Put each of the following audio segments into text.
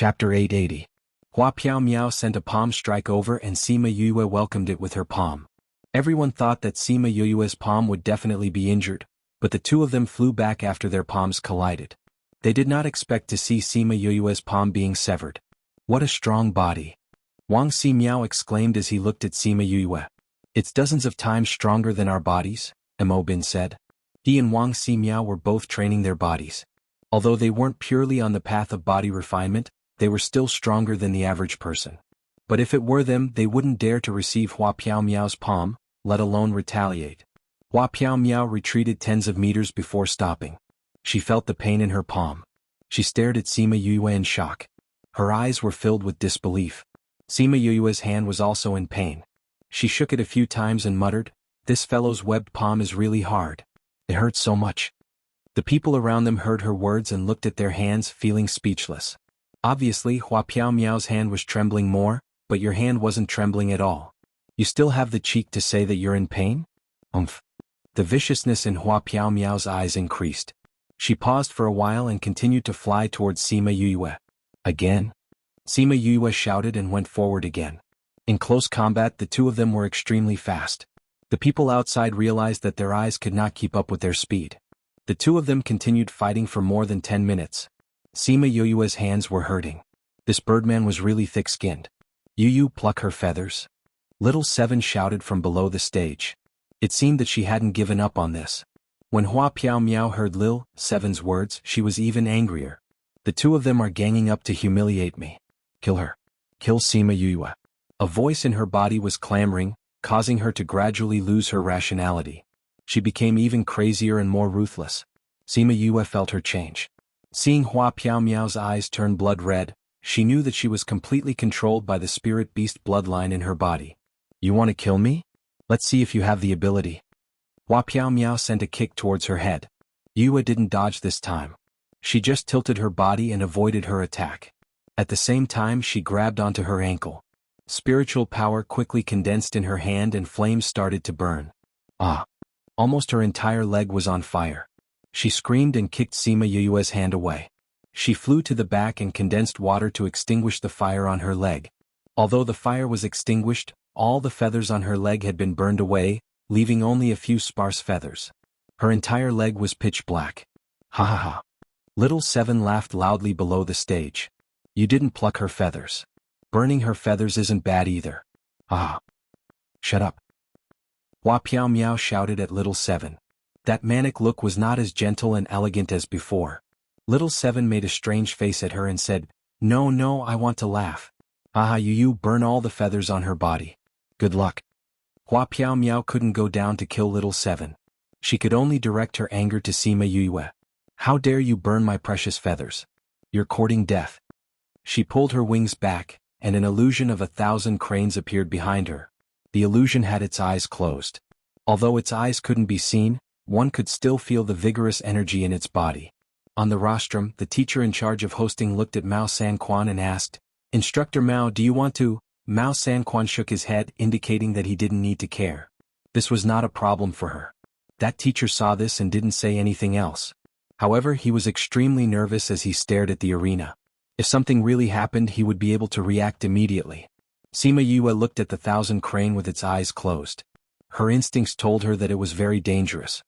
Chapter 880. Hua Piao Miao sent a palm strike over and Sima Yue welcomed it with her palm. Everyone thought that Sima Yue's palm would definitely be injured, but the two of them flew back after their palms collided. They did not expect to see Sima Yue's palm being severed. What a strong body! Wang Si Miao exclaimed as he looked at Sima Yue. It's dozens of times stronger than our bodies, Mo Bin said. He and Wang Si Miao were both training their bodies. Although they weren't purely on the path of body refinement, they were still stronger than the average person. But if it were them, they wouldn't dare to receive Hua Piao Miao's palm, let alone retaliate. Hua Piao Miao retreated tens of meters before stopping. She felt the pain in her palm. She stared at Sima Yue in shock. Her eyes were filled with disbelief. Sima Yue's hand was also in pain. She shook it a few times and muttered, "This fellow's webbed palm is really hard. It hurts so much." The people around them heard her words and looked at their hands, feeling speechless. Obviously, Hua Piao Miao's hand was trembling more, but your hand wasn't trembling at all. You still have the cheek to say that you're in pain? Umph. The viciousness in Hua Piao Miao's eyes increased. She paused for a while and continued to fly towards Sima Yue. Again? Sima Yue shouted and went forward again. In close combat, the two of them were extremely fast. The people outside realized that their eyes could not keep up with their speed. The two of them continued fighting for more than 10 minutes. Sima Yue's hands were hurting. This birdman was really thick-skinned. "Yu, pluck her feathers." Little Seven shouted from below the stage. It seemed that she hadn't given up on this. When Hua Piao Miao heard Lil Seven's words, she was even angrier. "The two of them are ganging up to humiliate me. Kill her. Kill Sima Yue." A voice in her body was clamoring, causing her to gradually lose her rationality. She became even crazier and more ruthless. Sima Yue felt her change. Seeing Hua Piao Miao's eyes turn blood red, she knew that she was completely controlled by the spirit beast bloodline in her body. "You want to kill me? Let's see if you have the ability." Hua Piao Miao sent a kick towards her head. Yue didn't dodge this time. She just tilted her body and avoided her attack. At the same time, she grabbed onto her ankle. Spiritual power quickly condensed in her hand and flames started to burn. Ah! Almost her entire leg was on fire. She screamed and kicked Sima Yue's hand away. She flew to the back and condensed water to extinguish the fire on her leg. Although the fire was extinguished, all the feathers on her leg had been burned away, leaving only a few sparse feathers. Her entire leg was pitch black. Ha ha ha. Little Seven laughed loudly below the stage. "You didn't pluck her feathers. Burning her feathers isn't bad either." "Ah. Shut up." Hua Piao Miao shouted at Little Seven. That manic look was not as gentle and elegant as before. Little Seven made a strange face at her and said, No, I want to laugh." "Aha, you burn all the feathers on her body. Good luck." Hua Piao Miao couldn't go down to kill Little Seven. She could only direct her anger to Sima Yue. "How dare you burn my precious feathers? You're courting death." She pulled her wings back, and an illusion of 1,000 cranes appeared behind her. The illusion had its eyes closed. Although its eyes couldn't be seen, one could still feel the vigorous energy in its body. On the rostrum, the teacher in charge of hosting looked at Mao Sanquan and asked, "Instructor Mao, do you want to?" Mao Sanquan shook his head, indicating that he didn't need to care. This was not a problem for her. That teacher saw this and didn't say anything else. However, he was extremely nervous as he stared at the arena. If something really happened, he would be able to react immediately. Sima Yue looked at the 1,000 crane with its eyes closed. Her instincts told her that it was very dangerous.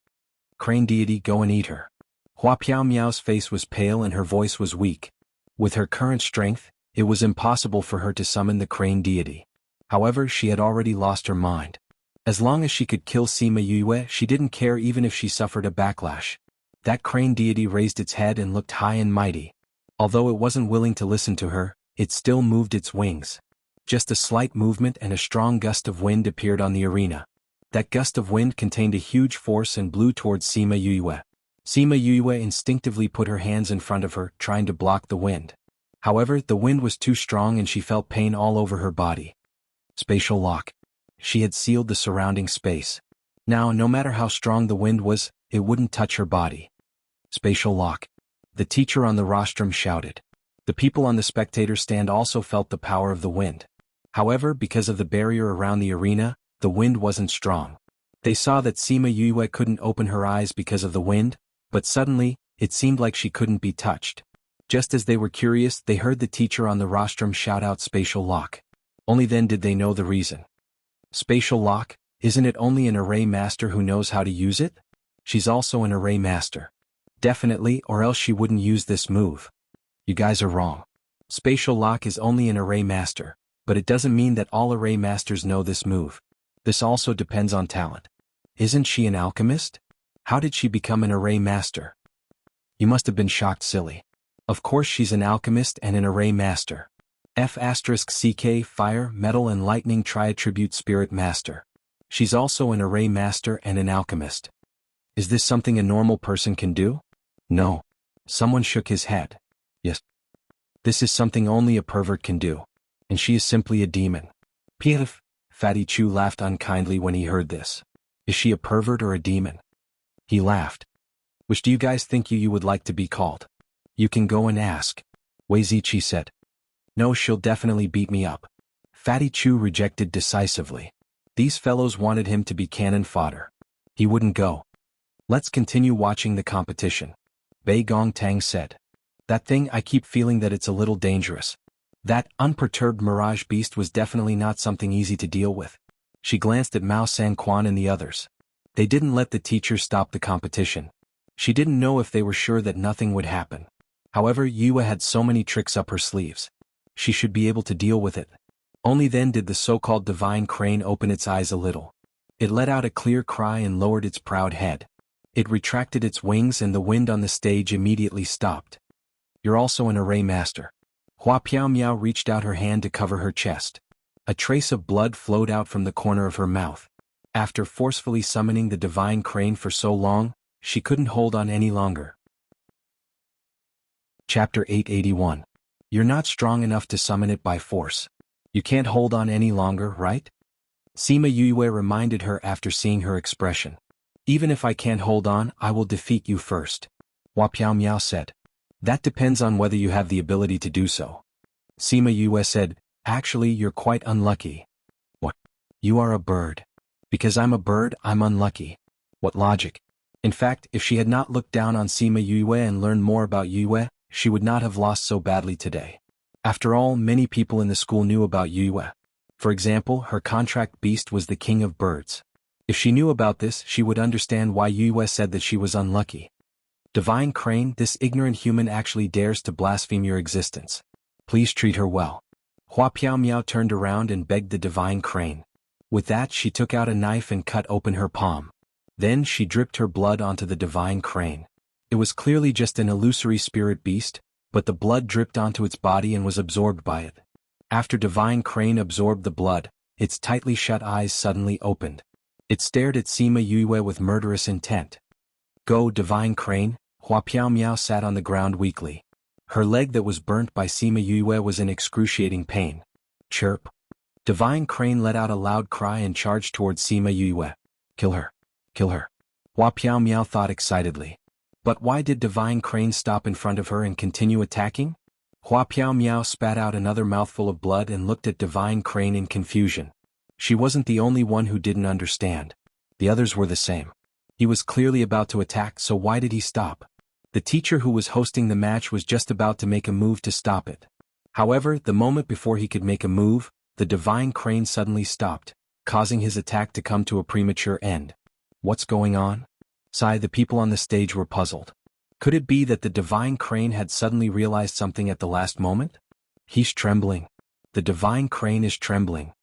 "Crane deity, go and eat her." Hua Piao Miao's face was pale and her voice was weak. With her current strength, it was impossible for her to summon the crane deity. However, she had already lost her mind. As long as she could kill Sima Yue, she didn't care even if she suffered a backlash. That crane deity raised its head and looked high and mighty. Although it wasn't willing to listen to her, it still moved its wings. Just a slight movement and a strong gust of wind appeared on the arena. That gust of wind contained a huge force and blew towards Sima Yue. Sima Yue instinctively put her hands in front of her, trying to block the wind. However, the wind was too strong and she felt pain all over her body. Spatial lock. She had sealed the surrounding space. Now, no matter how strong the wind was, it wouldn't touch her body. Spatial lock. The teacher on the rostrum shouted. The people on the spectator stand also felt the power of the wind. However, because of the barrier around the arena, the wind wasn't strong. They saw that Sima Yue couldn't open her eyes because of the wind, but suddenly, it seemed like she couldn't be touched. Just as they were curious, they heard the teacher on the rostrum shout out spatial lock. Only then did they know the reason. Spatial lock? Isn't it only an array master who knows how to use it? She's also an array master. Definitely, or else she wouldn't use this move. You guys are wrong. Spatial lock is only an array master, but it doesn't mean that all array masters know this move. This also depends on talent. Isn't she an alchemist? How did she become an array master? You must have been shocked, silly. Of course she's an alchemist and an array master. F***CK Fire, Metal and Lightning Tri-Attribute Spirit Master. She's also an array master and an alchemist. Is this something a normal person can do? No. Someone shook his head. Yes. This is something only a pervert can do. And she is simply a demon. Piaf. Fatty Chu laughed unkindly when he heard this. Is she a pervert or a demon? He laughed. Which do you guys think you would like to be called? You can go and ask. Wei Ziqi said. No, she'll definitely beat me up. Fatty Chu rejected decisively. These fellows wanted him to be cannon fodder. He wouldn't go. Let's continue watching the competition. Bei Gongtang said. That thing, I keep feeling that it's a little dangerous. That unperturbed mirage beast was definitely not something easy to deal with. She glanced at Mao Sanquan and the others. They didn't let the teacher stop the competition. She didn't know if they were sure that nothing would happen. However, Yue had so many tricks up her sleeves. She should be able to deal with it. Only then did the so-called divine crane open its eyes a little. It let out a clear cry and lowered its proud head. It retracted its wings and the wind on the stage immediately stopped. You're also an array master. Hua Piao Miao reached out her hand to cover her chest. A trace of blood flowed out from the corner of her mouth. After forcefully summoning the divine crane for so long, she couldn't hold on any longer. Chapter 881. You're not strong enough to summon it by force. You can't hold on any longer, right? Sima Yue reminded her after seeing her expression. Even if I can't hold on, I will defeat you first. Hua Piao Miao said. That depends on whether you have the ability to do so. Sima Yue said, actually you're quite unlucky. What? You are a bird. Because I'm a bird, I'm unlucky. What logic? In fact, if she had not looked down on Sima Yue and learned more about Yue, she would not have lost so badly today. After all, many people in the school knew about Yue. For example, her contract beast was the king of birds. If she knew about this, she would understand why Yue said that she was unlucky. Divine Crane, this ignorant human actually dares to blaspheme your existence. Please treat her well. Hua Piao Miao turned around and begged the Divine Crane. With that, she took out a knife and cut open her palm. Then she dripped her blood onto the Divine Crane. It was clearly just an illusory spirit beast, but the blood dripped onto its body and was absorbed by it. After Divine Crane absorbed the blood, its tightly shut eyes suddenly opened. It stared at Sima Yue with murderous intent. Go, Divine Crane. Hua Piao Miao sat on the ground weakly. Her leg that was burnt by Sima Yue was in excruciating pain. Chirp. Divine Crane let out a loud cry and charged towards Sima Yue. Kill her. Kill her. Hua Piao Miao thought excitedly. But why did Divine Crane stop in front of her and continue attacking? Hua Piao Miao spat out another mouthful of blood and looked at Divine Crane in confusion. She wasn't the only one who didn't understand. The others were the same. He was clearly about to attack, so why did he stop? The teacher who was hosting the match was just about to make a move to stop it. However, the moment before he could make a move, the Divine Crane suddenly stopped, causing his attack to come to a premature end. What's going on? The people on the stage were puzzled. Could it be that the Divine Crane had suddenly realized something at the last moment? He's trembling. The Divine Crane is trembling.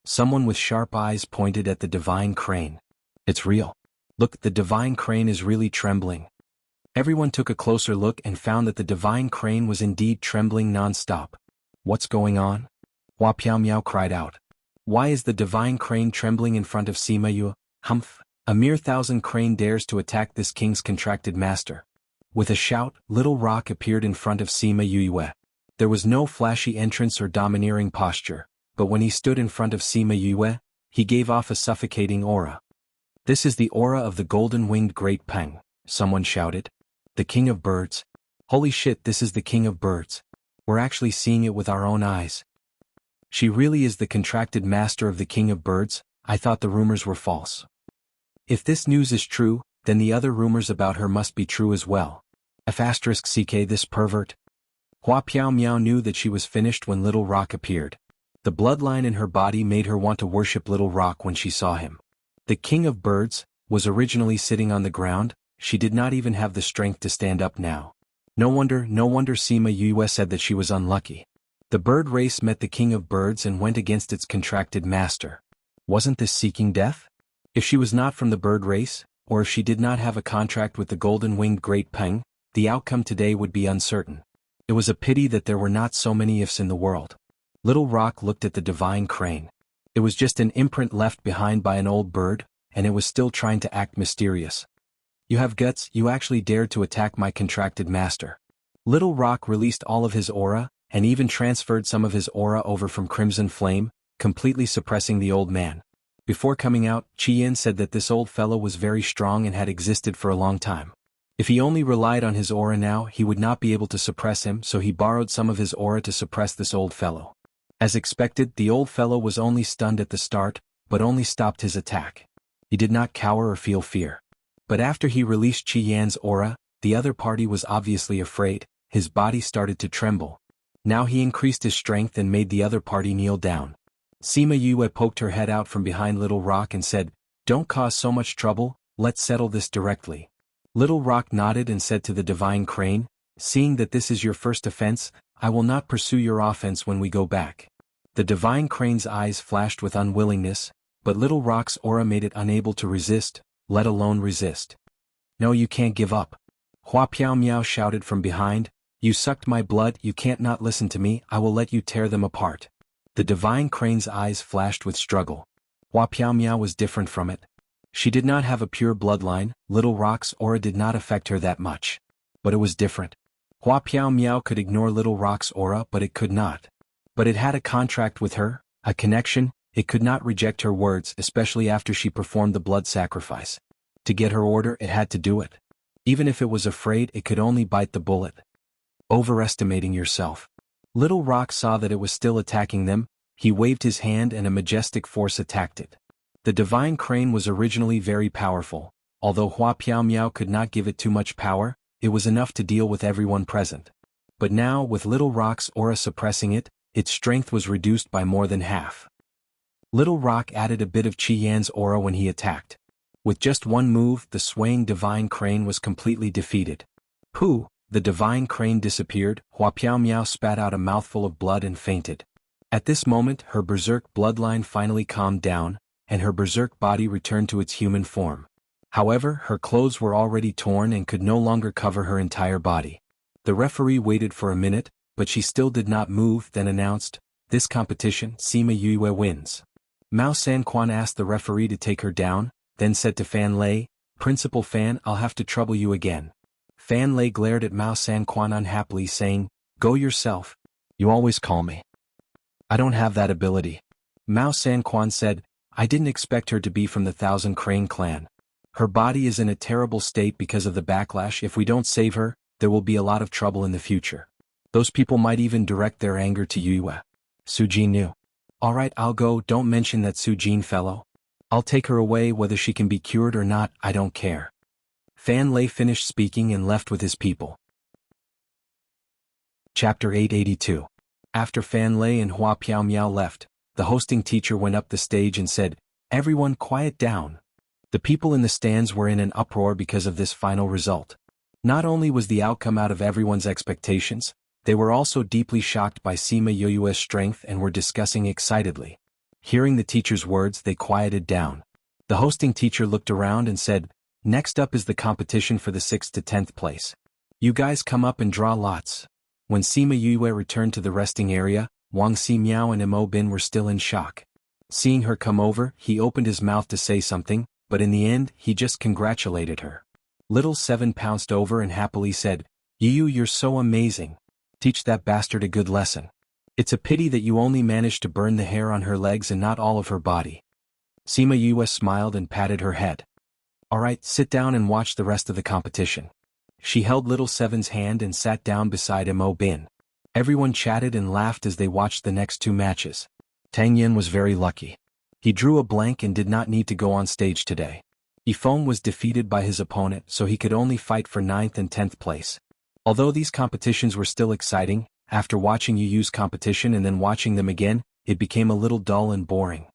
Someone with sharp eyes pointed at the Divine Crane. It's real. Look, the Divine Crane is really trembling. Everyone took a closer look and found that the Divine Crane was indeed trembling non-stop. What's going on? Hua Piao Miao cried out. Why is the Divine Crane trembling in front of Sima Yue? Humph! A mere 1,000 crane dares to attack this king's contracted master. With a shout, Little Rock appeared in front of Sima Yue. There was no flashy entrance or domineering posture, but when he stood in front of Sima Yue, he gave off a suffocating aura. This is the aura of the golden-winged Great Peng, someone shouted. The King of Birds. Holy shit, this is the King of Birds. We're actually seeing it with our own eyes. She really is the contracted master of the King of Birds. I thought the rumors were false. If this news is true, then the other rumors about her must be true as well. F***ck this pervert. Hua Piao Miao knew that she was finished when Little Rock appeared. The bloodline in her body made her want to worship Little Rock when she saw him. The king of birds was originally sitting on the ground. She did not even have the strength to stand up now. No wonder Sima Yue said that she was unlucky. The bird race met the king of birds and went against its contracted master. Wasn't this seeking death? If she was not from the bird race, or if she did not have a contract with the golden-winged Great Peng, the outcome today would be uncertain. It was a pity that there were not so many ifs in the world. Little Rock looked at the divine crane. It was just an imprint left behind by an old bird, and it was still trying to act mysterious. You have guts, you actually dared to attack my contracted master. Little Rock released all of his aura, and even transferred some of his aura over from Crimson Flame, completely suppressing the old man. Before coming out, Qian said that this old fellow was very strong and had existed for a long time. If he only relied on his aura now, he would not be able to suppress him, so he borrowed some of his aura to suppress this old fellow. As expected, the old fellow was only stunned at the start, but only stopped his attack. He did not cower or feel fear. But after he released Qian's aura, the other party was obviously afraid. His body started to tremble. Now he increased his strength and made the other party kneel down. Sima Yue poked her head out from behind Little Rock and said, "Don't cause so much trouble, let's settle this directly." Little Rock nodded and said to the divine crane, "Seeing that this is your first offense, I will not pursue your offense when we go back." The divine crane's eyes flashed with unwillingness, but Little Rock's aura made it unable to resist, let alone resist. "No, you can't give up." Hua Piao Miao shouted from behind, "You sucked my blood, you can't not listen to me, I will let you tear them apart." The divine crane's eyes flashed with struggle. Hua Piao Miao was different from it. She did not have a pure bloodline, Little Rock's aura did not affect her that much. But it was different. Hua Piao Miao could ignore Little Rock's aura, but it could not. But it had a contract with her, a connection. It could not reject her words, especially after she performed the blood sacrifice. To get her order, it had to do it. Even if it was afraid, it could only bite the bullet. Overestimating yourself. Little Rock saw that it was still attacking them. He waved his hand and a majestic force attacked it. The divine crane was originally very powerful. Although Hua Piao Miao could not give it too much power, it was enough to deal with everyone present. But now, with Little Rock's aura suppressing it, its strength was reduced by more than half. Little Rock added a bit of Qian's aura when he attacked. With just one move, the swaying divine crane was completely defeated. Pooh! The divine crane disappeared. Hua Piao Miao spat out a mouthful of blood and fainted. At this moment, her berserk bloodline finally calmed down, and her berserk body returned to its human form. However, her clothes were already torn and could no longer cover her entire body. The referee waited for a minute, but she still did not move, then announced, "This competition, Sima Yue wins." Mao Sanquan asked the referee to take her down, then said to Fan Lei, "Principal Fan, I'll have to trouble you again." Fan Lei glared at Mao Sanquan unhappily saying, "Go yourself. You always call me. I don't have that ability." Mao Sanquan said, "I didn't expect her to be from the Thousand Crane clan. Her body is in a terrible state because of the backlash. If we don't save her, there will be a lot of trouble in the future. Those people might even direct their anger to Yue." Su Jin knew. "Alright, I'll go, don't mention that Su Jin fellow. I'll take her away whether she can be cured or not, I don't care." Fan Lei finished speaking and left with his people. Chapter 882. After Fan Lei and Hua Piao Miao left, the hosting teacher went up the stage and said, "Everyone quiet down." The people in the stands were in an uproar because of this final result. Not only was the outcome out of everyone's expectations, they were also deeply shocked by Sima Yue's strength and were discussing excitedly. Hearing the teacher's words, they quieted down. The hosting teacher looked around and said, "Next up is the competition for the 6th to 10th place. You guys come up and draw lots." When Sima Yue returned to the resting area, Wang Ximiao and Mo Bin were still in shock. Seeing her come over, he opened his mouth to say something, but in the end, he just congratulated her. Little Seven pounced over and happily said, "Yu, you're so amazing. Teach that bastard a good lesson. It's a pity that you only managed to burn the hair on her legs and not all of her body." Sima Yue smiled and patted her head. "Alright, sit down and watch the rest of the competition." She held Little Seven's hand and sat down beside Mo Bin. Everyone chatted and laughed as they watched the next two matches. Tang Yin was very lucky. He drew a blank and did not need to go on stage today. Yifeng was defeated by his opponent, so he could only fight for 9th and 10th place. Although these competitions were still exciting, after watching Yu's competition and then watching them again, it became a little dull and boring.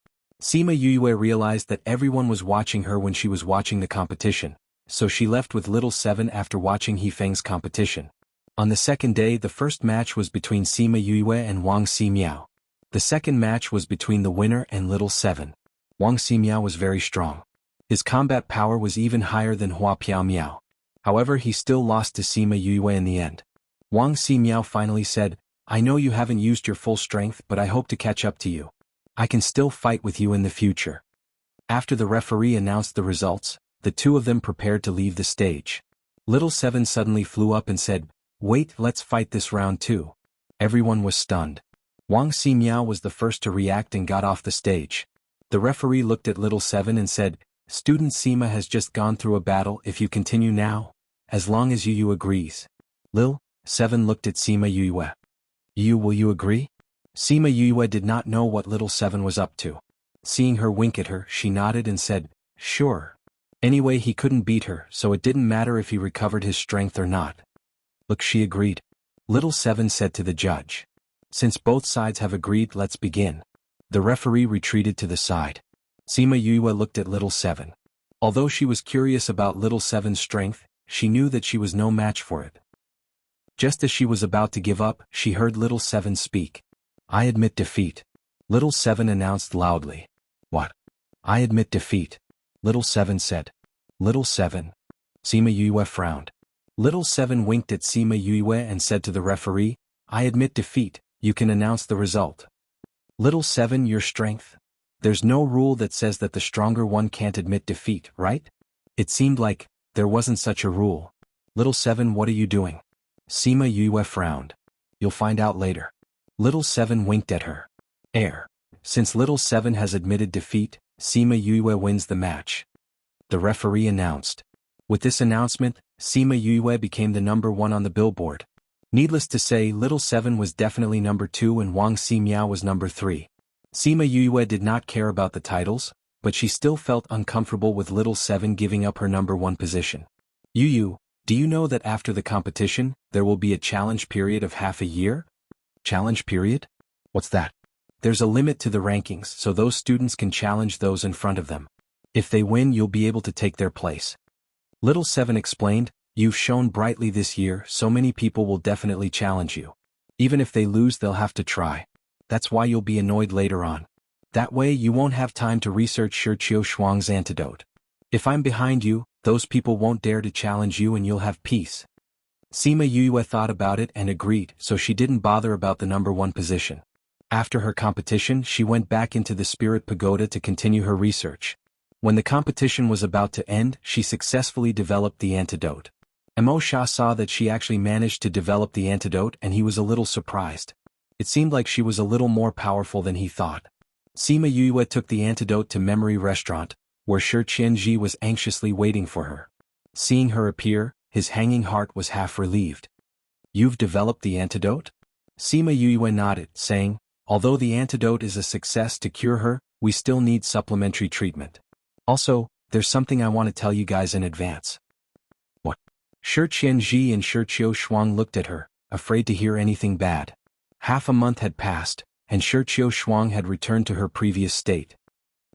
Sima Yue realized that everyone was watching her when she was watching the competition, so she left with Little Seven after watching Feng's competition. On the second day, the first match was between Sima Yue and Wang Ximiao. The second match was between the winner and Little Seven. Wang Ximiao was very strong. His combat power was even higher than Hua Piaomiao. However, he still lost to Sima Yue in the end. Wang Ximiao finally said, "I know you haven't used your full strength, but I hope to catch up to you. I can still fight with you in the future." After the referee announced the results, the two of them prepared to leave the stage. Little Seven suddenly flew up and said, "Wait, let's fight this round too." Everyone was stunned. Wang Ximiao was the first to react and got off the stage. The referee looked at Little Seven and said, "Student Sima has just gone through a battle. If you continue now, as long as Yu agrees." Lil Seven looked at Sima Yue. "Yu, will you agree?" Sima Yue did not know what Little Seven was up to. Seeing her wink at her, she nodded and said, "Sure." Anyway, he couldn't beat her, so it didn't matter if he recovered his strength or not. "Look," she agreed. Little Seven said to the judge. "Since both sides have agreed, let's begin." The referee retreated to the side. Sima Yue looked at Little Seven. Although she was curious about Little Seven's strength, she knew that she was no match for it. Just as she was about to give up, she heard Little Seven speak. "I admit defeat," Little Seven announced loudly. "What?" "I admit defeat," Little Seven said. "Little Seven?" Sima Yue frowned. Little Seven winked at Sima Yue and said to the referee, "I admit defeat, you can announce the result." "Little Seven, your strength? There's no rule that says that the stronger one can't admit defeat, right?" It seemed like there wasn't such a rule. "Little Seven, what are you doing?" Sima Yue frowned. "You'll find out later." Little Seven winked at her. Since Little Seven has admitted defeat, Sima Yue wins the match. The referee announced. With this announcement, Sima Yue became the number 1 on the billboard. Needless to say, Little Seven was definitely number 2 and Wang Ximiao was number 3. Sima Yue did not care about the titles, but she still felt uncomfortable with Little Seven giving up her number 1 position. "Yu, do you know that after the competition, there will be a challenge period of half a year?" "Challenge period? What's that?" "There's a limit to the rankings, so those students can challenge those in front of them. If they win, you'll be able to take their place." Little Seven explained, "You've shown brightly this year, so many people will definitely challenge you. Even if they lose, they'll have to try. That's why you'll be annoyed later on. That way you won't have time to research Shi Shuang's antidote. If I'm behind you, those people won't dare to challenge you and you'll have peace." Sima Yue thought about it and agreed, so she didn't bother about the number 1 position. After her competition, she went back into the Spirit Pagoda to continue her research. When the competition was about to end, she successfully developed the antidote. Mo Sha saw that she actually managed to develop the antidote and he was a little surprised. It seemed like she was a little more powerful than he thought. Sima Yue took the antidote to Memory Restaurant, where Shi Qianji was anxiously waiting for her. Seeing her appear, his hanging heart was half relieved. "You've developed the antidote?" Sima Yue nodded, saying, "Although the antidote is a success to cure her, we still need supplementary treatment. Also, there's something I want to tell you guys in advance." "What?" Shi Qianji and Shi Shuang looked at her, afraid to hear anything bad. Half a month had passed, and Shi Shuang had returned to her previous state.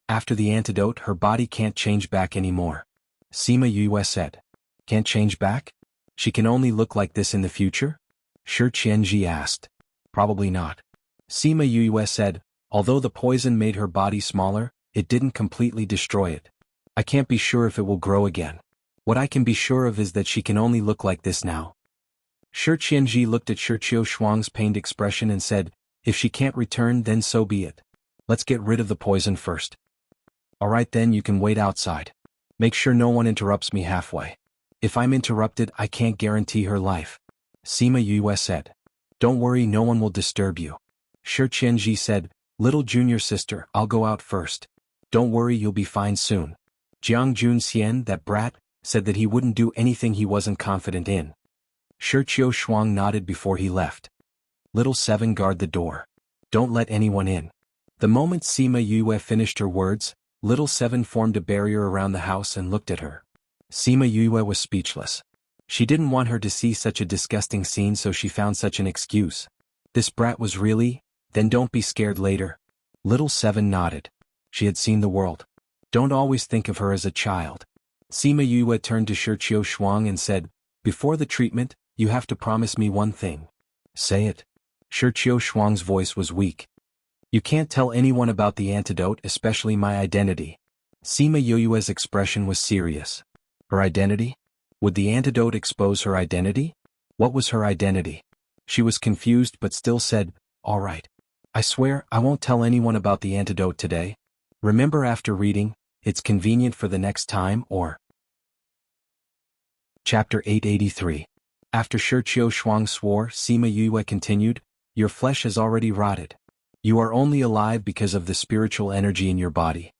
After the antidote, her body can't change back anymore. Sima Yue said. "Can't change back? She can only look like this in the future?" Shi Qianji asked. "Probably not." Sima Yue said, "Although the poison made her body smaller, it didn't completely destroy it. I can't be sure if it will grow again. What I can be sure of is that she can only look like this now." Shi Qianji looked at Shi Shuang's pained expression and said, "If she can't return, then so be it. Let's get rid of the poison first." "Alright then, you can wait outside. Make sure no one interrupts me halfway. If I'm interrupted, I can't guarantee her life," Sima Yue said. "Don't worry, no one will disturb you." Shi Qianji said, "Little junior sister, I'll go out first. Don't worry, you'll be fine soon." Jiang Junxian, that brat, said that he wouldn't do anything he wasn't confident in. Shi Shuang nodded before he left. "Little Seven, guard the door. Don't let anyone in." The moment Sima Yue finished her words, Little Seven formed a barrier around the house and looked at her. Sima Yue was speechless. She didn't want her to see such a disgusting scene, so she found such an excuse. This brat was really, then don't be scared later. Little Seven nodded. She had seen the world. Don't always think of her as a child. Sima Yue turned to Shirqiu Shuang and said, before the treatment, you have to promise me one thing. Say it. Shirqiu Shuang's voice was weak. You can't tell anyone about the antidote, especially my identity. Sima Yue's expression was serious. Her identity? Would the antidote expose her identity? What was her identity? She was confused but still said, all right. I swear I won't tell anyone about the antidote today. Remember after reading, it's convenient for the next time or... Chapter 883. After Shirqiu Shuang swore, Sima Yue continued, your flesh has already rotted. You are only alive because of the spiritual energy in your body.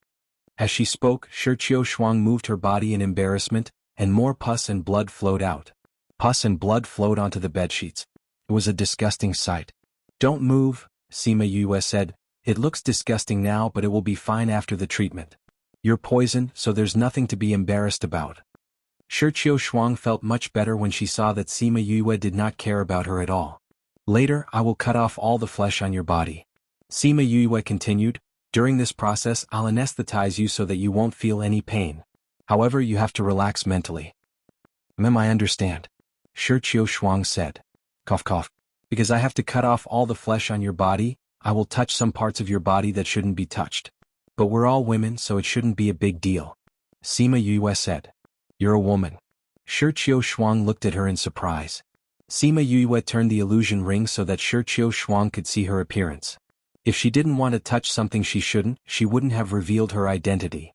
As she spoke, Shirqiu Shuang moved her body in embarrassment, and more pus and blood flowed out. Pus and blood flowed onto the bedsheets. It was a disgusting sight. Don't move, Sima Yue said. It looks disgusting now, but it will be fine after the treatment. You're poisoned, so there's nothing to be embarrassed about. Shirqiu Shuang felt much better when she saw that Sima Yue did not care about her at all. Later, I will cut off all the flesh on your body. Sima Yue continued, during this process I'll anesthetize you so that you won't feel any pain. However, you have to relax mentally. I understand. Shirqiu Shuang said. Cough cough. Because I have to cut off all the flesh on your body, I will touch some parts of your body that shouldn't be touched. But we're all women, so it shouldn't be a big deal. Sima Yue said. You're a woman. Shirqiu Shuang looked at her in surprise. Sima Yue turned the illusion ring so that Shirqiu Shuang could see her appearance. If she didn't want to touch something she shouldn't, she wouldn't have revealed her identity.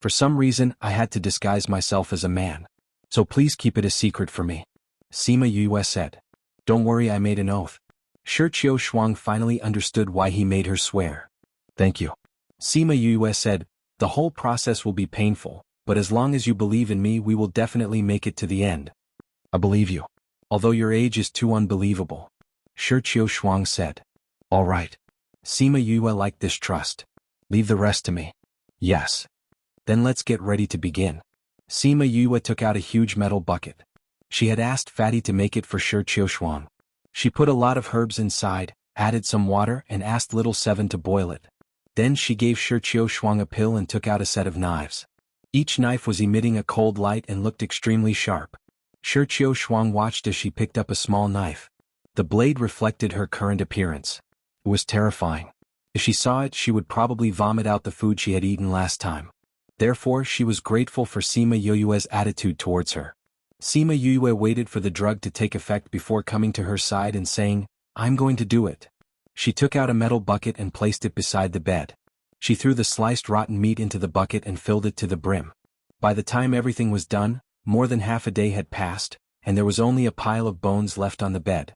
For some reason, I had to disguise myself as a man. So please keep it a secret for me. Sima Yue said. Don't worry, I made an oath. Shirqiu Shuang finally understood why he made her swear. Thank you. Sima Yue said, the whole process will be painful, but as long as you believe in me we will definitely make it to the end. I believe you. Although your age is too unbelievable. Shirqiu Shuang said. All right. Sima Yue liked this trust. Leave the rest to me. Yes. Then let's get ready to begin. Sima Yue took out a huge metal bucket. She had asked Fatty to make it for Shirqiu Shuang. She put a lot of herbs inside, added some water and asked Little Seven to boil it. Then she gave Shirqiu Shuang a pill and took out a set of knives. Each knife was emitting a cold light and looked extremely sharp. Shirqiu Shuang watched as she picked up a small knife. The blade reflected her current appearance. It was terrifying. If she saw it, she would probably vomit out the food she had eaten last time. Therefore, she was grateful for Sima Yue's attitude towards her. Sima Yue waited for the drug to take effect before coming to her side and saying, I'm going to do it. She took out a metal bucket and placed it beside the bed. She threw the sliced rotten meat into the bucket and filled it to the brim. By the time everything was done, more than half a day had passed, and there was only a pile of bones left on the bed.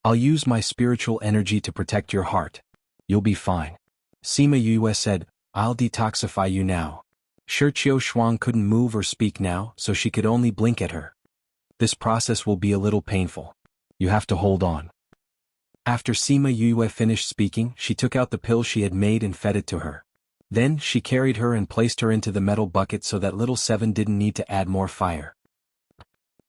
I'll use my spiritual energy to protect your heart. You'll be fine. Sima Yue said, I'll detoxify you now. Shirqiu Shuang couldn't move or speak now, so she could only blink at her. This process will be a little painful. You have to hold on. After Sima Yue finished speaking, she took out the pill she had made and fed it to her. Then, she carried her and placed her into the metal bucket so that Little Seven didn't need to add more fire.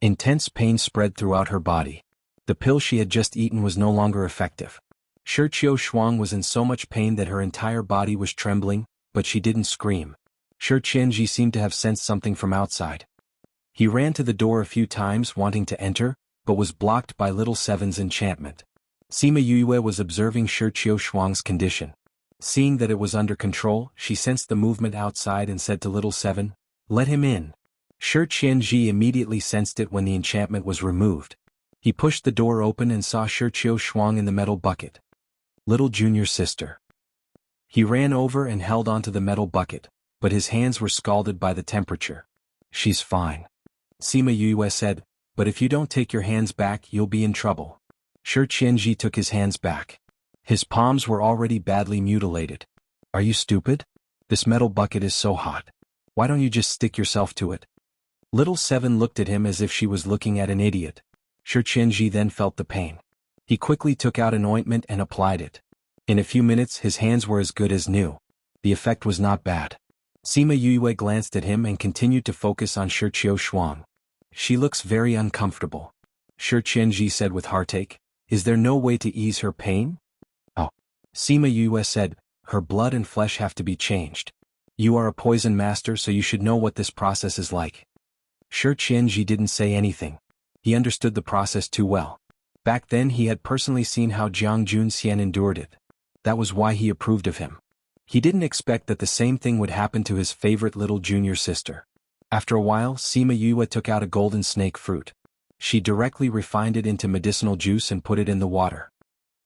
Intense pain spread throughout her body. The pill she had just eaten was no longer effective. Shirqiu Shuang was in so much pain that her entire body was trembling, but she didn't scream. Shirqianji seemed to have sensed something from outside. He ran to the door a few times wanting to enter, but was blocked by Little Seven's enchantment. Sima Yue was observing Shirqiu Shuang's condition. Seeing that it was under control, she sensed the movement outside and said to Little Seven, let him in. Shirqianji immediately sensed it when the enchantment was removed. He pushed the door open and saw Shirqiu Shuang in the metal bucket. Little junior sister. He ran over and held onto the metal bucket, but his hands were scalded by the temperature. She's fine. Sima Yue said, but if you don't take your hands back you'll be in trouble. Shirqianji took his hands back. His palms were already badly mutilated. Are you stupid? This metal bucket is so hot. Why don't you just stick yourself to it? Little Seven looked at him as if she was looking at an idiot. Shirqianji then felt the pain. He quickly took out an ointment and applied it. In a few minutes his hands were as good as new. The effect was not bad. Sima Yue glanced at him and continued to focus on Shirqiu Shuang. She looks very uncomfortable. Shi Qianji said with heartache. Is there no way to ease her pain? Oh. Sima Yue said, her blood and flesh have to be changed. You are a poison master, so you should know what this process is like. Shi Qianji didn't say anything. He understood the process too well. Back then he had personally seen how Jiang Junxian endured it. That was why he approved of him. He didn't expect that the same thing would happen to his favorite little junior sister. After a while, Sima Yue took out a golden snake fruit. She directly refined it into medicinal juice and put it in the water.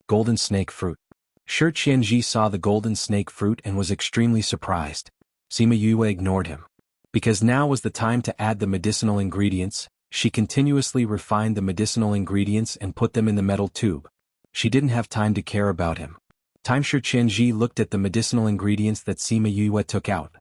Golden snake fruit. Shi Qianji saw the golden snake fruit and was extremely surprised. Sima Yue ignored him. Because now was the time to add the medicinal ingredients, she continuously refined the medicinal ingredients and put them in the metal tube. She didn't have time to care about him. Shi Qianji looked at the medicinal ingredients that Sima Yue took out.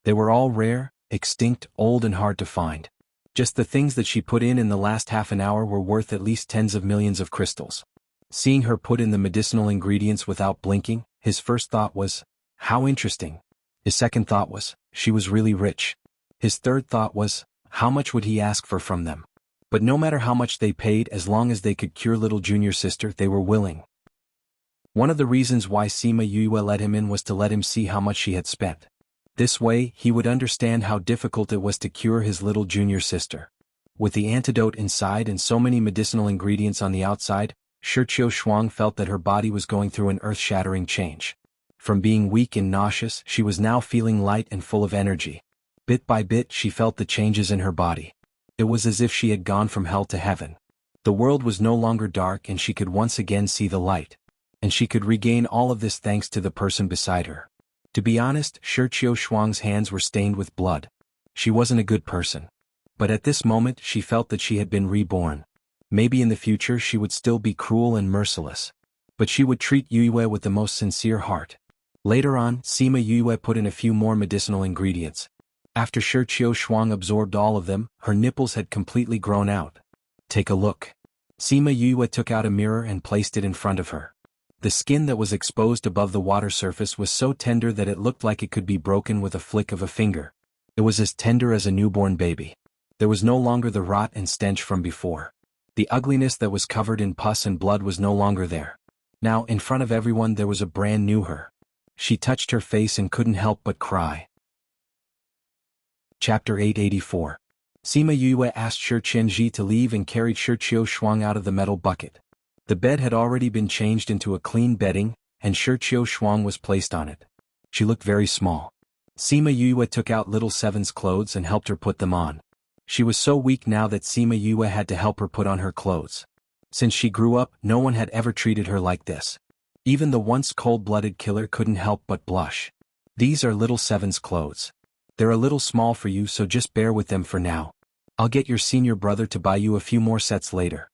They were all rare, extinct, old and hard to find. Just the things that she put in the last half an hour were worth at least tens of millions of crystals. Seeing her put in the medicinal ingredients without blinking, his first thought was, how interesting. His second thought was, she was really rich. His third thought was, how much would he ask for from them? But no matter how much they paid, as long as they could cure little junior sister, they were willing. One of the reasons why Sima Yue let him in was to let him see how much she had spent. This way, he would understand how difficult it was to cure his little junior sister. With the antidote inside and so many medicinal ingredients on the outside, Shi Shuang felt that her body was going through an earth-shattering change. From being weak and nauseous, she was now feeling light and full of energy. Bit by bit, she felt the changes in her body. It was as if she had gone from hell to heaven. The world was no longer dark and she could once again see the light. And she could regain all of this thanks to the person beside her. To be honest, Shi Shuang's hands were stained with blood. She wasn't a good person. But at this moment she felt that she had been reborn. Maybe in the future she would still be cruel and merciless. But she would treat Yue with the most sincere heart. Later on, Sima Yue put in a few more medicinal ingredients. After Shi Shuang absorbed all of them, her nipples had completely grown out. Take a look. Sima Yue took out a mirror and placed it in front of her. The skin that was exposed above the water surface was so tender that it looked like it could be broken with a flick of a finger. It was as tender as a newborn baby. There was no longer the rot and stench from before. The ugliness that was covered in pus and blood was no longer there. Now, in front of everyone, there was a brand new her. She touched her face and couldn't help but cry. Chapter 884. Sima Yue asked Shi Qianji to leave and carried Shi Shuang out of the metal bucket. The bed had already been changed into a clean bedding, and Shi Shuang was placed on it. She looked very small. Sima Yue took out little Seven's clothes and helped her put them on. She was so weak now that Sima Yue had to help her put on her clothes. Since she grew up, no one had ever treated her like this. Even the once cold-blooded killer couldn't help but blush. These are little Seven's clothes. They're a little small for you, so just bear with them for now. I'll get your senior brother to buy you a few more sets later.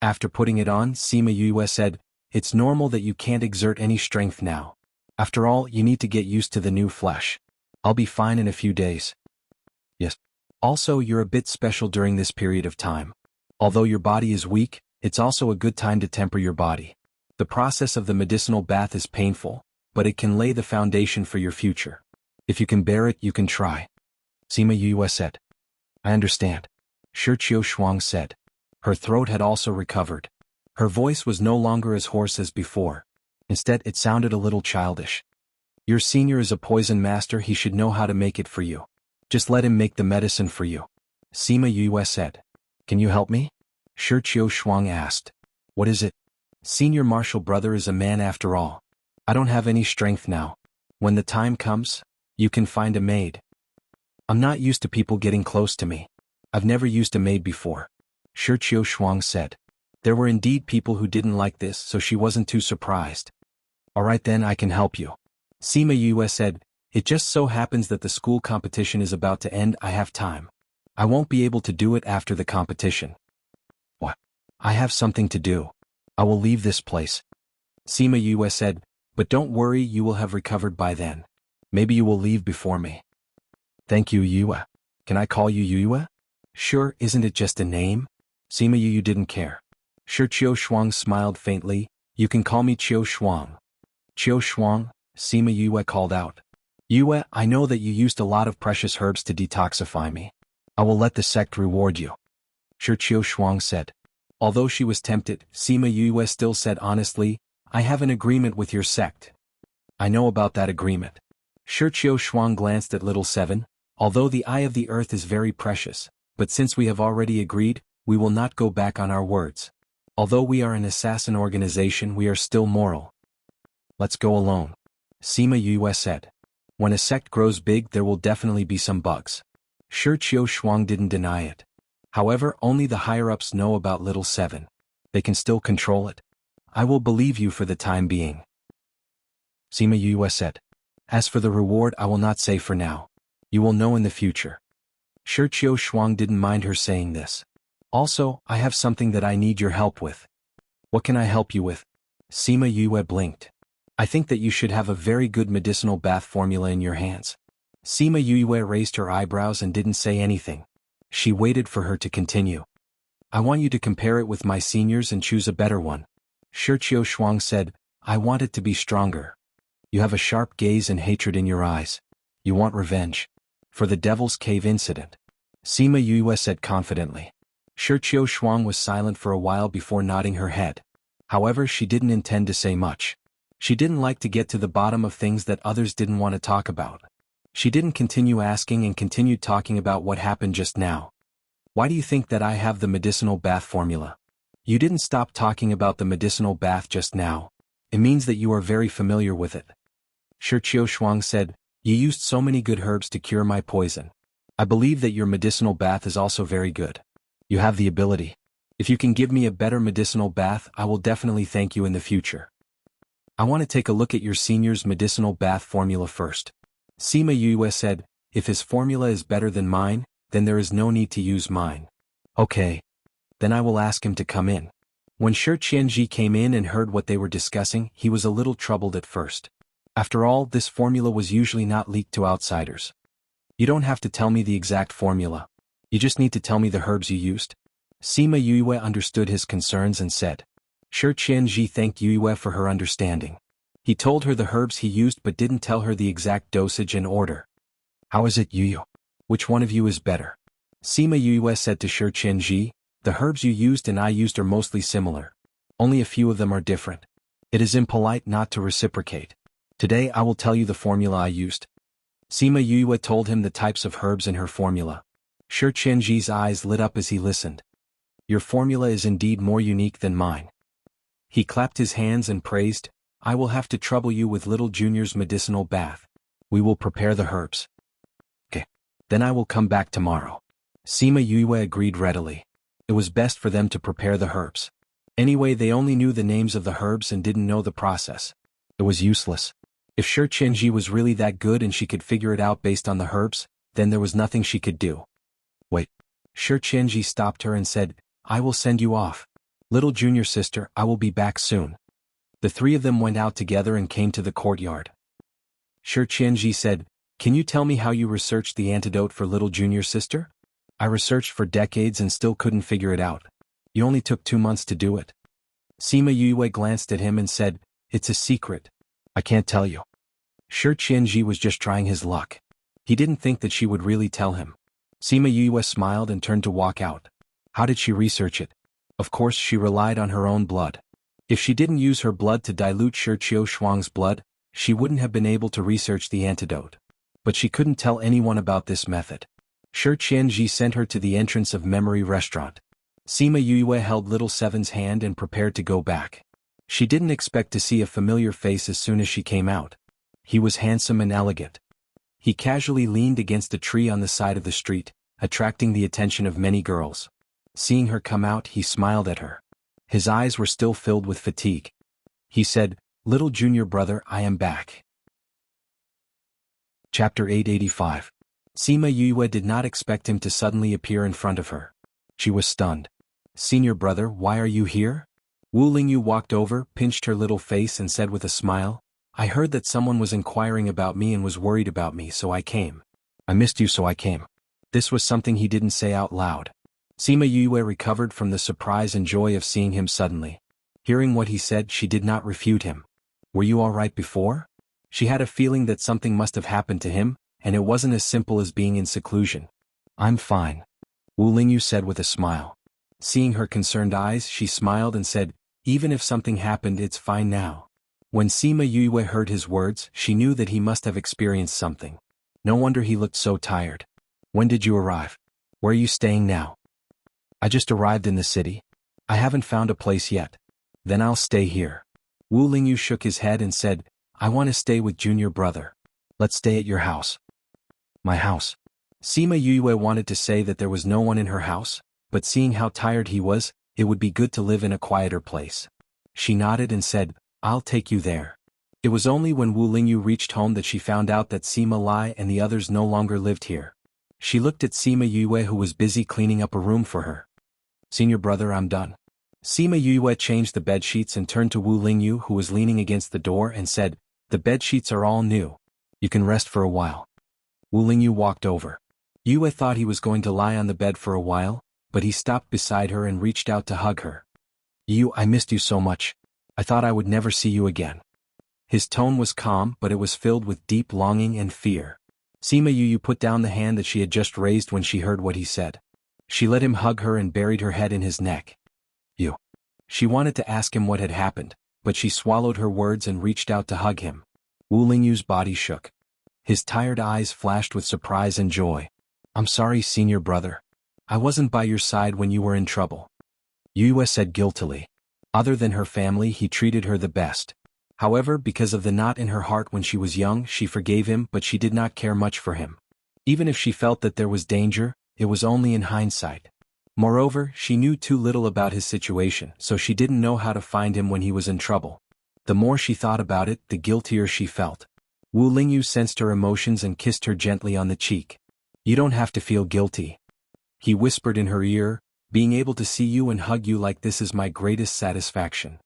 After putting it on, Sima Yue said, it's normal that you can't exert any strength now. After all, you need to get used to the new flesh. I'll be fine in a few days. Yes. Also, you're a bit special during this period of time. Although your body is weak, it's also a good time to temper your body. The process of the medicinal bath is painful, but it can lay the foundation for your future. If you can bear it, you can try. Sima Yue said. I understand. Shi Shuang said. Her throat had also recovered. Her voice was no longer as hoarse as before. Instead, it sounded a little childish. Your senior is a poison master, he should know how to make it for you. Just let him make the medicine for you. Sima Yue said. Can you help me? Shi Shuang asked. What is it? Senior martial brother is a man after all. I don't have any strength now. When the time comes, you can find a maid. I'm not used to people getting close to me. I've never used a maid before. Shi Shuang said. There were indeed people who didn't like this, so she wasn't too surprised. Alright then, I can help you. Sima Yue said, it just so happens that the school competition is about to end, I have time. I won't be able to do it after the competition. What? I have something to do. I will leave this place. Sima Yue said, but don't worry, you will have recovered by then. Maybe you will leave before me. Thank you, Yue. Can I call you Yue? Sure, isn't it just a name? Sima Yue didn't care. Shi Shuang smiled faintly. You can call me Qiu Shuang. Qiu Shuang, Sima Yue called out. Yue, I know that you used a lot of precious herbs to detoxify me. I will let the sect reward you. Shi Shuang said. Although she was tempted, Sima Yue still said honestly, I have an agreement with your sect. I know about that agreement. Shi Shuang glanced at little Seven. Although the eye of the earth is very precious, but since we have already agreed, we will not go back on our words. Although we are an assassin organization, we are still moral. Let's go alone. Sima Yue said. When a sect grows big, there will definitely be some bugs. Shi Shuang didn't deny it. However, only the higher-ups know about little Seven. They can still control it. I will believe you for the time being. Sima Yue said. As for the reward, I will not say for now. You will know in the future. Shi Shuang didn't mind her saying this. Also, I have something that I need your help with. What can I help you with? Sima Yue blinked. I think that you should have a very good medicinal bath formula in your hands. Sima Yue raised her eyebrows and didn't say anything. She waited for her to continue. I want you to compare it with my seniors and choose a better one. Shi Shuang said, I want it to be stronger. You have a sharp gaze and hatred in your eyes. You want revenge. For the Devil's Cave incident. Sima Yue said confidently. Shi Shuang was silent for a while before nodding her head. However, she didn't intend to say much. She didn't like to get to the bottom of things that others didn't want to talk about. She didn't continue asking and continued talking about what happened just now. Why do you think that I have the medicinal bath formula? You didn't stop talking about the medicinal bath just now. It means that you are very familiar with it. Shi Shuang said, you used so many good herbs to cure my poison. I believe that your medicinal bath is also very good. You have the ability. If you can give me a better medicinal bath, I will definitely thank you in the future. I want to take a look at your senior's medicinal bath formula first. Sima Yue said, if his formula is better than mine, then there is no need to use mine. Okay. Then I will ask him to come in. When Shi Qianji came in and heard what they were discussing, he was a little troubled at first. After all, this formula was usually not leaked to outsiders. You don't have to tell me the exact formula. You just need to tell me the herbs you used. Sima Yue understood his concerns and said. Shi Qianji thanked Yue for her understanding. He told her the herbs he used but didn't tell her the exact dosage and order. How is it, Yue? Which one of you is better? Sima Yue said to Shi Qianji, the herbs you used and I used are mostly similar. Only a few of them are different. It is impolite not to reciprocate. Today I will tell you the formula I used. Sima Yue told him the types of herbs in her formula. Shi Qianji's eyes lit up as he listened. Your formula is indeed more unique than mine. He clapped his hands and praised, I will have to trouble you with little Junior's medicinal bath. We will prepare the herbs. Okay. Then I will come back tomorrow. Sima Yue agreed readily. It was best for them to prepare the herbs. Anyway, they only knew the names of the herbs and didn't know the process. It was useless. If Shi Qianji was really that good and she could figure it out based on the herbs, then there was nothing she could do. Wait. Shi Qianji stopped her and said, I will send you off. Little junior sister, I will be back soon. The three of them went out together and came to the courtyard. Shi Qianji said, can you tell me how you researched the antidote for little junior sister? I researched for decades and still couldn't figure it out. You only took 2 months to do it. Sima Yue glanced at him and said, it's a secret. I can't tell you. Shi Qianji was just trying his luck. He didn't think that she would really tell him. Sima Yue smiled and turned to walk out. How did she research it? Of course she relied on her own blood. If she didn't use her blood to dilute Shi Shuang's blood, she wouldn't have been able to research the antidote. But she couldn't tell anyone about this method. Shi Qianji sent her to the entrance of Memory Restaurant. Sima Yue held little Seven's hand and prepared to go back. She didn't expect to see a familiar face as soon as she came out. He was handsome and elegant. He casually leaned against a tree on the side of the street, attracting the attention of many girls. Seeing her come out, he smiled at her. His eyes were still filled with fatigue. He said, little junior brother, I am back. Chapter 885. Sima Yue did not expect him to suddenly appear in front of her. She was stunned. Senior brother, why are you here? Wu Lingyu walked over, pinched her little face and said with a smile, I heard that someone was inquiring about me and was worried about me, so I came. I missed you, so I came. This was something he didn't say out loud. Sima Yue recovered from the surprise and joy of seeing him suddenly. Hearing what he said, she did not refute him. Were you all right before? She had a feeling that something must have happened to him, and it wasn't as simple as being in seclusion. I'm fine. Wu Lingyu said with a smile. Seeing her concerned eyes, she smiled and said, "Even if something happened, it's fine now." When Sima Yue heard his words, she knew that he must have experienced something. No wonder he looked so tired. "When did you arrive? Where are you staying now?" "I just arrived in the city. I haven't found a place yet." "Then I'll stay here." Wu Lingyu shook his head and said, "I want to stay with junior brother. Let's stay at your house." "My house?" Sima Yue wanted to say that there was no one in her house, but seeing how tired he was, it would be good to live in a quieter place. She nodded and said, "I'll take you there." It was only when Wu Lingyu reached home that she found out that Sima Lai and the others no longer lived here. She looked at Sima Yue, who was busy cleaning up a room for her. "Senior brother, I'm done." Sima Yue changed the bed sheets and turned to Wu Lingyu, who was leaning against the door, and said, "The bed sheets are all new. You can rest for a while." Wu Lingyu walked over. Yue thought he was going to lie on the bed for a while, but he stopped beside her and reached out to hug her. "Yu, I missed you so much. I thought I would never see you again." His tone was calm, but it was filled with deep longing and fear. Sima Yu put down the hand that she had just raised when she heard what he said. She let him hug her and buried her head in his neck. "You." She wanted to ask him what had happened, but she swallowed her words and reached out to hug him. Wu Lingyu's body shook. His tired eyes flashed with surprise and joy. "I'm sorry, senior brother. I wasn't by your side when you were in trouble." Yue said guiltily. Other than her family, he treated her the best. However, because of the knot in her heart when she was young, she forgave him, but she did not care much for him. Even if she felt that there was danger, it was only in hindsight. Moreover, she knew too little about his situation, so she didn't know how to find him when he was in trouble. The more she thought about it, the guiltier she felt. Wu Lingyu sensed her emotions and kissed her gently on the cheek. "You don't have to feel guilty," he whispered in her ear. "Being able to see you and hug you like this is my greatest satisfaction."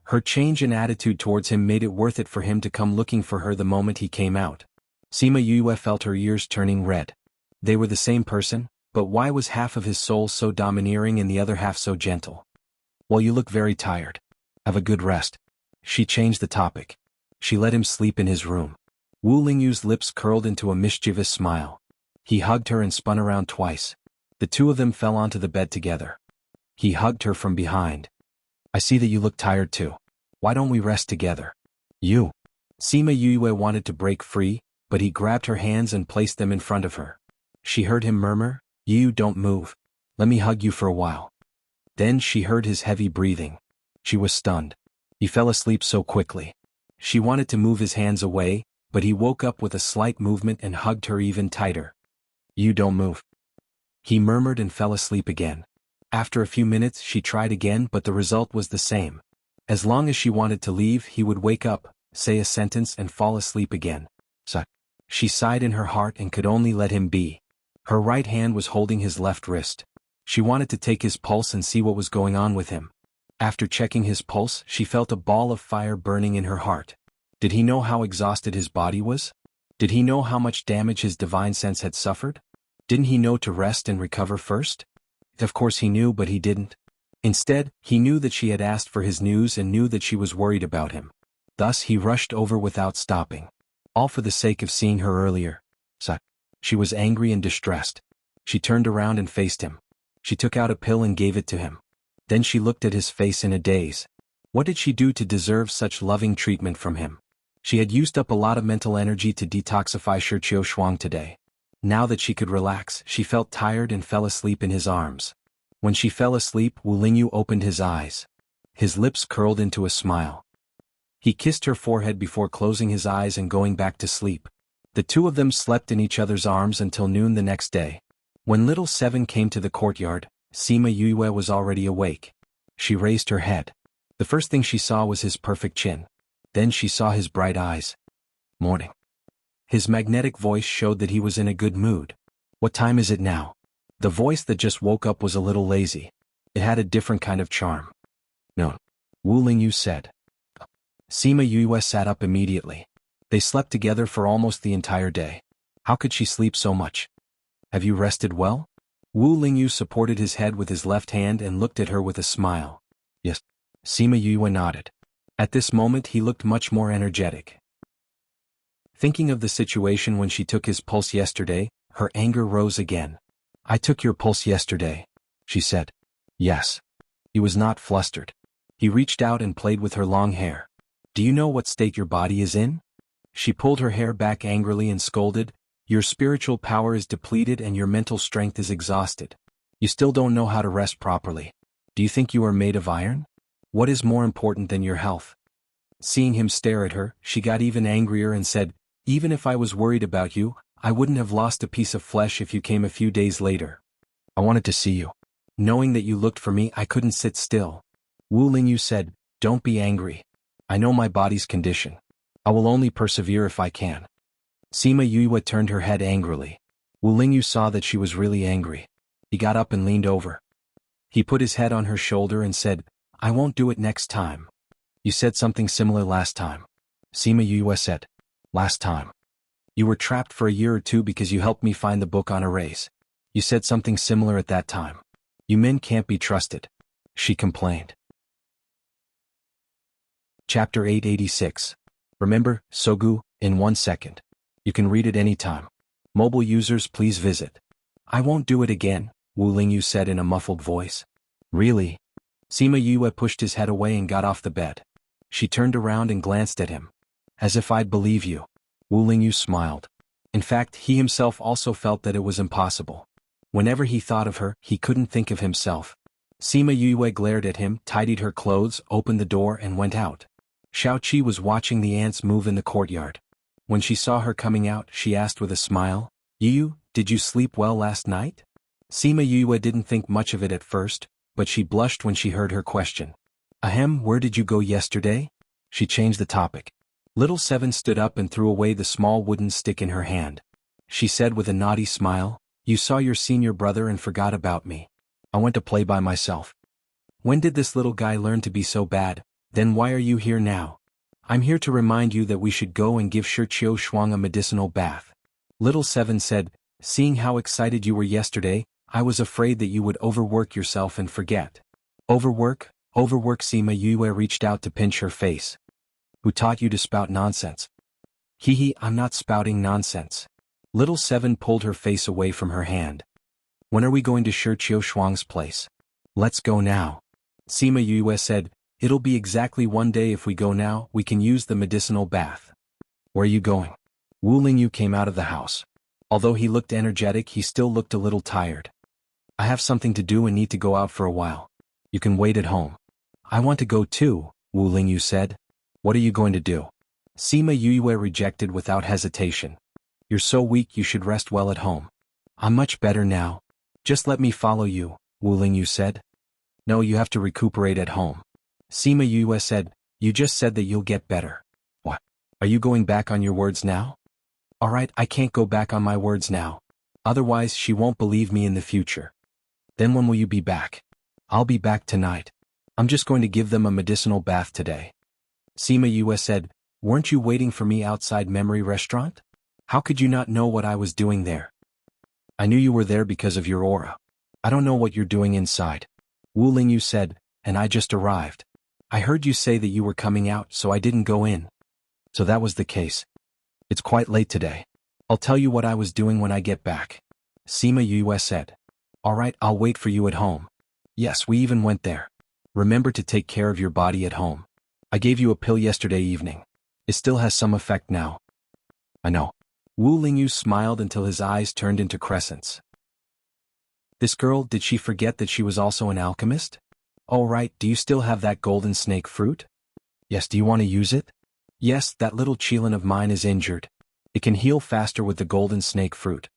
Her change in attitude towards him made it worth it for him to come looking for her the moment he came out. Sima Yue felt her ears turning red. They were the same person, but why was half of his soul so domineering and the other half so gentle? "Well, you look very tired. Have a good rest." She changed the topic. She let him sleep in his room. Wu Lingyu's lips curled into a mischievous smile. He hugged her and spun around twice. The two of them fell onto the bed together. He hugged her from behind. "I see that you look tired too. Why don't we rest together?" "You." Sima Yue wanted to break free, but he grabbed her hands and placed them in front of her. She heard him murmur, "You don't move. Let me hug you for a while." Then she heard his heavy breathing. She was stunned. He fell asleep so quickly. She wanted to move his hands away, but he woke up with a slight movement and hugged her even tighter. "You don't move." He murmured and fell asleep again. After a few minutes she tried again, but the result was the same. As long as she wanted to leave, he would wake up, say a sentence and fall asleep again. She sighed in her heart and could only let him be. Her right hand was holding his left wrist. She wanted to take his pulse and see what was going on with him. After checking his pulse, she felt a ball of fire burning in her heart. Did he know how exhausted his body was? Did he know how much damage his divine sense had suffered? Didn't he know to rest and recover first? Of course he knew, but he didn't. Instead, he knew that she had asked for his news and knew that she was worried about him. Thus he rushed over without stopping. All for the sake of seeing her earlier. She was angry and distressed. She turned around and faced him. She took out a pill and gave it to him. Then she looked at his face in a daze. What did she do to deserve such loving treatment from him? She had used up a lot of mental energy to detoxify Shiqiu Shuang today. Now that she could relax, she felt tired and fell asleep in his arms. When she fell asleep, Wu Lingyu opened his eyes. His lips curled into a smile. He kissed her forehead before closing his eyes and going back to sleep. The two of them slept in each other's arms until noon the next day. When little Seven came to the courtyard, Sima Yue was already awake. She raised her head. The first thing she saw was his perfect chin. Then she saw his bright eyes. "Morning." His magnetic voice showed that he was in a good mood. "What time is it now?" The voice that just woke up was a little lazy. It had a different kind of charm. "No," Wu Lingyu said. Sima Yue sat up immediately. They slept together for almost the entire day. How could she sleep so much? "Have you rested well?" Wu Lingyu supported his head with his left hand and looked at her with a smile. "Yes." Sima Yue nodded. At this moment he looked much more energetic. Thinking of the situation when she took his pulse yesterday, her anger rose again. "I took your pulse yesterday. she said. Yes. He was not flustered. He reached out and played with her long hair. Do you know what state your body is in? She pulled her hair back angrily and scolded, your spiritual power is depleted and your mental strength is exhausted. You still don't know how to rest properly. Do you think you are made of iron? What is more important than your health? Seeing him stare at her, she got even angrier and said, even if I was worried about you, I wouldn't have lost a piece of flesh if you came a few days later. I wanted to see you. Knowing that you looked for me, I couldn't sit still. Wu Lingyu said, don't be angry. I know my body's condition. I will only persevere if I can. Sima Yue turned her head angrily. Wu Lingyu saw that she was really angry. He got up and leaned over. He put his head on her shoulder and said, I won't do it next time. You said something similar last time. Sima Yue said, last time. You were trapped for a year or two because you helped me find the book on erase. You said something similar at that time. You men can't be trusted. She complained. Chapter 886. Remember, Sogu, in 1 second. You can read it anytime. Mobile users please visit. I won't do it again, Wu Lingyu said in a muffled voice. Really? Sima Yue pushed his head away and got off the bed. She turned around and glanced at him. As if I'd believe you. Wu Lingyu smiled. In fact, he himself also felt that it was impossible. Whenever he thought of her, he couldn't think of himself. Sima Yue glared at him, tidied her clothes, opened the door and went out. Xiao Qi was watching the ants move in the courtyard. When she saw her coming out, she asked with a smile, Yu, did you sleep well last night? Sima Yue didn't think much of it at first, but she blushed when she heard her question. Ahem, where did you go yesterday? She changed the topic. Little Seven stood up and threw away the small wooden stick in her hand. She said with a naughty smile, you saw your senior brother and forgot about me. I went to play by myself. When did this little guy learn to be so bad? Then why are you here now? I'm here to remind you that we should go and give Shi Qiu Shuang a medicinal bath. Little Seven said, seeing how excited you were yesterday, I was afraid that you would overwork yourself and forget. Overwork? Sima Yue reached out to pinch her face. Who taught you to spout nonsense? Hee, I'm not spouting nonsense. Little Seven pulled her face away from her hand. When are we going to Shi Qiu Shuang's place? Let's go now. Sima Yue said, it'll be exactly 1 day if we go now, we can use the medicinal bath. Where are you going? Wu Lingyu came out of the house. Although he looked energetic, he still looked a little tired. I have something to do and need to go out for a while. You can wait at home. I want to go too, Wu Lingyu said. What are you going to do? Sima Yue rejected without hesitation. You're so weak you should rest well at home. I'm much better now. Just let me follow you, Wu Lingyu said. No, you have to recuperate at home. Sima Yue said, you just said that you'll get better. What? Are you going back on your words now? Alright, I can't go back on my words now. Otherwise she won't believe me in the future. Then when will you be back? I'll be back tonight. I'm just going to give them a medicinal bath today. Sima Yue said, weren't you waiting for me outside Memory Restaurant? How could you not know what I was doing there? I knew you were there because of your aura. I don't know what you're doing inside. Wu Lingyu said, and I just arrived. I heard you say that you were coming out, so I didn't go in. So that was the case. It's quite late today. I'll tell you what I was doing when I get back. Sima Yue said. Alright, I'll wait for you at home. Yes, we even went there. Remember to take care of your body at home. I gave you a pill yesterday evening. It still has some effect now. I know. Wu Lingyu smiled until his eyes turned into crescents. This girl, did she forget that she was also an alchemist? Oh right, do you still have that golden snake fruit? Yes, do you want to use it? Yes, that little Qilin of mine is injured. It can heal faster with the golden snake fruit.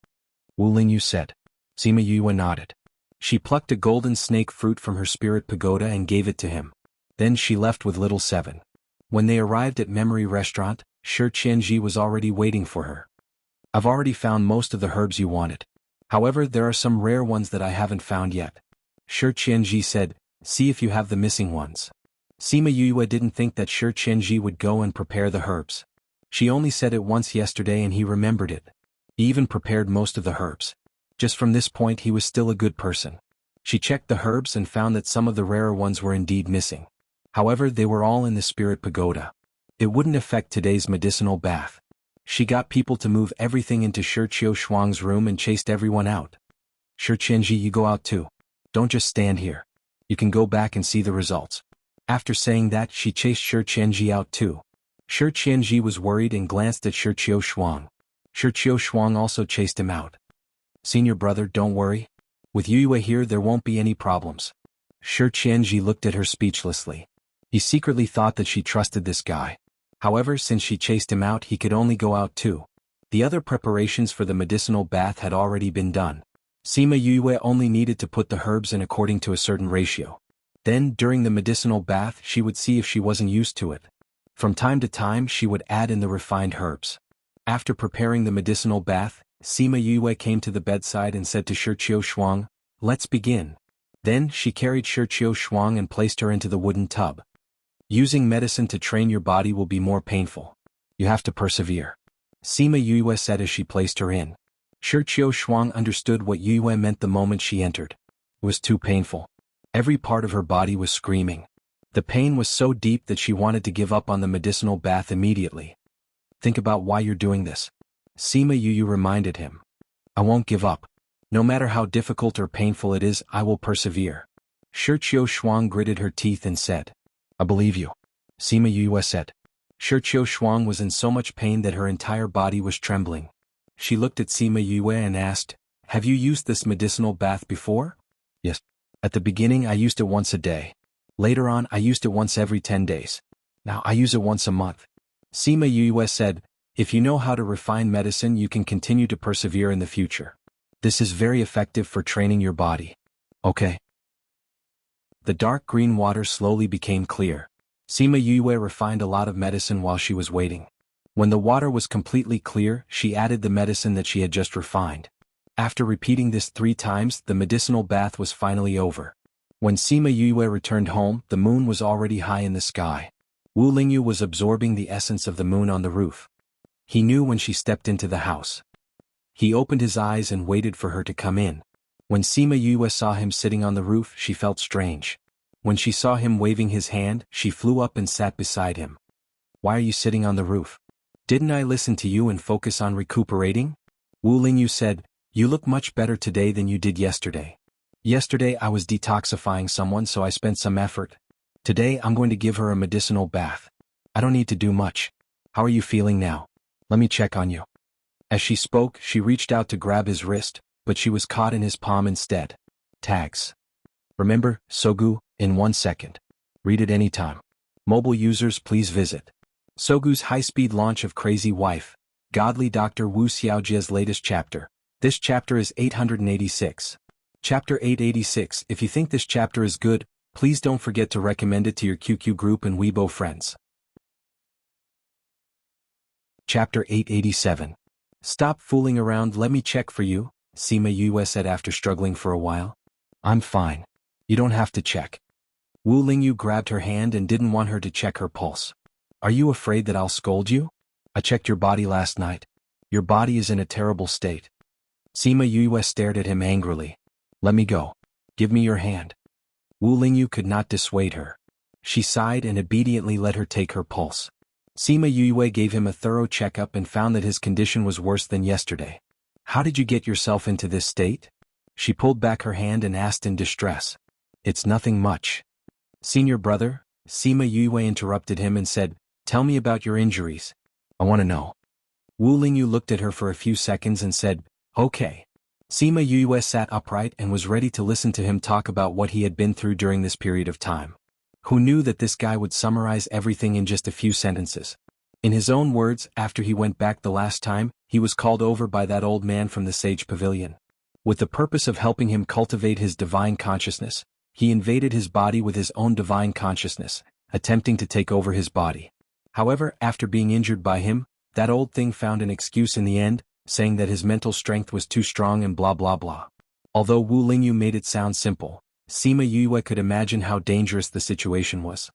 Wu Lingyu said. Sima Yue nodded. She plucked a golden snake fruit from her spirit pagoda and gave it to him. Then she left with Little Seven. When they arrived at Memory Restaurant, Shi Qianji was already waiting for her. I've already found most of the herbs you wanted. However, there are some rare ones that I haven't found yet. Shi Qianji said, see if you have the missing ones. Sima Yue didn't think that Shi Qianji would go and prepare the herbs. She only said it once yesterday and he remembered it. He even prepared most of the herbs. Just from this point he was still a good person. She checked the herbs and found that some of the rarer ones were indeed missing. However, they were all in the spirit pagoda. It wouldn't affect today's medicinal bath. She got people to move everything into Shi Qiu Shuang's room and chased everyone out. Shi Qianji, you go out too. Don't just stand here. You can go back and see the results. After saying that, she chased Shi Qianji out too. Shi Qianji was worried and glanced at Shi Shuang. Shi Shuang also chased him out. Senior brother, don't worry. With Yue here there won't be any problems. Shi Qianji looked at her speechlessly. He secretly thought that she trusted this guy. However, since she chased him out, he could only go out too. The other preparations for the medicinal bath had already been done. Sima Yue only needed to put the herbs in according to a certain ratio. Then, during the medicinal bath, she would see if she wasn't used to it. From time to time, she would add in the refined herbs. After preparing the medicinal bath, Sima Yue came to the bedside and said to Shi Shuang, "Let's begin." Then, she carried Shi Shuang and placed her into the wooden tub. Using medicine to train your body will be more painful. You have to persevere. Sima Yue said as she placed her in. Shi Shuang understood what Yue meant the moment she entered. It was too painful. Every part of her body was screaming. The pain was so deep that she wanted to give up on the medicinal bath immediately. Think about why you're doing this. Sima Yue reminded him. I won't give up. No matter how difficult or painful it is, I will persevere. Shi Shuang gritted her teeth and said, I believe you. Sima Yue said. Shi Shuang was in so much pain that her entire body was trembling. She looked at Sima Yue and asked, Have you used this medicinal bath before? Yes. At the beginning I used it once a day. Later on I used it once every 10 days. Now I use it once a month. Sima Yue said, If you know how to refine medicine you can continue to persevere in the future. This is very effective for training your body. Okay. The dark green water slowly became clear. Sima Yue refined a lot of medicine while she was waiting. When the water was completely clear, she added the medicine that she had just refined. After repeating this 3 times, the medicinal bath was finally over. When Sima Yue returned home, the moon was already high in the sky. Wu Lingyu was absorbing the essence of the moon on the roof. He knew when she stepped into the house. He opened his eyes and waited for her to come in. When Sima Yue saw him sitting on the roof, she felt strange. When she saw him waving his hand, she flew up and sat beside him. Why are you sitting on the roof? Didn't I listen to you and focus on recuperating? Wu Lingyu said, You look much better today than you did yesterday. Yesterday I was detoxifying someone so I spent some effort. Today I'm going to give her a medicinal bath. I don't need to do much. How are you feeling now? Let me check on you. As she spoke, she reached out to grab his wrist, but she was caught in his palm instead. Tags. Remember, Sogu, in 1 second. Read it anytime. Mobile users please visit. Sogu's high-speed launch of Crazy Wife, Godly Dr. Wu Xiaojia's latest chapter. This chapter is 886. Chapter 886. If you think this chapter is good, please don't forget to recommend it to your QQ group and Weibo friends. Chapter 887. Stop fooling around, let me check for you, Sima Yue said after struggling for a while. I'm fine. You don't have to check. Wu Lingyu grabbed her hand and didn't want her to check her pulse. Are you afraid that I'll scold you? I checked your body last night. Your body is in a terrible state. Sima Yue stared at him angrily. Let me go. Give me your hand. Wu Lingyu could not dissuade her. She sighed and obediently let her take her pulse. Sima Yue gave him a thorough checkup and found that his condition was worse than yesterday. How did you get yourself into this state? She pulled back her hand and asked in distress. It's nothing much. Senior brother, Sima Yue interrupted him and said, Tell me about your injuries. I want to know. Wu Lingyu looked at her for a few seconds and said, Okay. Sima Yue sat upright and was ready to listen to him talk about what he had been through during this period of time. Who knew that this guy would summarize everything in just a few sentences? In his own words, after he went back the last time, he was called over by that old man from the Sage Pavilion. With the purpose of helping him cultivate his divine consciousness, he invaded his body with his own divine consciousness, attempting to take over his body. However, after being injured by him, that old thing found an excuse in the end, saying that his mental strength was too strong and blah blah blah. Although Wu Lingyu made it sound simple, Sima Yue could imagine how dangerous the situation was.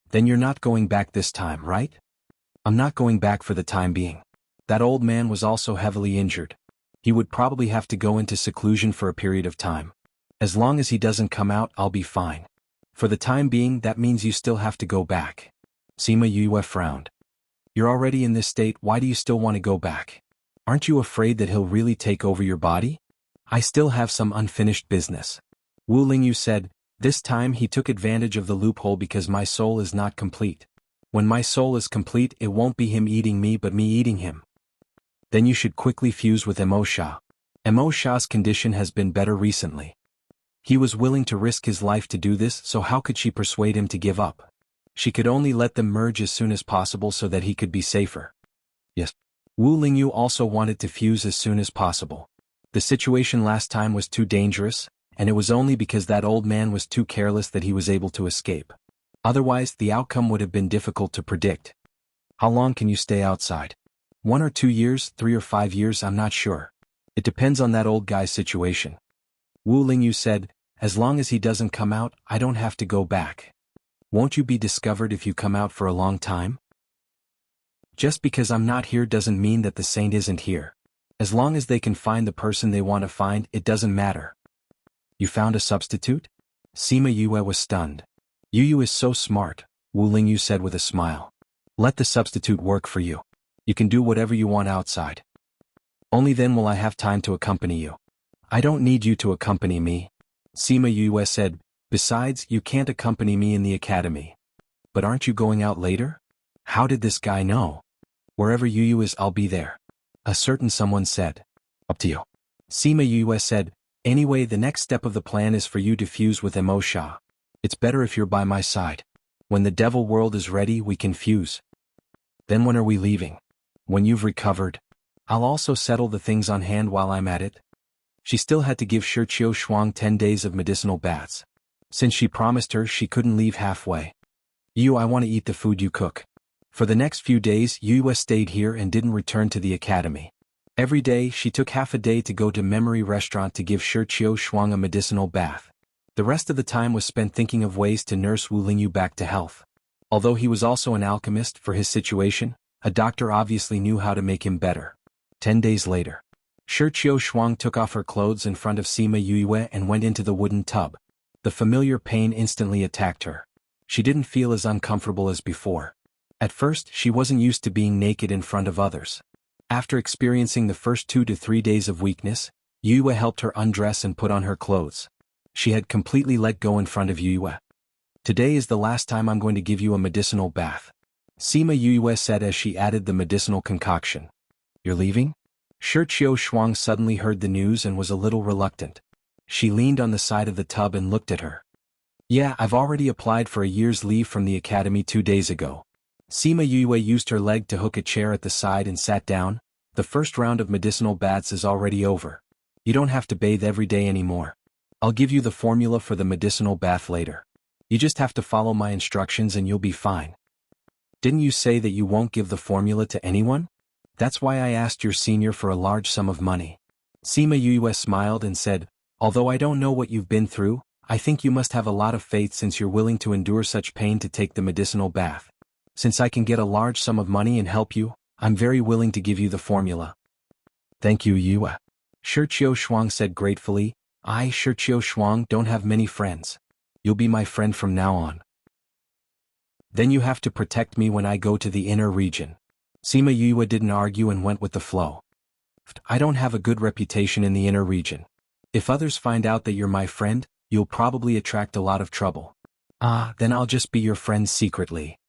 Then you're not going back this time, right? I'm not going back for the time being. That old man was also heavily injured. He would probably have to go into seclusion for a period of time. As long as he doesn't come out, I'll be fine. For the time being, that means you still have to go back. Sima Yue frowned. You're already in this state, why do you still want to go back? Aren't you afraid that he'll really take over your body? I still have some unfinished business. Wu Lingyu said, "This time he took advantage of the loophole because my soul is not complete. When my soul is complete, it won't be him eating me but me eating him." "Then you should quickly fuse with Mo Sha. Mo Sha's condition has been better recently. He was willing to risk his life to do this, so how could she persuade him to give up? She could only let them merge as soon as possible so that he could be safer." Yes. Wu Lingyu also wanted to fuse as soon as possible. The situation last time was too dangerous, and it was only because that old man was too careless that he was able to escape. Otherwise, the outcome would have been difficult to predict. "How long can you stay outside? 1 or 2 years, 3 or 5 years, I'm not sure. It depends on that old guy's situation." Wu Lingyu said, "As long as he doesn't come out, I don't have to go back." "Won't you be discovered if you come out for a long time?" "Just because I'm not here doesn't mean that the saint isn't here. As long as they can find the person they want to find, it doesn't matter." "You found a substitute?" Sima Yue was stunned. "Yu is so smart," Wu Lingyu said with a smile. "Let the substitute work for you. You can do whatever you want outside. Only then will I have time to accompany you." "I don't need you to accompany me," Sima Yue said. "Besides, you can't accompany me in the academy." "But aren't you going out later?" "How did this guy know?" "Wherever Yu is, I'll be there," a certain someone said. "Up to you," Sima Yue said. "Anyway, the next step of the plan is for you to fuse with Mo Sha. It's better if you're by my side. When the devil world is ready, we can fuse." "Then when are we leaving?" "When you've recovered. I'll also settle the things on hand while I'm at it." She still had to give Shiqiu Shuang 10 days of medicinal baths. Since she promised her, she couldn't leave halfway. I want to eat the food you cook." For the next few days, Yue stayed here and didn't return to the academy. Every day, she took half a day to go to Memory Restaurant to give Shiqiu Shuang a medicinal bath. The rest of the time was spent thinking of ways to nurse Wu Lingyu back to health. Although he was also an alchemist for his situation, a doctor obviously knew how to make him better. 10 days later, Shiqiu Shuang took off her clothes in front of Sima Yue and went into the wooden tub. The familiar pain instantly attacked her. She didn't feel as uncomfortable as before. At first, she wasn't used to being naked in front of others. After experiencing the first 2 to 3 days of weakness, Yue helped her undress and put on her clothes. She had completely let go in front of Yue. "Today is the last time I'm going to give you a medicinal bath," Sima Yue said as she added the medicinal concoction. "You're leaving?" Shiqiu Shuang suddenly heard the news and was a little reluctant. She leaned on the side of the tub and looked at her. "Yeah, I've already applied for a year's leave from the academy 2 days ago." Sima Yue used her leg to hook a chair at the side and sat down. "The first round of medicinal baths is already over. You don't have to bathe every day anymore. I'll give you the formula for the medicinal bath later. You just have to follow my instructions and you'll be fine." "Didn't you say that you won't give the formula to anyone?" "That's why I asked your senior for a large sum of money." Sima Yue smiled and said, "Although I don't know what you've been through, I think you must have a lot of faith since you're willing to endure such pain to take the medicinal bath. Since I can get a large sum of money and help you, I'm very willing to give you the formula." "Thank you, Yue," Shiqiu Shuang said gratefully. "I, Shiqiu Shuang, don't have many friends. You'll be my friend from now on. Then you have to protect me when I go to the inner region." Sima Yue didn't argue and went with the flow. "I don't have a good reputation in the inner region. If others find out that you're my friend, you'll probably attract a lot of trouble." Then I'll just be your friend secretly."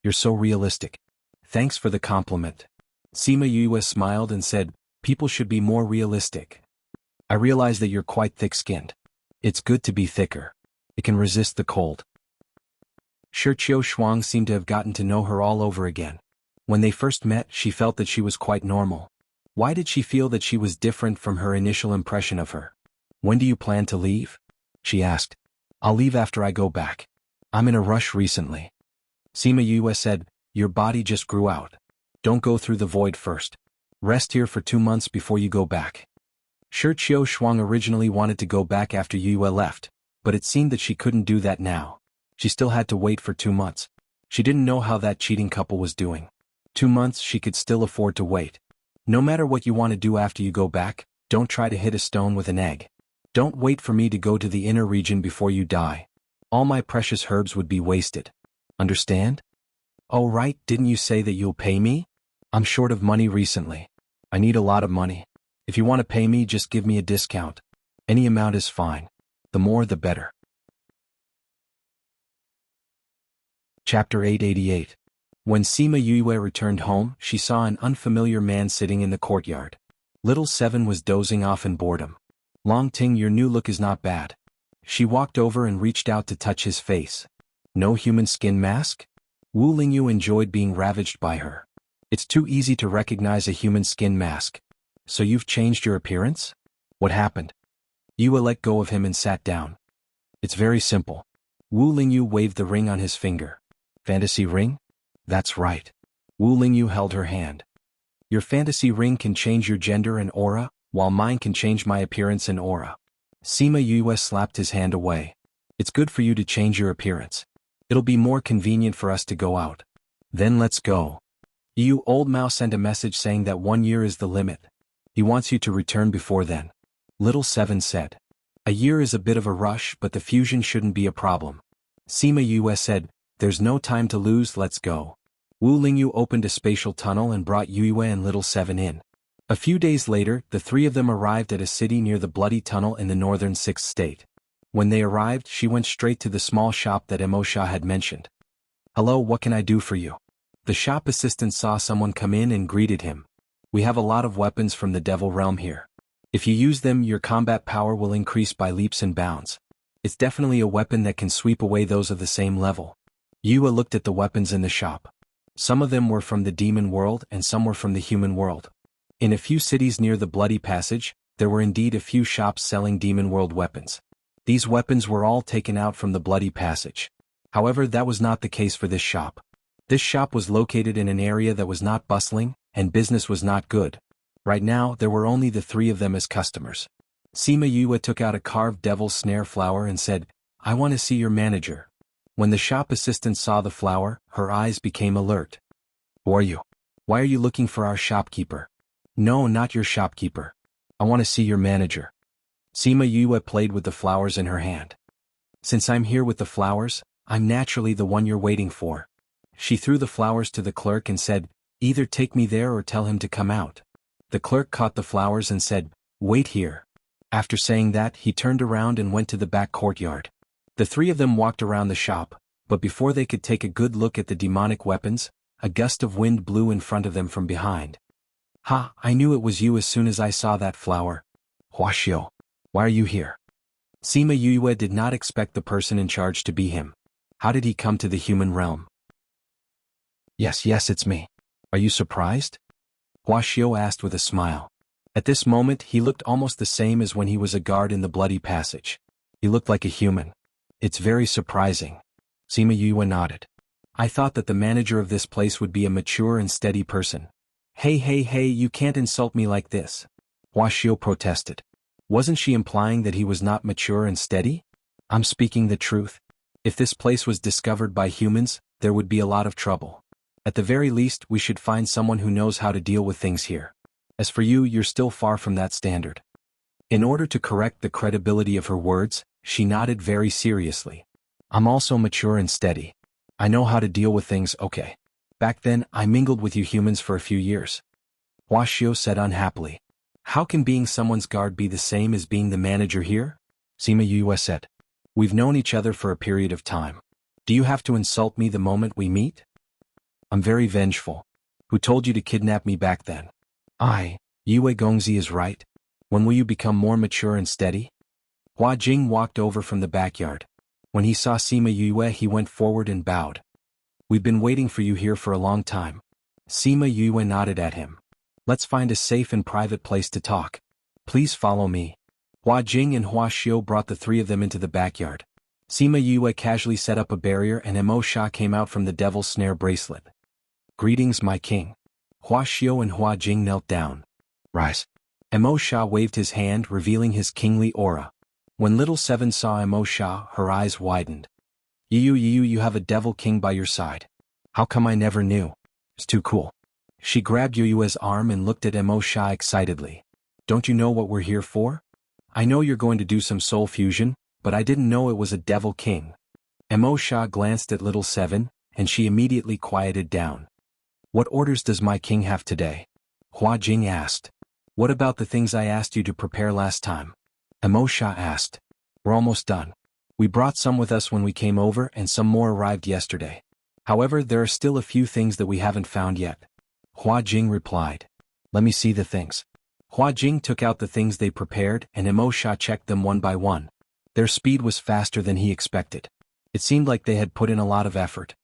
"You're so realistic." "Thanks for the compliment." Sima Yue smiled and said, "People should be more realistic. I realize that you're quite thick-skinned. It's good to be thicker. It can resist the cold." Shiqiu Shuang seemed to have gotten to know her all over again. When they first met, she felt that she was quite normal. Why did she feel that she was different from her initial impression of her? "When do you plan to leave?" she asked. "I'll leave after I go back. I'm in a rush recently." Sima Yue said, "Your body just grew out. Don't go through the void first. Rest here for 2 months before you go back." Shiqiu Shuang originally wanted to go back after Yue left, but it seemed that she couldn't do that now. She still had to wait for 2 months. She didn't know how that cheating couple was doing. 2 months she could still afford to wait. "No matter what you want to do after you go back, don't try to hit a stone with an egg. Don't wait for me to go to the inner region before you die. All my precious herbs would be wasted. Understand?" "Oh right, didn't you say that you'll pay me?" "I'm short of money recently. I need a lot of money. If you want to pay me, just give me a discount. Any amount is fine." The more the better. Chapter 888. When Sima Yue returned home, she saw an unfamiliar man sitting in the courtyard. Little Seven was dozing off in boredom. Long Ting, your new look is not bad. She walked over and reached out to touch his face. No human skin mask? Wu Lingyu enjoyed being ravaged by her. It's too easy to recognize a human skin mask. So you've changed your appearance? What happened? Yue let go of him and sat down. It's very simple. Wu Lingyu waved the ring on his finger. Fantasy ring? That's right. Wu Lingyu held her hand. Your fantasy ring can change your gender and aura, while mine can change my appearance and aura. Sima Yue slapped his hand away. It's good for you to change your appearance. It'll be more convenient for us to go out. Then let's go. Old Mao sent a message saying that 1 year is the limit. He wants you to return before then. Little Seven said. A year is a bit of a rush, but the fusion shouldn't be a problem. Sima Yue said, there's no time to lose, let's go. Wu Lingyu opened a spatial tunnel and brought Yue and Little Seven in. A few days later, the three of them arrived at a city near the Bloody Tunnel in the northern 6th state. When they arrived, she went straight to the small shop that Emosha had mentioned. Hello, what can I do for you? The shop assistant saw someone come in and greeted him. We have a lot of weapons from the Devil Realm here. If you use them, your combat power will increase by leaps and bounds. It's definitely a weapon that can sweep away those of the same level. Yue looked at the weapons in the shop. Some of them were from the demon world and some were from the human world. In a few cities near the Bloody Passage, there were indeed a few shops selling demon world weapons. These weapons were all taken out from the Bloody Passage. However, that was not the case for this shop. This shop was located in an area that was not bustling, and business was not good. Right now, there were only the three of them as customers. Sima Yue took out a carved devil's snare flower and said, I want to see your manager. When the shop assistant saw the flower, her eyes became alert. Who are you? Why are you looking for our shopkeeper? No, not your shopkeeper. I want to see your manager. Sima Yue played with the flowers in her hand. Since I'm here with the flowers, I'm naturally the one you're waiting for. She threw the flowers to the clerk and said, either take me there or tell him to come out. The clerk caught the flowers and said, wait here. After saying that, he turned around and went to the back courtyard. The three of them walked around the shop, but before they could take a good look at the demonic weapons, a gust of wind blew in front of them from behind. Ha, I knew it was you as soon as I saw that flower. Huaxiu, why are you here? Sima Yue did not expect the person in charge to be him. How did he come to the human realm? Yes, it's me. Are you surprised? Huaxiu asked with a smile. At this moment, he looked almost the same as when he was a guard in the Bloody Passage. He looked like a human. It's very surprising. Sima Yue nodded. I thought that the manager of this place would be a mature and steady person. Hey, you can't insult me like this. Huaxiu protested. Wasn't she implying that he was not mature and steady? I'm speaking the truth. If this place was discovered by humans, there would be a lot of trouble. At the very least, we should find someone who knows how to deal with things here. As for you, you're still far from that standard. In order to correct the credibility of her words, she nodded very seriously. I'm also mature and steady. I know how to deal with things, okay. Back then, I mingled with you humans for a few years. Huaxiu said unhappily. How can being someone's guard be the same as being the manager here? Sima Yue said. We've known each other for a period of time. Do you have to insult me the moment we meet? I'm very vengeful. Who told you to kidnap me back then? Yue Gongzi is right. When will you become more mature and steady? Hua Jing walked over from the backyard. When he saw Sima Yue, he went forward and bowed. We've been waiting for you here for a long time. Sima Yue nodded at him. Let's find a safe and private place to talk. Please follow me. Hua Jing and Huaxiu brought the three of them into the backyard. Sima Yue casually set up a barrier and Emosha came out from the devil's snare bracelet. Greetings, my king. Huaxiu and Hua Jing knelt down. Rise. Emosha waved his hand, revealing his kingly aura. When Little Seven saw Emosha, her eyes widened. You have a devil king by your side. How come I never knew? It's too cool. She grabbed Yue's arm and looked at Emosha excitedly. Don't you know what we're here for? I know you're going to do some soul fusion, but I didn't know it was a devil king. Emosha glanced at Little Seven, and she immediately quieted down. What orders does my king have today? Hua Jing asked. What about the things I asked you to prepare last time? Emosha asked. We're almost done. We brought some with us when we came over and some more arrived yesterday. However, there are still a few things that we haven't found yet. Hua Jing replied. Let me see the things. Hua Jing took out the things they prepared and Emosha checked them one by one. Their speed was faster than he expected. It seemed like they had put in a lot of effort.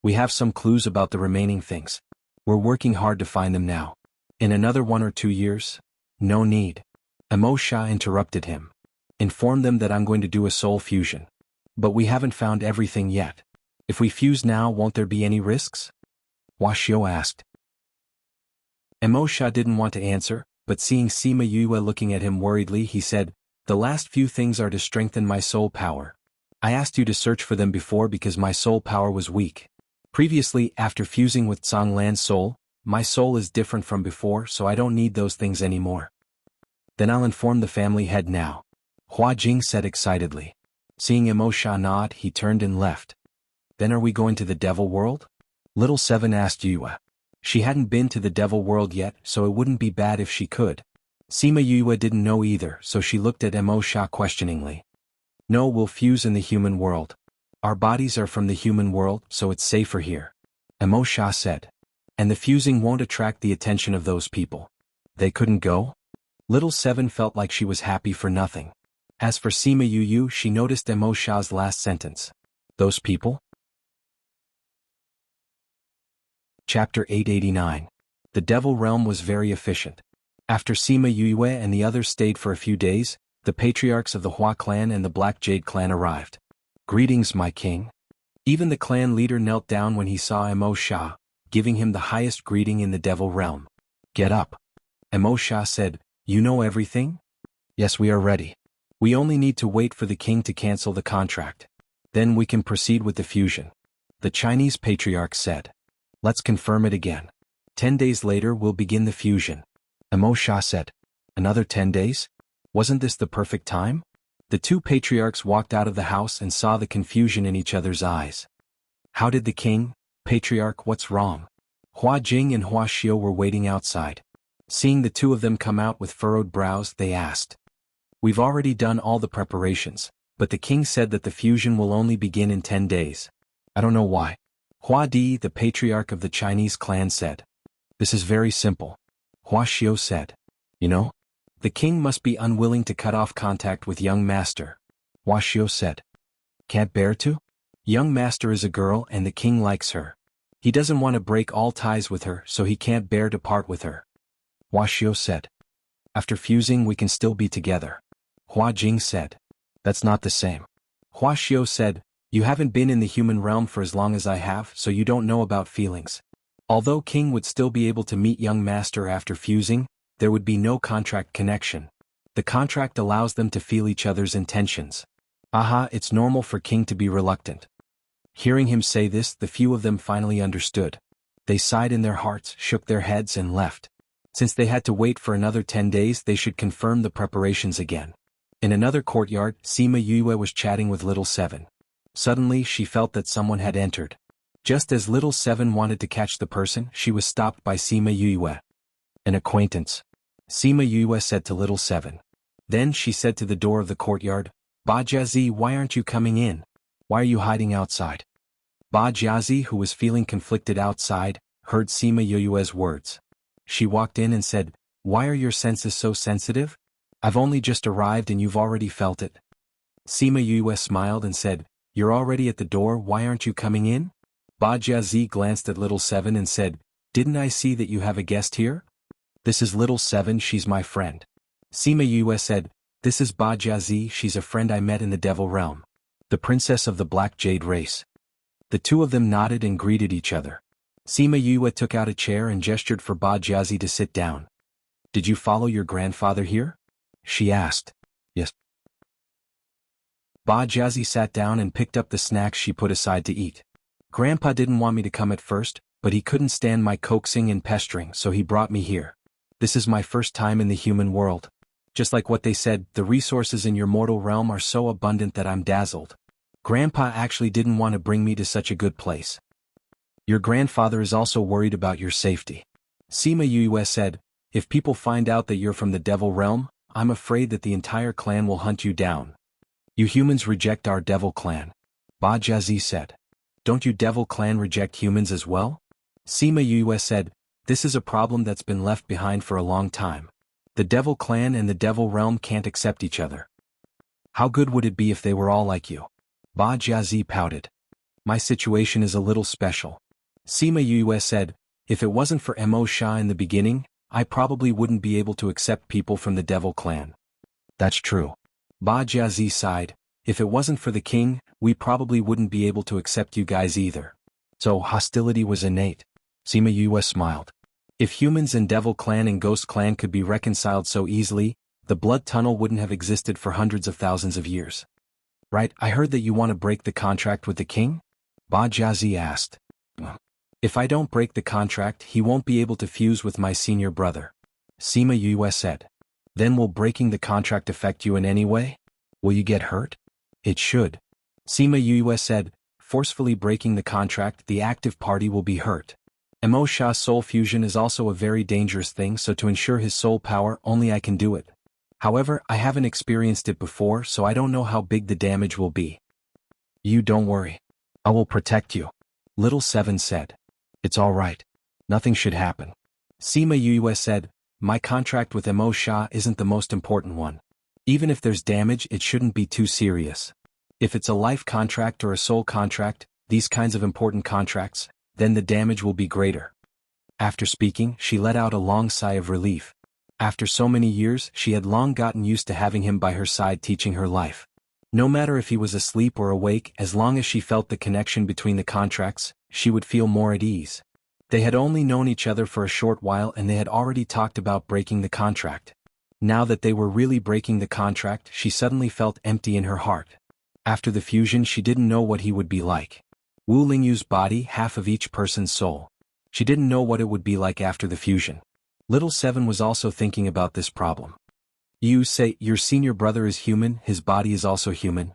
We have some clues about the remaining things. We're working hard to find them now. In another 1 or 2 years? No need. Emosha interrupted him. Inform them that I'm going to do a soul fusion. But we haven't found everything yet. If we fuse now, won't there be any risks? Wuxia asked. Emosha didn't want to answer, but seeing Sima Yue looking at him worriedly, he said, The last few things are to strengthen my soul power. I asked you to search for them before because my soul power was weak. Previously, after fusing with Zhonglan's soul, my soul is different from before, so I don't need those things anymore. Then I'll inform the family head now. Hua Jing said excitedly. Seeing Emosha nod, he turned and left. Then are we going to the devil world? Little Seven asked Yue. She hadn't been to the devil world yet, so it wouldn't be bad if she could. Sima Yue didn't know either, so she looked at Emosha questioningly. No, we'll fuse in the human world. Our bodies are from the human world, so it's safer here. Emosha said. And the fusing won't attract the attention of those people. They couldn't go? Little Seven felt like she was happy for nothing. As for Sima Yu, she noticed Emosha's last sentence. Those people? Chapter 889. The Devil Realm was very efficient. After Sima Yue and the others stayed for a few days, the patriarchs of the Hua clan and the Black Jade clan arrived. Greetings, my king. Even the clan leader knelt down when he saw Emosha, giving him the highest greeting in the Devil Realm. Get up. Emosha said, You know everything? Yes, we are ready. We only need to wait for the king to cancel the contract. Then we can proceed with the fusion. The Chinese patriarch said. Let's confirm it again. 10 days later we'll begin the fusion. Emosha said. Another 10 days? Wasn't this the perfect time? The two patriarchs walked out of the house and saw the confusion in each other's eyes. How did the king? Patriarch, what's wrong? Hua Jing and Hua Xiu were waiting outside. Seeing the two of them come out with furrowed brows, they asked. We've already done all the preparations, but the king said that the fusion will only begin in 10 days. I don't know why. Hua Di, the patriarch of the Chinese clan, said. This is very simple. Hua Xiu said. You know? The king must be unwilling to cut off contact with young master. Hua Xiu said. Can't bear to? Young master is a girl and the king likes her. He doesn't want to break all ties with her, so he can't bear to part with her. Hua Xiu said. After fusing we can still be together. Hua Jing said. That's not the same. Hua Xiu said. You haven't been in the human realm for as long as I have, so you don't know about feelings. Although king would still be able to meet young master after fusing, there would be no contract connection. The contract allows them to feel each other's intentions. Aha, it's normal for king to be reluctant. Hearing him say this, the few of them finally understood. They sighed in their hearts, shook their heads and left. Since they had to wait for another 10 days, they should confirm the preparations again. In another courtyard, Sima Yue was chatting with Little Seven. Suddenly she felt that someone had entered. Just as Little Seven wanted to catch the person, she was stopped by Sima Yue. An acquaintance. Sima Yue said to Little Seven. Then she said to the door of the courtyard, Ba Jiazi, why aren't you coming in? Why are you hiding outside? Ba Jiazi, who was feeling conflicted outside, heard Sima Yue's words. She walked in and said, Why are your senses so sensitive? I've only just arrived and you've already felt it. Sima Yue smiled and said, You're already at the door, why aren't you coming in? Ba Jiazi glanced at Little Seven and said, Didn't I see that you have a guest here? This is Little Seven, she's my friend. Sima Yue said, This is Ba Jiazi, she's a friend I met in the Devil Realm. The princess of the Black Jade race. The two of them nodded and greeted each other. Sima Yue took out a chair and gestured for Ba Jiazi to sit down. Did you follow your grandfather here? She asked. Yes. Ba Jiazi sat down and picked up the snacks she put aside to eat. Grandpa didn't want me to come at first, but he couldn't stand my coaxing and pestering, so he brought me here. This is my first time in the human world. Just like what they said, the resources in your mortal realm are so abundant that I'm dazzled. Grandpa actually didn't want to bring me to such a good place. Your grandfather is also worried about your safety. Sima Yue said, If people find out that you're from the Devil Realm, I'm afraid that the entire clan will hunt you down. You humans reject our devil clan. Ba Jiazi said. Don't you devil clan reject humans as well? Sima Yue said, this is a problem that's been left behind for a long time. The devil clan and the devil realm can't accept each other. How good would it be if they were all like you? Ba Jiazi pouted. My situation is a little special. Sima Yue said, if it wasn't for Mo Sha in the beginning, I probably wouldn't be able to accept people from the devil clan. That's true. Ba Jiazi sighed, if it wasn't for the king, we probably wouldn't be able to accept you guys either. So hostility was innate. Sima Yue smiled. If humans and devil clan and ghost clan could be reconciled so easily, the blood tunnel wouldn't have existed for hundreds of thousands of years. Right, I heard that you want to break the contract with the king? Ba Jiazi asked. If I don't break the contract, he won't be able to fuse with my senior brother. Sima Yue said. Then will breaking the contract affect you in any way? Will you get hurt? It should. Sima Yue said, forcefully breaking the contract, the active party will be hurt. Mo Sha's soul fusion is also a very dangerous thing, so to ensure his soul power, only I can do it. However, I haven't experienced it before, so I don't know how big the damage will be. You don't worry. I will protect you. Little Seven said. It's all right. Nothing should happen. Sima Yue said, my contract with Mo Sha isn't the most important one. Even if there's damage, it shouldn't be too serious. If it's a life contract or a soul contract, these kinds of important contracts, then the damage will be greater. After speaking, she let out a long sigh of relief. After so many years, she had long gotten used to having him by her side teaching her life. No matter if he was asleep or awake, as long as she felt the connection between the contracts, she would feel more at ease. They had only known each other for a short while and they had already talked about breaking the contract. Now that they were really breaking the contract, she suddenly felt empty in her heart. After the fusion, she didn't know what he would be like. Wu Lingyu's body, half of each person's soul. She didn't know what it would be like after the fusion. Little Seven was also thinking about this problem. You say your senior brother is human, his body is also human.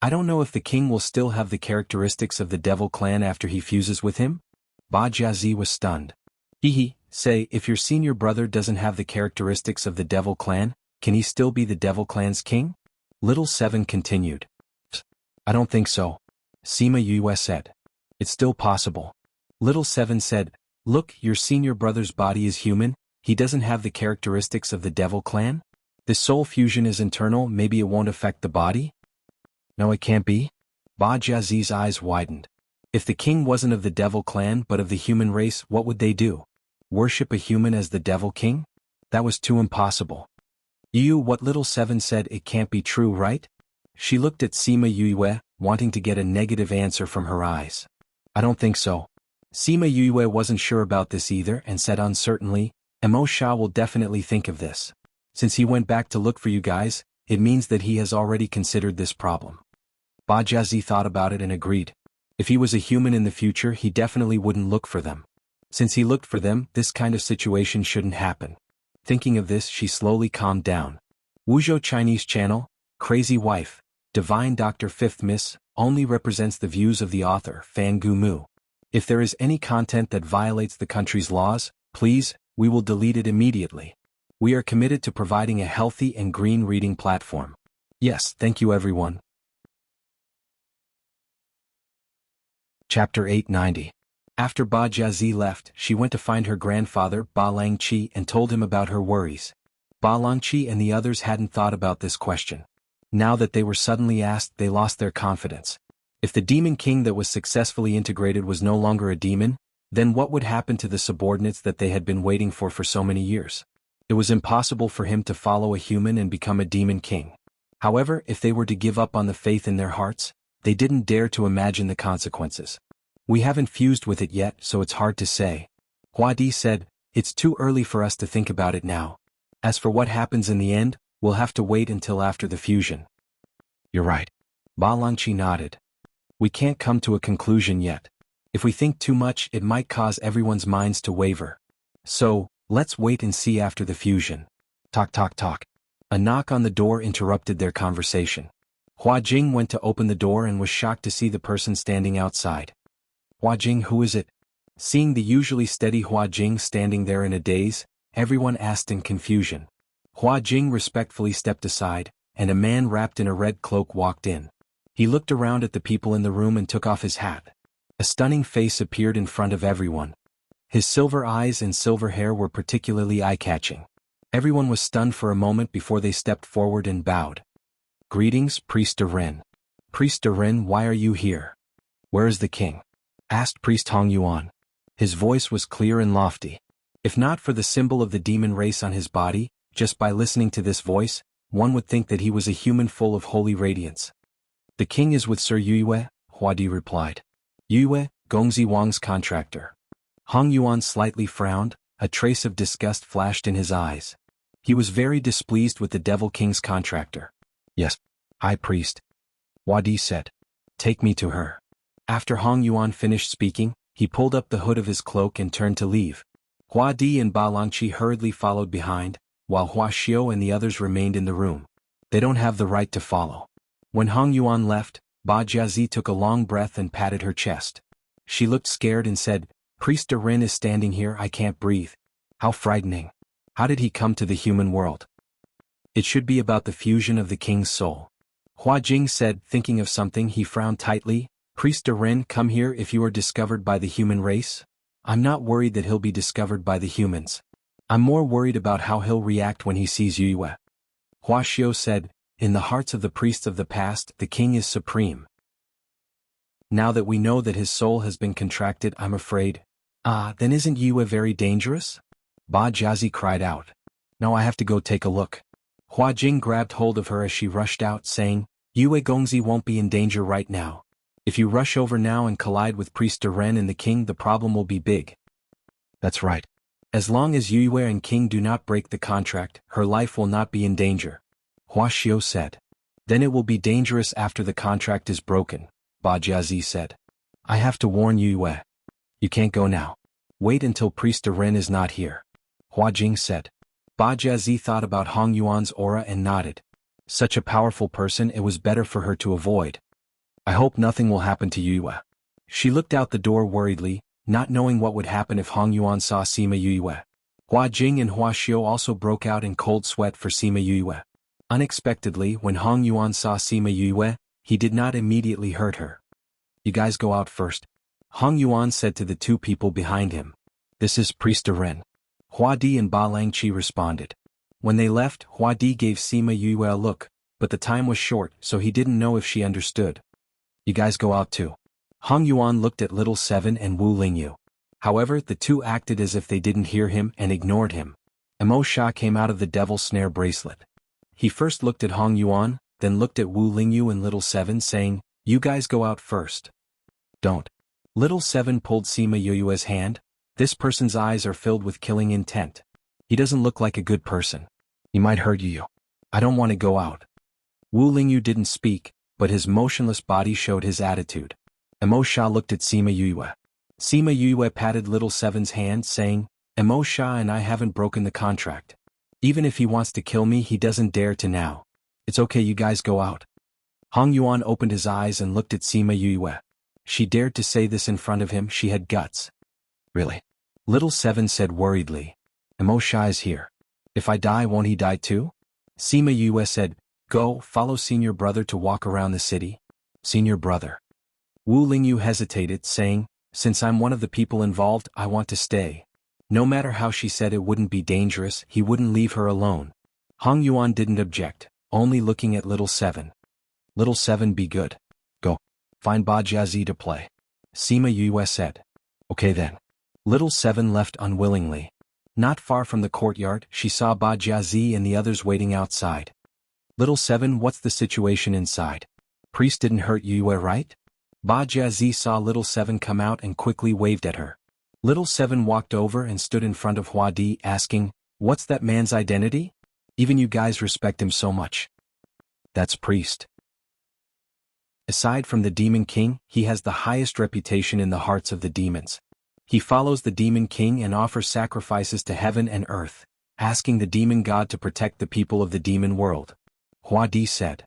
I don't know if the king will still have the characteristics of the devil clan after he fuses with him? Ba Jiazi was stunned. Say, if your senior brother doesn't have the characteristics of the devil clan, can he still be the devil clan's king? Little Seven continued. I don't think so. Sima Yue said. It's still possible. Little Seven said, look, your senior brother's body is human, he doesn't have the characteristics of the devil clan? The soul fusion is internal, maybe it won't affect the body? No, it can't be. Ba Jiazi's eyes widened. If the king wasn't of the devil clan but of the human race, what would they do? Worship a human as the devil king? That was too impossible. What Little Seven said, it can't be true, right? She looked at Sima Yue, wanting to get a negative answer from her eyes. I don't think so. Sima Yue wasn't sure about this either and said uncertainly, Mo Sha will definitely think of this. Since he went back to look for you guys, it means that he has already considered this problem. Ba Jiazi thought about it and agreed. If he was a human in the future, he definitely wouldn't look for them. Since he looked for them, this kind of situation shouldn't happen. Thinking of this, she slowly calmed down. Wuxia Chinese channel, Crazy Wife, Divine Dr. Fifth Miss, only represents the views of the author, Fan Gu Mu. If there is any content that violates the country's laws, please, we will delete it immediately. We are committed to providing a healthy and green reading platform. Yes, thank you everyone. Chapter 890. After Ba Jiazi left, she went to find her grandfather, Ba Langqi, and told him about her worries. Ba Langqi and the others hadn't thought about this question. Now that they were suddenly asked, they lost their confidence. If the demon king that was successfully integrated was no longer a demon, then what would happen to the subordinates that they had been waiting for so many years? It was impossible for him to follow a human and become a demon king. However, if they were to give up on the faith in their hearts, they didn't dare to imagine the consequences. We haven't fused with it yet, so it's hard to say. Hua Di said, it's too early for us to think about it now. As for what happens in the end, we'll have to wait until after the fusion. You're right. Ba Langqi nodded. We can't come to a conclusion yet. If we think too much, it might cause everyone's minds to waver. So, let's wait and see after the fusion. Talk talk talk. A knock on the door interrupted their conversation. Hua Jing went to open the door and was shocked to see the person standing outside. Hua Jing, who is it? Seeing the usually steady Hua Jing standing there in a daze, everyone asked in confusion. Hua Jing respectfully stepped aside, and a man wrapped in a red cloak walked in. He looked around at the people in the room and took off his hat. A stunning face appeared in front of everyone. His silver eyes and silver hair were particularly eye-catching. Everyone was stunned for a moment before they stepped forward and bowed. "Greetings, Priest Ren." "Priest Ren, why are you here?" "Where is the king?" asked Priest Hong Yuan. His voice was clear and lofty. If not for the symbol of the demon race on his body, just by listening to this voice, one would think that he was a human full of holy radiance. "The king is with Sir Yue," Huadi replied. "Yue, Gongzi Wang's contractor." Hong Yuan slightly frowned, a trace of disgust flashed in his eyes. He was very displeased with the Devil King's contractor. "Yes, High Priest," Huadi said. "Take me to her." After Hong Yuan finished speaking, he pulled up the hood of his cloak and turned to leave. Huadi and Ba Longqi hurriedly followed behind, while Hua Xiu and the others remained in the room. They don't have the right to follow. When Hong Yuan left, Ba Jiazi took a long breath and patted her chest. She looked scared and said, "Priest Ren is standing here, I can't breathe. How frightening. How did he come to the human world?" "It should be about the fusion of the king's soul." Hua Jing said, thinking of something. He frowned tightly. "Priest Ren, come here if you are discovered by the human race." "I'm not worried that he'll be discovered by the humans. I'm more worried about how he'll react when he sees Yue." Hua Xiu said, "In the hearts of the priests of the past, the king is supreme. Now that we know that his soul has been contracted, I'm afraid." "Ah, then isn't Yue very dangerous?" Ba Jiazi cried out. "No, I have to go take a look." Hua Jing grabbed hold of her as she rushed out, saying, "Yue Gongzi won't be in danger right now. If you rush over now and collide with Priest Ren and the king, the problem will be big." "That's right. As long as Yue and king do not break the contract, her life will not be in danger," Hua Xiu said. "Then it will be dangerous after the contract is broken," Ba Jiazi said. "I have to warn Yue. You can't go now. Wait until Priest Ren is not here," Hua Jing said. Ba Jiazi thought about Hong Yuan's aura and nodded. Such a powerful person, it was better for her to avoid. "I hope nothing will happen to Yue." She looked out the door worriedly, not knowing what would happen if Hong Yuan saw Sima Yue. Hua Jing and Hua Xiu also broke out in cold sweat for Sima Yue. Unexpectedly, when Hong Yuan saw Sima Yue, he did not immediately hurt her. "You guys go out first," Hong Yuan said to the two people behind him. "This is Priest Ren." Huadi and Ba Longqi responded. When they left, Huadi gave Sima Yue a look, but the time was short, so he didn't know if she understood. "You guys go out too." Hong Yuan looked at Little Seven and Wu Lingyu. However, the two acted as if they didn't hear him and ignored him. Emo Sha came out of the devil's snare bracelet. He first looked at Hong Yuan, then looked at Wu Lingyu and Little Seven, saying, "You guys go out first." "Don't." Little Seven pulled Sima Yue's hand. "This person's eyes are filled with killing intent. He doesn't look like a good person. He might hurt you. I don't want to go out." Wu Lingyu didn't speak, but his motionless body showed his attitude. Emo Sha looked at Sima Yue. Sima Yue patted Little Seven's hand, saying, "Emo Sha and I haven't broken the contract. Even if he wants to kill me, he doesn't dare to now. It's okay, you guys go out." Hong Yuan opened his eyes and looked at Sima Yue. She dared to say this in front of him. She had guts. "Really?" Little Seven said worriedly. "Emo Sha is here. If I die, won't he die too?" Sima Yue said, "Go, follow senior brother to walk around the city." "Senior brother?" Wu Lingyu hesitated, saying, "Since I'm one of the people involved, I want to stay." No matter how she said it wouldn't be dangerous, he wouldn't leave her alone. Hong Yuan didn't object, only looking at Little Seven. "Little Seven, be good. Go. Find Ba Jiazi to play," Sima Yue said. "Okay then." Little Seven left unwillingly. Not far from the courtyard, she saw Ba Jiazi and the others waiting outside. "Little Seven, what's the situation inside? Priest didn't hurt Yue, right?" Ba Jiazi saw Little Seven come out and quickly waved at her. Little Seven walked over and stood in front of Huadi, asking, "What's that man's identity? Even you guys respect him so much." "That's Priest. Aside from the Demon King, he has the highest reputation in the hearts of the demons. He follows the Demon King and offers sacrifices to heaven and earth, asking the Demon God to protect the people of the demon world," Huadi said.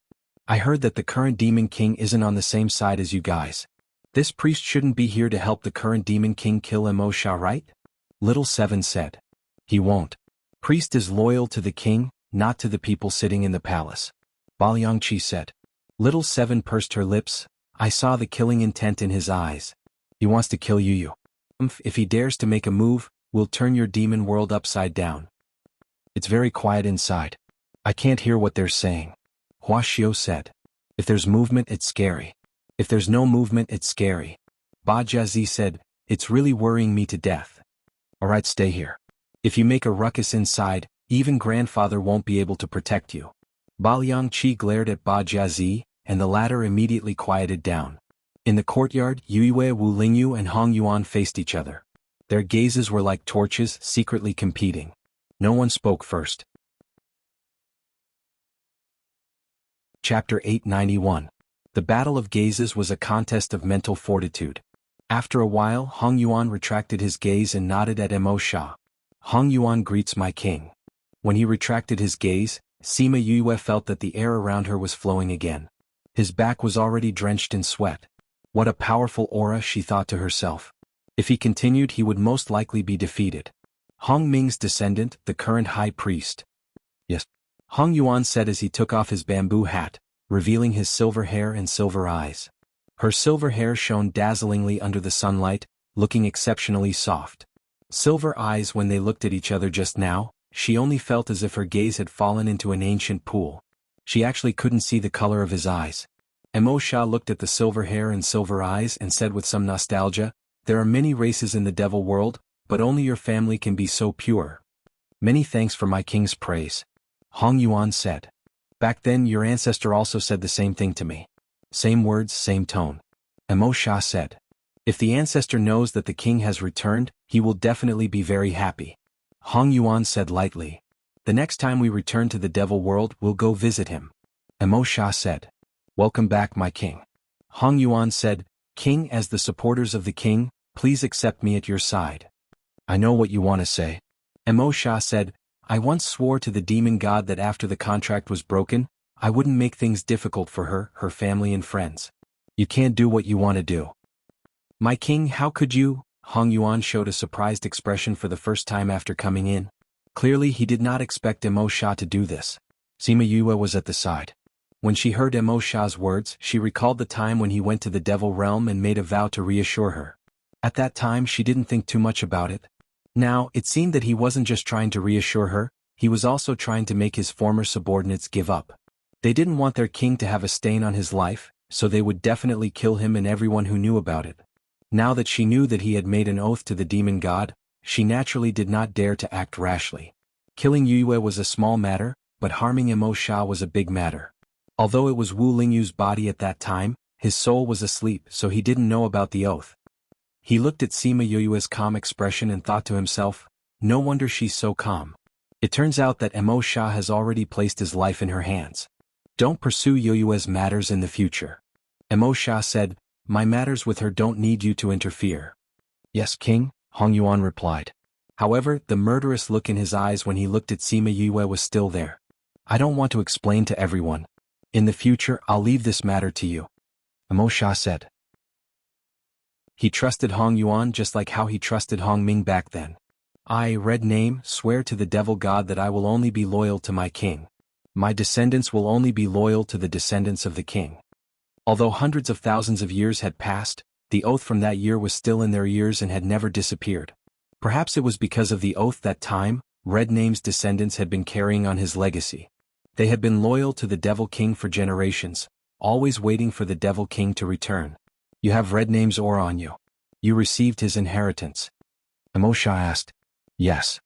"I heard that the current Demon King isn't on the same side as you guys. This priest shouldn't be here to help the current Demon King kill Emo Sha, right?" Little Seven said. "He won't. Priest is loyal to the king, not to the people sitting in the palace." Ba Liangqi said. Little Seven pursed her lips. I saw the killing intent in his eyes. He wants to kill you. If he dares to make a move, we'll turn your demon world upside down. It's very quiet inside. I can't hear what they're saying. Hua Xiu said. If there's movement, it's scary. If there's no movement, it's scary. Ba Jiazi said, it's really worrying me to death. Alright, stay here. If you make a ruckus inside, even grandfather won't be able to protect you. Ba Liangqi glared at Ba Jiazi, and the latter immediately quieted down. In the courtyard, Yue, Wu Lingyu and Hong Yuan faced each other. Their gazes were like torches, secretly competing. No one spoke first. Chapter 891. The Battle of Gazes was a contest of mental fortitude. After a while, Hong Yuan retracted his gaze and nodded at Mo Sha. Hong Yuan greets my king. When he retracted his gaze, Sima Yue felt that the air around her was flowing again. His back was already drenched in sweat. What a powerful aura, she thought to herself. If he continued, he would most likely be defeated. Hong Ming's descendant, the current high priest. Yes. Hong Yuan said as he took off his bamboo hat, revealing his silver hair and silver eyes. Her silver hair shone dazzlingly under the sunlight, looking exceptionally soft. Silver eyes. When they looked at each other just now, she only felt as if her gaze had fallen into an ancient pool. She actually couldn't see the color of his eyes. Mo Sha looked at the silver hair and silver eyes and said with some nostalgia, there are many races in the devil world, but only your family can be so pure. Many thanks for my king's praise. Hong Yuan said. Back then your ancestor also said the same thing to me. Same words, same tone. Mo Sha said. If the ancestor knows that the king has returned, he will definitely be very happy. Hong Yuan said lightly. The next time we return to the devil world, we'll go visit him. Mo Sha said. Welcome back, my king. Hong Yuan said, King, as the supporters of the king, please accept me at your side. I know what you want to say. Mo Sha said, I once swore to the demon god that after the contract was broken, I wouldn't make things difficult for her, her family and friends. You can't do what you want to do. My king, how could you? Hong Yuan showed a surprised expression for the first time after coming in. Clearly he did not expect Mo Sha to do this. Sima Yue was at the side. When she heard Mo Sha's words, she recalled the time when he went to the devil realm and made a vow to reassure her. At that time she didn't think too much about it. Now, it seemed that he wasn't just trying to reassure her, he was also trying to make his former subordinates give up. They didn't want their king to have a stain on his life, so they would definitely kill him and everyone who knew about it. Now that she knew that he had made an oath to the demon god, she naturally did not dare to act rashly. Killing Yue was a small matter, but harming Mo Sha was a big matter. Although it was Wu Lingyu's body at that time, his soul was asleep, so he didn't know about the oath. He looked at Sima Yue's calm expression and thought to himself, no wonder she's so calm. It turns out that Mo Sha has already placed his life in her hands. Don't pursue Yue's matters in the future. Mo Sha said, my matters with her don't need you to interfere. Yes, king, Hong Yuan replied. However, the murderous look in his eyes when he looked at Sima Yue was still there. I don't want to explain to everyone. In the future, I'll leave this matter to you. Mo Sha said. He trusted Hong Yuan just like how he trusted Hong Ming back then. I, red name, swear to the devil god that I will only be loyal to my king. My descendants will only be loyal to the descendants of the king. Although hundreds of thousands of years had passed, the oath from that year was still in their ears and had never disappeared. Perhaps it was because of the oath that time, red name's descendants had been carrying on his legacy. They had been loyal to the devil king for generations, always waiting for the devil king to return. You have red name's aura on you. You received his inheritance. Mo Sha asked. Yes.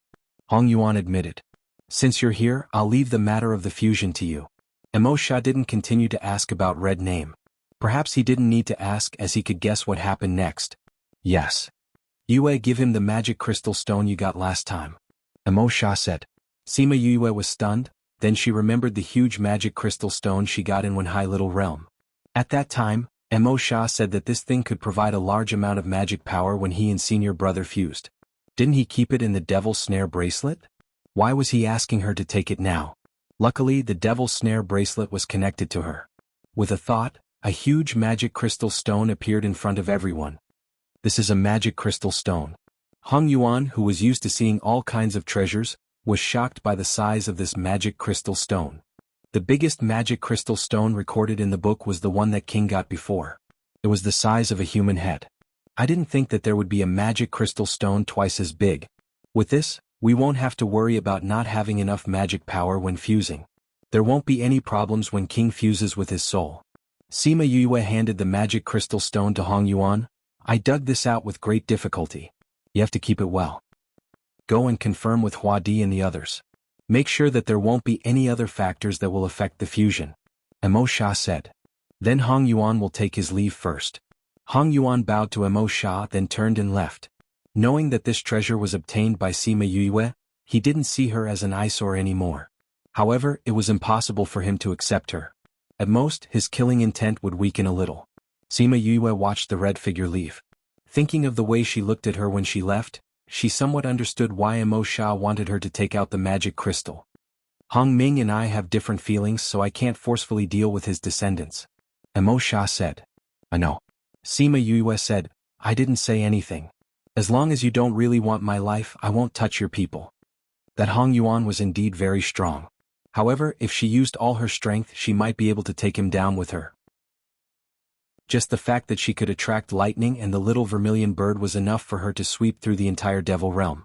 Hong Yuan admitted. Since you're here, I'll leave the matter of the fusion to you. Mo Sha didn't continue to ask about red name. Perhaps he didn't need to ask as he could guess what happened next. Yes. Yue, give him the magic crystal stone you got last time. Mo Sha said. Sima Yue was stunned, then she remembered the huge magic crystal stone she got in Wenhai Little Realm. At that time, Mo Sha said that this thing could provide a large amount of magic power when he and senior brother fused. Didn't he keep it in the devil's snare bracelet? Why was he asking her to take it now? Luckily, the devil's snare bracelet was connected to her. With a thought, a huge magic crystal stone appeared in front of everyone. This is a magic crystal stone. Hong Yuan, who was used to seeing all kinds of treasures, was shocked by the size of this magic crystal stone. The biggest magic crystal stone recorded in the book was the one that King got before. It was the size of a human head. I didn't think that there would be a magic crystal stone twice as big. With this, we won't have to worry about not having enough magic power when fusing. There won't be any problems when King fuses with his soul. Sima Yue handed the magic crystal stone to Hong Yuan. I dug this out with great difficulty. You have to keep it well. Go and confirm with Hua Di and the others. Make sure that there won't be any other factors that will affect the fusion. Emo Sha said. Then Hong Yuan will take his leave first. Hong Yuan bowed to Emo Sha, then turned and left. Knowing that this treasure was obtained by Sima Yue, he didn't see her as an eyesore anymore. However, it was impossible for him to accept her. At most, his killing intent would weaken a little. Sima Yue watched the red figure leave. Thinking of the way she looked at her when she left, she somewhat understood why Emo Sha wanted her to take out the magic crystal. Hong Ming and I have different feelings, so I can't forcefully deal with his descendants. Emo Sha said. I know. Sima Yue said, I didn't say anything. As long as you don't really want my life, I won't touch your people. That Hong Yuan was indeed very strong. However, if she used all her strength, she might be able to take him down with her. Just the fact that she could attract lightning and the little vermilion bird was enough for her to sweep through the entire devil realm.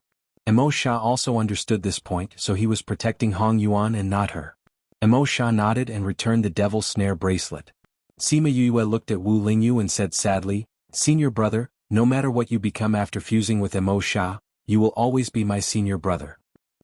Emo Sha also understood this point, so he was protecting Hong Yuan and not her. Emo Sha nodded and returned the devil snare bracelet. Sima Yue looked at Wu Lingyu and said sadly, Senior brother, no matter what you become after fusing with Emo Sha, you will always be my senior brother.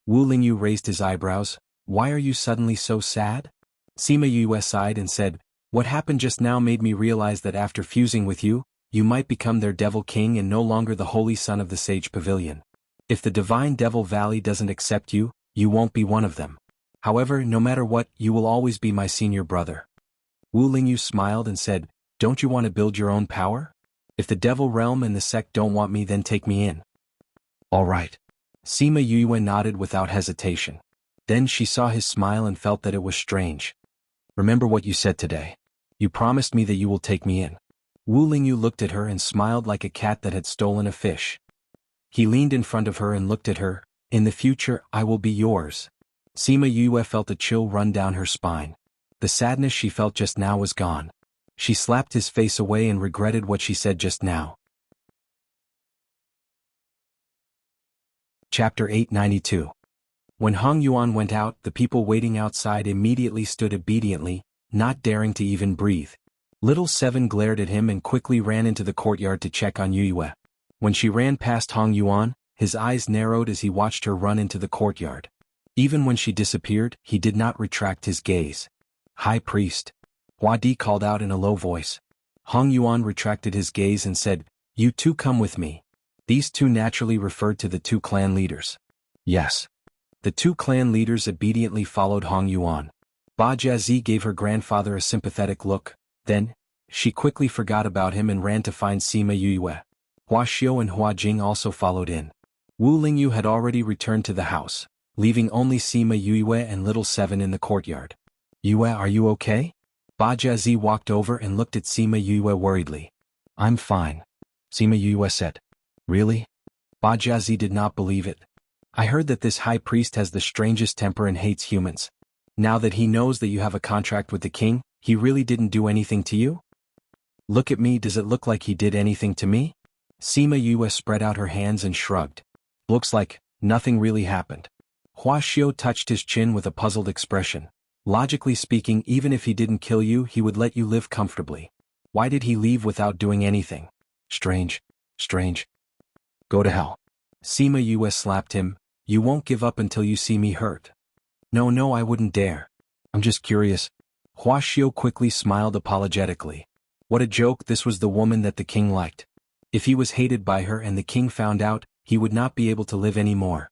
Wu Lingyu raised his eyebrows. Why are you suddenly so sad? Sima Yue sighed and said, what happened just now made me realize that after fusing with you, you might become their devil king and no longer the holy son of the sage pavilion. If the divine devil valley doesn't accept you, you won't be one of them. However, no matter what, you will always be my senior brother. Wu Lingyu smiled and said, don't you want to build your own power? If the devil realm and the sect don't want me, then take me in. All right. Sima Yue nodded without hesitation. Then she saw his smile and felt that it was strange. Remember what you said today. You promised me that you will take me in. Wu Lingyu looked at her and smiled like a cat that had stolen a fish. He leaned in front of her and looked at her. In the future, I will be yours. Sima Yue felt a chill run down her spine. The sadness she felt just now was gone. She slapped his face away and regretted what she said just now. Chapter 892. When Hong Yuan went out, the people waiting outside immediately stood obediently, not daring to even breathe. Little Seven glared at him and quickly ran into the courtyard to check on Yue. When she ran past Hong Yuan, his eyes narrowed as he watched her run into the courtyard. Even when she disappeared, he did not retract his gaze. High Priest. Hua Di called out in a low voice. Hong Yuan retracted his gaze and said, you two come with me. These two naturally referred to the two clan leaders. Yes. The two clan leaders obediently followed Hong Yuan. Ba Jiazi gave her grandfather a sympathetic look, then, she quickly forgot about him and ran to find Sima Yue. Hua Xiu and Hua Jing also followed in. Wu Lingyu had already returned to the house, leaving only Sima Yue and Little Seven in the courtyard. Yue, are you okay? Ba Jiazi walked over and looked at Sima Yue worriedly. I'm fine. Sima Yue said. Really? Ba Jiazi did not believe it. I heard that this high priest has the strangest temper and hates humans. Now that he knows that you have a contract with the king, he really didn't do anything to you? Look at me, does it look like he did anything to me? Sima Yue spread out her hands and shrugged. Looks like nothing really happened. Hua Xiu touched his chin with a puzzled expression. Logically speaking, even if he didn't kill you, he would let you live comfortably. Why did he leave without doing anything? Strange. Strange. Go to hell. Sima Yue slapped him. You won't give up until you see me hurt. No, I wouldn't dare. I'm just curious. Hua Xiu quickly smiled apologetically. What a joke, this was the woman that the king liked. If he was hated by her and the king found out, he would not be able to live anymore.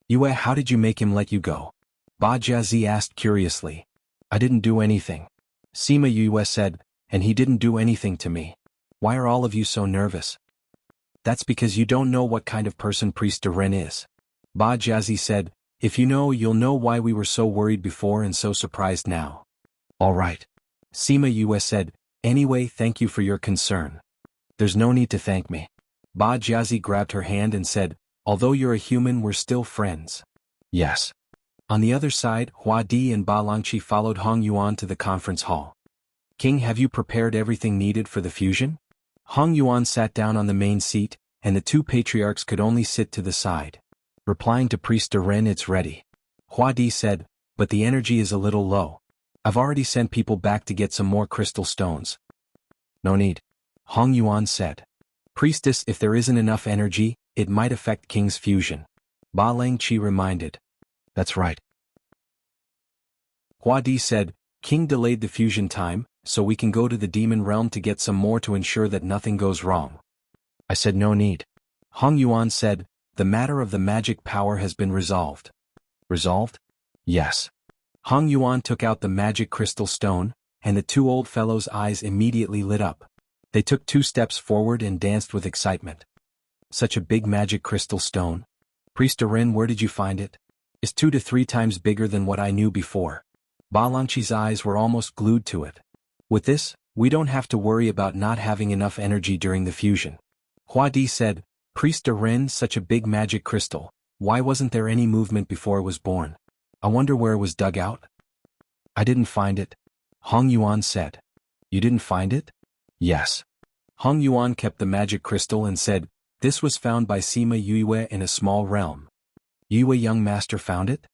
Yue, how did you make him let you go? Ba Jiazi asked curiously. I didn't do anything. Sima Yue said, and he didn't do anything to me. Why are all of you so nervous? That's because you don't know what kind of person Priest Ren is. Ba Jiazi said, if you know, you'll know why we were so worried before and so surprised now. All right. Sima Yue said, anyway, thank you for your concern. There's no need to thank me. Ba Jiazi grabbed her hand and said, although you're a human, we're still friends. Yes. On the other side, Hua Di and Ba Langqi followed Hong Yuan to the conference hall. King, have you prepared everything needed for the fusion? Hong Yuan sat down on the main seat, and the two patriarchs could only sit to the side. Replying to Priest Ren, it's ready. Hua Di said, but the energy is a little low. I've already sent people back to get some more crystal stones. No need. Hong Yuan said. Priestess, if there isn't enough energy, it might affect King's fusion. Ba Langqi reminded. That's right. Hua Di said, King delayed the fusion time, so we can go to the demon realm to get some more to ensure that nothing goes wrong. I said no need. Hong Yuan said, the matter of the magic power has been resolved. Resolved? Yes. Hong Yuan took out the magic crystal stone, and the two old fellows' eyes immediately lit up. They took 2 steps forward and danced with excitement. Such a big magic crystal stone. Priest Ren, where did you find it? It's 2 to 3 times bigger than what I knew before. Ba Langqi's eyes were almost glued to it. With this, we don't have to worry about not having enough energy during the fusion. Hua Di said, Priest Ren, such a big magic crystal, why wasn't there any movement before it was born? I wonder where it was dug out? I didn't find it. Hong Yuan said. You didn't find it? Yes. Hong Yuan kept the magic crystal and said, this was found by Sima Yue in a small realm. Yue young master found it?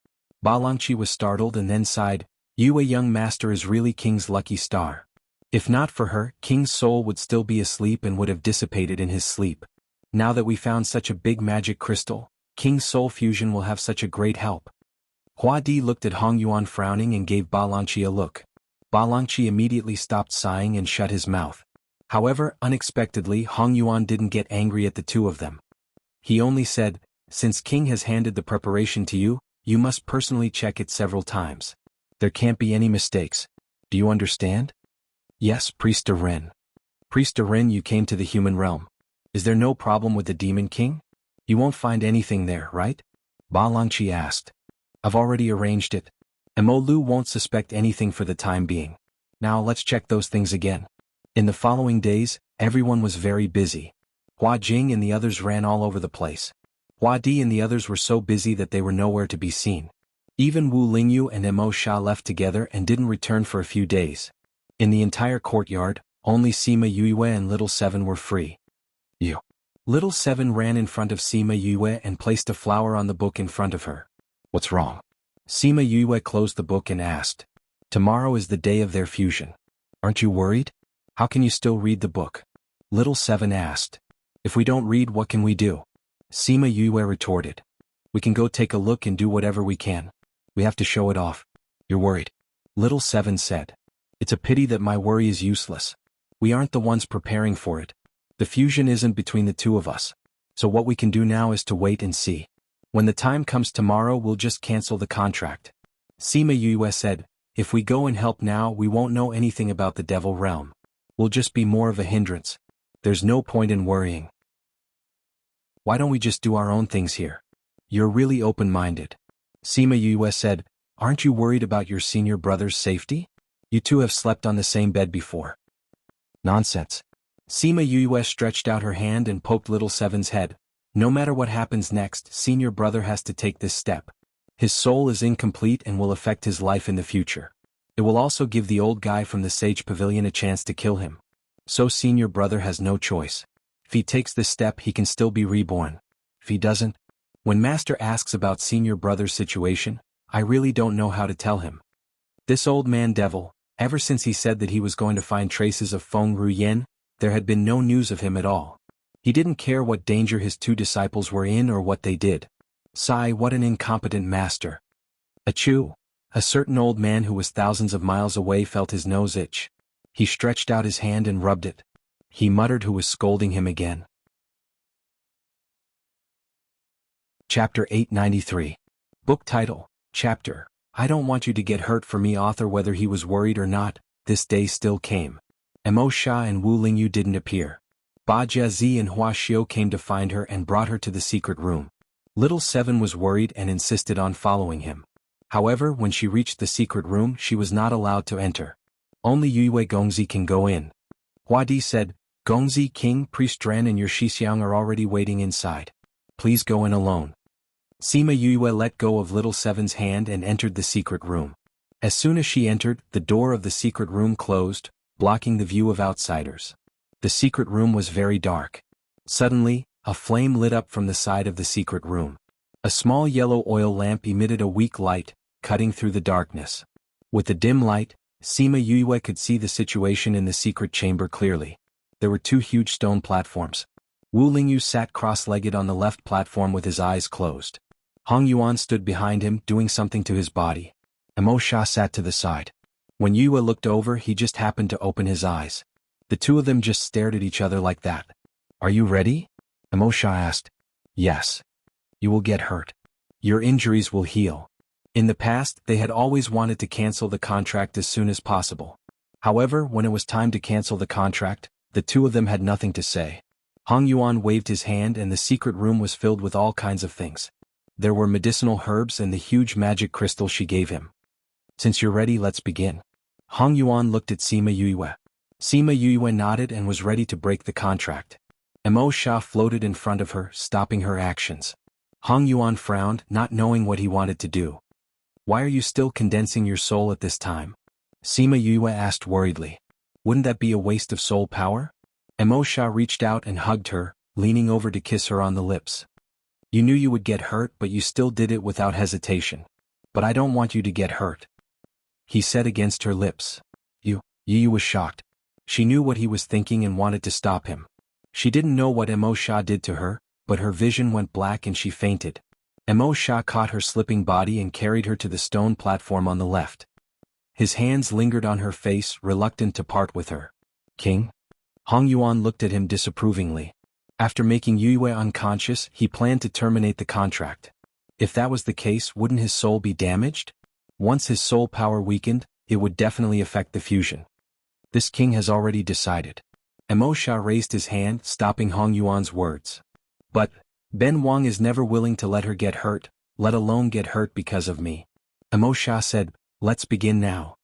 Ba Langqi was startled and then sighed, Yue young master is really King's lucky star. If not for her, King's soul would still be asleep and would have dissipated in his sleep. Now that we found such a big magic crystal, King's soul fusion will have such a great help. Hua Di looked at Hong Yuan frowning and gave Ba Langqi a look. Ba Langqi immediately stopped sighing and shut his mouth. However, unexpectedly, Hong Yuan didn't get angry at the two of them. He only said, since King has handed the preparation to you, you must personally check it several times. There can't be any mistakes. Do you understand? Yes, Priest Ren. Priest Ren, you came to the human realm. Is there no problem with the Demon King? You won't find anything there, right? Ba Langqi asked. I've already arranged it. Mo Lu won't suspect anything for the time being. Now let's check those things again. In the following days, everyone was very busy. Hua Jing and the others ran all over the place. Hua Di and the others were so busy that they were nowhere to be seen. Even Wu Lingyu and Mo Sha left together and didn't return for a few days. In the entire courtyard, only Sima Yue and Little Seven were free. Little Seven ran in front of Sima Yue and placed a flower on the book in front of her. What's wrong? Sima Yue closed the book and asked. Tomorrow is the day of their fusion. Aren't you worried? How can you still read the book? Little Seven asked. If we don't read, what can we do? Sima Yue retorted. We can go take a look and do whatever we can. We have to show it off. You're worried. Little Seven said. It's a pity that my worry is useless. We aren't the ones preparing for it. The fusion isn't between the two of us. So what we can do now is to wait and see. When the time comes tomorrow, we'll just cancel the contract. Sima Yue said, if we go and help now, we won't know anything about the devil realm. We'll just be more of a hindrance. There's no point in worrying. Why don't we just do our own things here? You're really open-minded. Sima Yue said, aren't you worried about your senior brother's safety? You two have slept on the same bed before. Nonsense. Sima Yue stretched out her hand and poked Little Seven's head. No matter what happens next, senior brother has to take this step. His soul is incomplete and will affect his life in the future. It will also give the old guy from the Sage Pavilion a chance to kill him. So senior brother has no choice. If he takes this step, he can still be reborn. If he doesn't, when Master asks about senior brother's situation, I really don't know how to tell him. This old man devil, ever since he said that he was going to find traces of Feng Ruyen, there had been no news of him at all. He didn't care what danger his two disciples were in or what they did. Sigh, what an incompetent master. Achoo! A certain old man who was thousands of miles away felt his nose itch. He stretched out his hand and rubbed it. He muttered who was scolding him again. Chapter 893. Book title, Chapter, I don't want you to get hurt for me. Author. Whether he was worried or not, this day still came. Mo Sha and Wu Lingyu didn't appear. Ba Jiazi and Hua Xiu came to find her and brought her to the secret room. Little Seven was worried and insisted on following him. However, when she reached the secret room, she was not allowed to enter. Only Yue Gongzi can go in. Hua Di said, Gongzi, King, Priest Ren and your Shixiang are already waiting inside. Please go in alone. Sima Yue let go of Little Seven's hand and entered the secret room. As soon as she entered, the door of the secret room closed, blocking the view of outsiders. The secret room was very dark. Suddenly, a flame lit up from the side of the secret room. A small yellow oil lamp emitted a weak light, cutting through the darkness. With the dim light, Sima Yue could see the situation in the secret chamber clearly. There were two huge stone platforms. Wu Lingyu sat cross-legged on the left platform with his eyes closed. Hong Yuan stood behind him, doing something to his body. Emo Sha sat to the side. When Yue looked over, he just happened to open his eyes. The two of them just stared at each other like that. "Are you ready?" Emo Sha asked. "Yes. You will get hurt. Your injuries will heal." In the past, they had always wanted to cancel the contract as soon as possible. However, when it was time to cancel the contract, the two of them had nothing to say. Hong Yuan waved his hand and the secret room was filled with all kinds of things. There were medicinal herbs and the huge magic crystal she gave him. "Since you're ready, let's begin." Hong Yuan looked at Sima Yue. Sima Yue nodded and was ready to break the contract. Emo Sha floated in front of her, stopping her actions. Hong Yuan frowned, not knowing what he wanted to do. "Why are you still condensing your soul at this time?" Sima Yue asked worriedly. "Wouldn't that be a waste of soul power?" Emo Sha reached out and hugged her, leaning over to kiss her on the lips. "You knew you would get hurt, but you still did it without hesitation. But I don't want you to get hurt," he said against her lips. Yu was shocked. She knew what he was thinking and wanted to stop him. She didn't know what Emo Sha did to her, but her vision went black and she fainted. Emo Sha caught her slipping body and carried her to the stone platform on the left. His hands lingered on her face, reluctant to part with her. "King?" Hong Yuan looked at him disapprovingly. After making Yue unconscious, he planned to terminate the contract. If that was the case, wouldn't his soul be damaged? Once his soul power weakened, it would definitely affect the fusion. This king has already decided. Emo Sha raised his hand, stopping Hong Yuan's words. "But Ben Wang is never willing to let her get hurt, let alone get hurt because of me." Emo Sha said, "Let's begin now."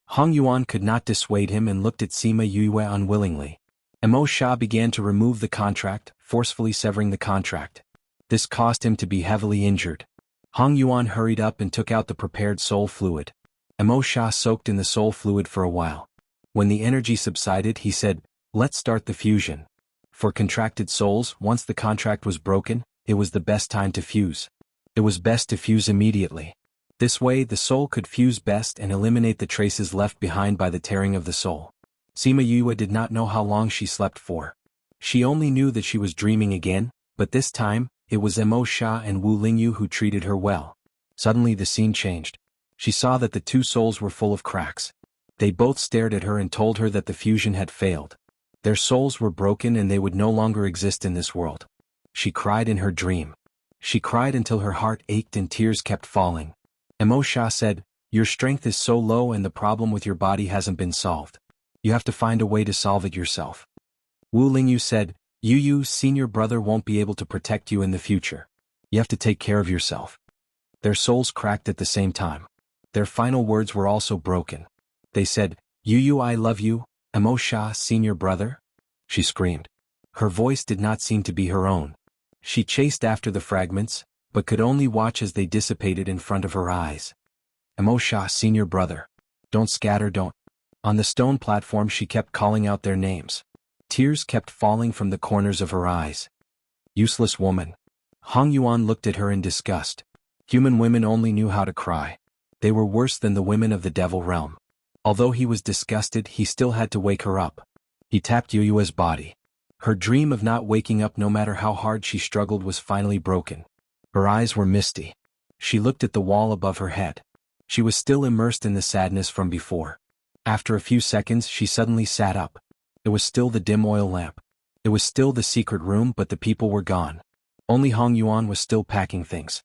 Hong Yuan could not dissuade him and looked at Sima Yue unwillingly. Emo Sha began to remove the contract, forcefully severing the contract. This caused him to be heavily injured. Hong Yuan hurried up and took out the prepared soul fluid. Emo Sha soaked in the soul fluid for a while. When the energy subsided, he said, "Let's start the fusion." For contracted souls, once the contract was broken, it was the best time to fuse. It was best to fuse immediately. This way the soul could fuse best and eliminate the traces left behind by the tearing of the soul. Sima Yue did not know how long she slept for. She only knew that she was dreaming again, but this time, it was Emo Sha and Wu Lingyu who treated her well. Suddenly the scene changed. She saw that the two souls were full of cracks. They both stared at her and told her that the fusion had failed. Their souls were broken and they would no longer exist in this world. She cried in her dream. She cried until her heart ached and tears kept falling. Emo Sha said, "Your strength is so low and the problem with your body hasn't been solved. You have to find a way to solve it yourself." Wu Lingyu said, "Yu's senior brother won't be able to protect you in the future. You have to take care of yourself." Their souls cracked at the same time. Their final words were also broken. They said, "Yu, I love you, Emo Sha, senior brother?" She screamed. Her voice did not seem to be her own. She chased after the fragments, but could only watch as they dissipated in front of her eyes. "Emo Sha, senior brother. Don't scatter, don't." On the stone platform she kept calling out their names. Tears kept falling from the corners of her eyes. Useless woman. Hong Yuan looked at her in disgust. Human women only knew how to cry. They were worse than the women of the devil realm. Although he was disgusted, he still had to wake her up. He tapped Yu's body. Her dream of not waking up no matter how hard she struggled was finally broken. Her eyes were misty. She looked at the wall above her head. She was still immersed in the sadness from before. After a few seconds she suddenly sat up. It was still the dim oil lamp. It was still the secret room, but the people were gone. Only Hong Yuan was still packing things.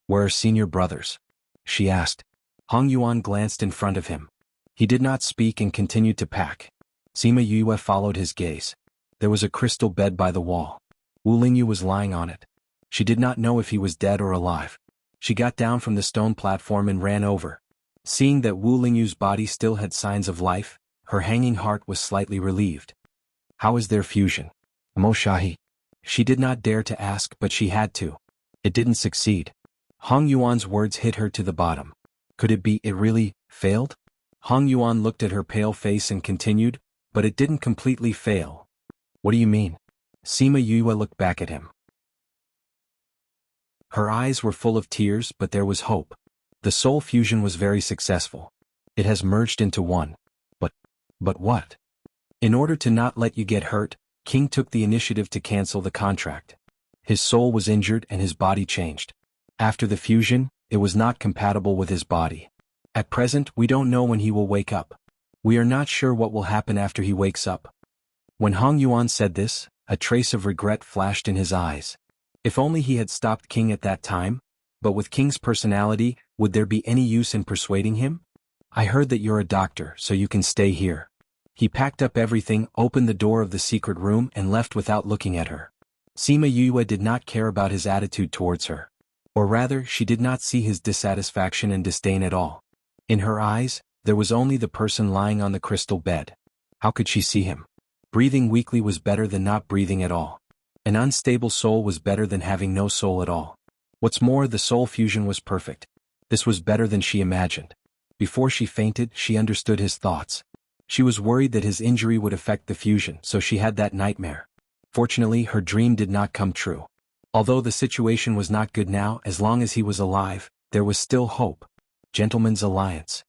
"Where are senior brothers?" she asked. Hong Yuan glanced in front of him. He did not speak and continued to pack. Sima Yue followed his gaze. There was a crystal bed by the wall. Wu Lingyu was lying on it. She did not know if he was dead or alive. She got down from the stone platform and ran over. Seeing that Wu Lingyu's body still had signs of life, her hanging heart was slightly relieved. "How is their fusion?" "Emo Shahi." She did not dare to ask, but she had to. It didn't succeed. Hong Yuan's words hit her to the bottom. Could it be it really failed? Hong Yuan looked at her pale face and continued, but it didn't completely fail. What do you mean? Sima Yue looked back at him. Her eyes were full of tears, but there was hope. The soul fusion was very successful. It has merged into one. But what? In order to not let you get hurt, King took the initiative to cancel the contract. His soul was injured and his body changed. After the fusion, it was not compatible with his body. At present, we don't know when he will wake up. We are not sure what will happen after he wakes up. When Hong Yuan said this, a trace of regret flashed in his eyes. If only he had stopped King at that time, but with King's personality, would there be any use in persuading him? I heard that you're a doctor, so you can stay here. He packed up everything, opened the door of the secret room and left without looking at her. Sima Yue did not care about his attitude towards her. Or rather, she did not see his dissatisfaction and disdain at all. In her eyes, there was only the person lying on the crystal bed. How could she see him? Breathing weakly was better than not breathing at all. An unstable soul was better than having no soul at all. What's more, the soul fusion was perfect. This was better than she imagined. Before she fainted, she understood his thoughts. She was worried that his injury would affect the fusion, so she had that nightmare. Fortunately, her dream did not come true. Although the situation was not good now, as long as he was alive, there was still hope. Gentleman's Alliance.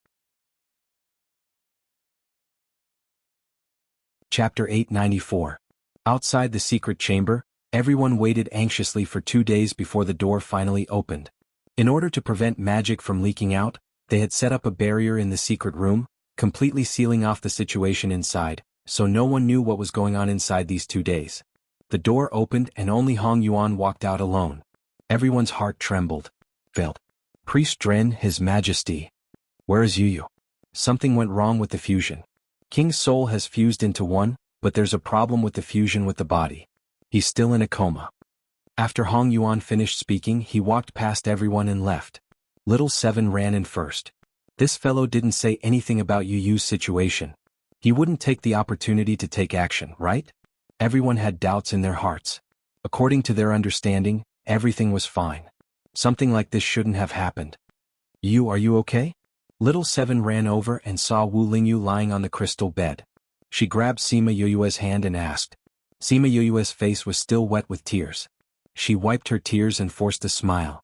Chapter 894. Outside the secret chamber, everyone waited anxiously for 2 days before the door finally opened. In order to prevent magic from leaking out, they had set up a barrier in the secret room, completely sealing off the situation inside, so no one knew what was going on inside these 2 days. The door opened and only Hong Yuan walked out alone. Everyone's heart trembled. Failed. Priest Dren, His Majesty. Where is Yu? Something went wrong with the fusion. King's soul has fused into one, but there's a problem with the fusion with the body. He's still in a coma. After Hong Yuan finished speaking, he walked past everyone and left. Little Seven ran in first. This fellow didn't say anything about Yu's situation. He wouldn't take the opportunity to take action, right? Everyone had doubts in their hearts. According to their understanding, everything was fine. Something like this shouldn't have happened. Yu, are you okay? Little Seven ran over and saw Wu Lingyu lying on the crystal bed. She grabbed Sima Yue's hand and asked. Sima Yue's face was still wet with tears. She wiped her tears and forced a smile.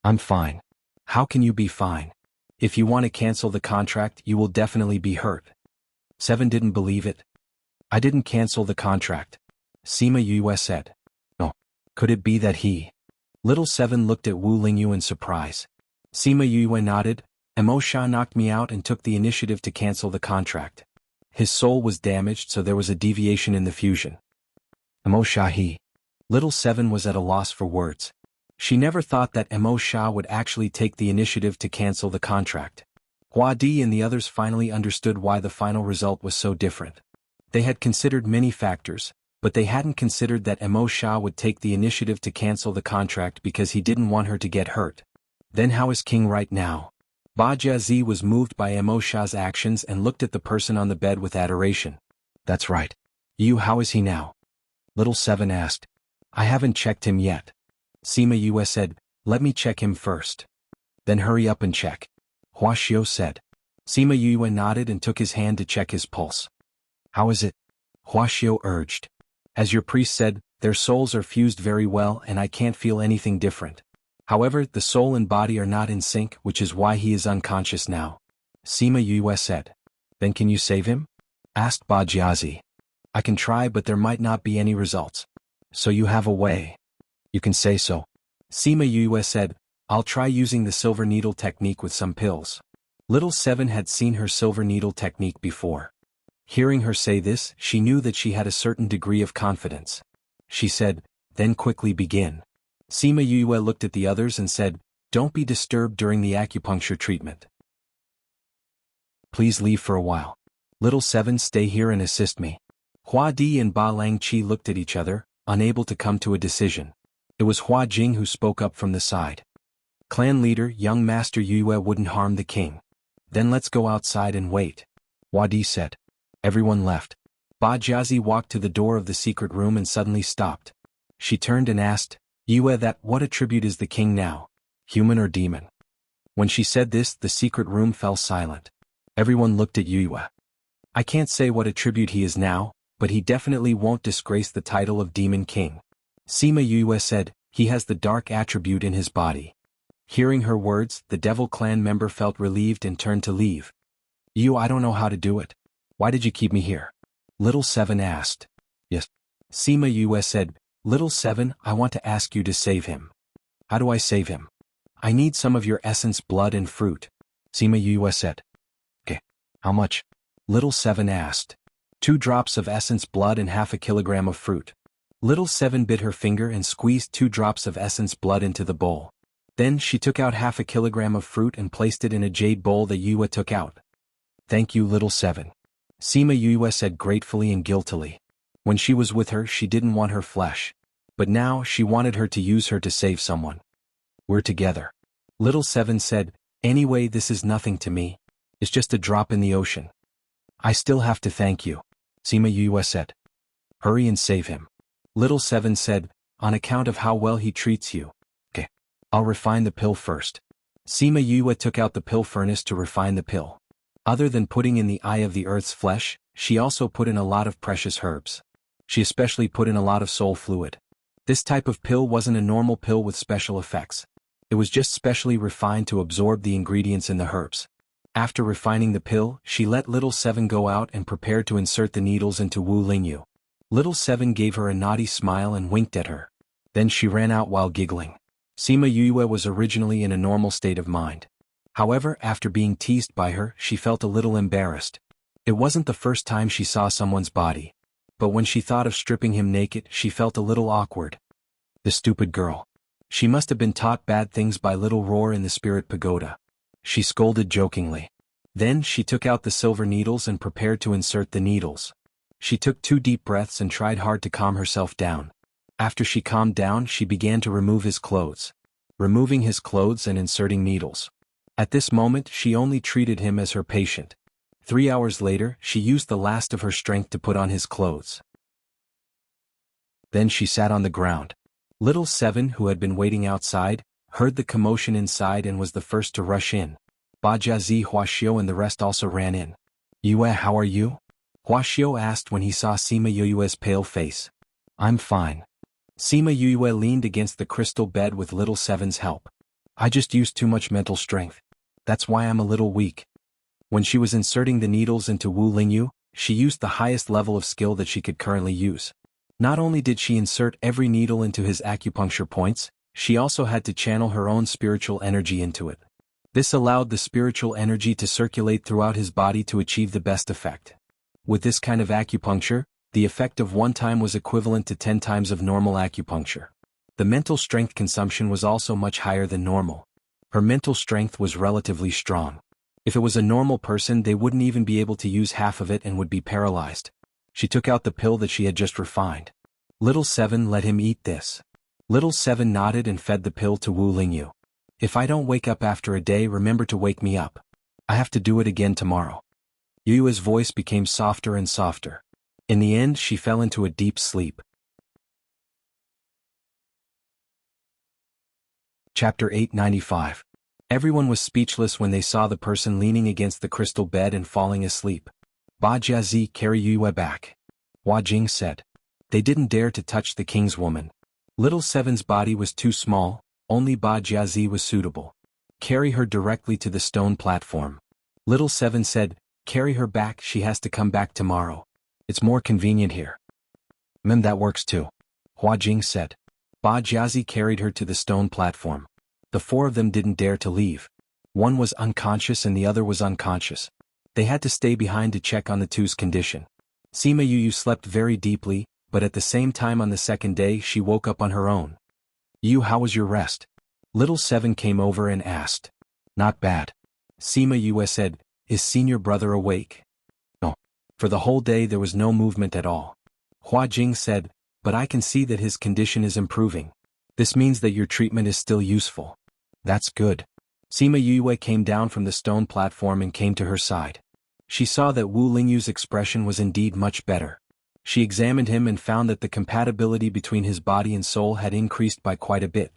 I'm fine. How can you be fine? If you want to cancel the contract, you will definitely be hurt. Seven didn't believe it. I didn't cancel the contract. Sima Yue said. Oh, could it be that he? Little Seven looked at Wu Lingyu in surprise. Sima Yue nodded. Mo Sha knocked me out and took the initiative to cancel the contract. His soul was damaged, so there was a deviation in the fusion. Mo Sha he. Little Seven was at a loss for words. She never thought that Mo Sha would actually take the initiative to cancel the contract. Hua Di and the others finally understood why the final result was so different. They had considered many factors, but they hadn't considered that Mo Sha would take the initiative to cancel the contract because he didn't want her to get hurt. Then how is King right now? Ba Jiazi was moved by Mo Sha's actions and looked at the person on the bed with adoration. That's right. Yu, how is he now? Little Seven asked. I haven't checked him yet. Sima Yue said, let me check him first. Then hurry up and check. Hua Xiu said. Sima Yue nodded and took his hand to check his pulse. How is it? Hua Xiu urged. As your priest said, their souls are fused very well and I can't feel anything different. However, the soul and body are not in sync, which is why he is unconscious now. Sima Yue said. Then can you save him? Asked Ba Jiazi. I can try, but there might not be any results. So you have a way. You can say so. Sima Yue said, I'll try using the silver needle technique with some pills. Little Seven had seen her silver needle technique before. Hearing her say this, she knew that she had a certain degree of confidence. She said, then quickly begin. Sima Yue looked at the others and said, don't be disturbed during the acupuncture treatment. Please leave for a while. Little Seven, stay here and assist me. Hua Di and Ba Lang Qi looked at each other, unable to come to a decision. It was Hua Jing who spoke up from the side. Clan leader, young Master Yue wouldn't harm the king. Then let's go outside and wait. Hua Di said. Everyone left. Ba Jiazi walked to the door of the secret room and suddenly stopped. She turned and asked, Yue, that what attribute is the king now? Human or demon? When she said this, the secret room fell silent. Everyone looked at Yue. I can't say what attribute he is now, but he definitely won't disgrace the title of Demon King. Sima Yue said, he has the dark attribute in his body. Hearing her words, the Devil Clan member felt relieved and turned to leave. You, I don't know how to do it. Why did you keep me here? Little Seven asked. Yes. Sima Yue said, Little Seven, I want to ask you to save him. How do I save him? I need some of your essence, blood and fruit. Sima Yue said. Okay. How much? Little Seven asked. 2 drops of essence blood and half a kilogram of fruit. Little Seven bit her finger and squeezed 2 drops of essence blood into the bowl. Then she took out half a kilogram of fruit and placed it in a jade bowl that Yue took out. Thank you, Little Seven. Sima Yue said gratefully and guiltily. When she was with her, she didn't want her flesh. But now she wanted her to use her to save someone. We're together. Little Seven said, anyway, this is nothing to me. It's just a drop in the ocean. I still have to thank you. Sima Yue said. Hurry and save him. Little Seven said, on account of how well he treats you. Okay. I'll refine the pill first. Sima Yue took out the pill furnace to refine the pill. Other than putting in the eye of the earth's flesh, she also put in a lot of precious herbs. She especially put in a lot of soul fluid. This type of pill wasn't a normal pill with special effects. It was just specially refined to absorb the ingredients in the herbs. After refining the pill, she let Little Seven go out and prepared to insert the needles into Wu Lingyu. Little Seven gave her a naughty smile and winked at her. Then she ran out while giggling. Sima Yue was originally in a normal state of mind. However, after being teased by her, she felt a little embarrassed. It wasn't the first time she saw someone's body. But when she thought of stripping him naked, she felt a little awkward. The stupid girl. She must have been taught bad things by Little Roar in the Spirit Pagoda. She scolded jokingly. Then she took out the silver needles and prepared to insert the needles. She took 2 deep breaths and tried hard to calm herself down. After she calmed down, she began to remove his clothes. Removing his clothes and inserting needles. At this moment, she only treated him as her patient. 3 hours later, she used the last of her strength to put on his clothes. Then she sat on the ground. Little Seven, who had been waiting outside, heard the commotion inside and was the first to rush in. Ba Jiazi, Huaxiao and the rest also ran in. Yue, how are you? Huaxiao asked when he saw Sima Yue's pale face. I'm fine. Sima Yue leaned against the crystal bed with Little Seven's help. I just used too much mental strength. That's why I'm a little weak. When she was inserting the needles into Wu Lingyu, she used the highest level of skill that she could currently use. Not only did she insert every needle into his acupuncture points, she also had to channel her own spiritual energy into it. This allowed the spiritual energy to circulate throughout his body to achieve the best effect. With this kind of acupuncture, the effect of 1 time was equivalent to 10 times of normal acupuncture. The mental strength consumption was also much higher than normal. Her mental strength was relatively strong. If it was a normal person, they wouldn't even be able to use half of it and would be paralyzed. She took out the pill that she had just refined. Little Seven let him eat this. Little Seven nodded and fed the pill to Wu Lingyu. If I don't wake up after a day, remember to wake me up. I have to do it again tomorrow. Yue's voice became softer and softer. In the end, she fell into a deep sleep. Chapter 895. Everyone was speechless when they saw the person leaning against the crystal bed and falling asleep. Ba Jiazi, carry Yue back. Hua Jing said. They didn't dare to touch the king's woman. Little Seven's body was too small, only Ba Jiazi was suitable. Carry her directly to the stone platform. Little Seven said, carry her back, she has to come back tomorrow. It's more convenient here. That works too. Hua Jing said. Ba Jiazi carried her to the stone platform. The 4 of them didn't dare to leave. One was unconscious and the other was unconscious. They had to stay behind to check on the 2's condition. Sima Yue slept very deeply, but at the same time on the 2nd day she woke up on her own. You, how was your rest? Little Seven came over and asked. Not bad. Sima Yue said, is senior brother awake? No. For the whole day there was no movement at all. Hua Jing said, but I can see that his condition is improving. This means that your treatment is still useful. That's good. Sima Yue came down from the stone platform and came to her side. She saw that Wu Lingyu's expression was indeed much better. She examined him and found that the compatibility between his body and soul had increased by quite a bit.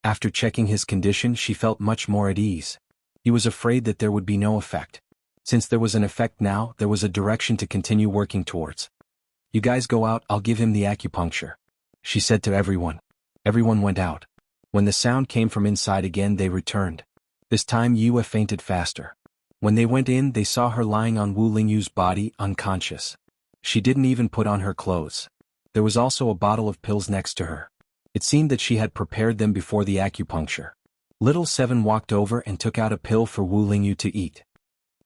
After checking his condition, she felt much more at ease. He was afraid that there would be no effect. Since there was an effect now, there was a direction to continue working towards. "You guys go out, I'll give him the acupuncture," she said to everyone. Everyone went out. When the sound came from inside again, they returned. This time Yue fainted faster. When they went in, they saw her lying on Wu Lingyu's body, unconscious. She didn't even put on her clothes. There was also a bottle of pills next to her. It seemed that she had prepared them before the acupuncture. Little Seven walked over and took out a pill for Wu Lingyu to eat.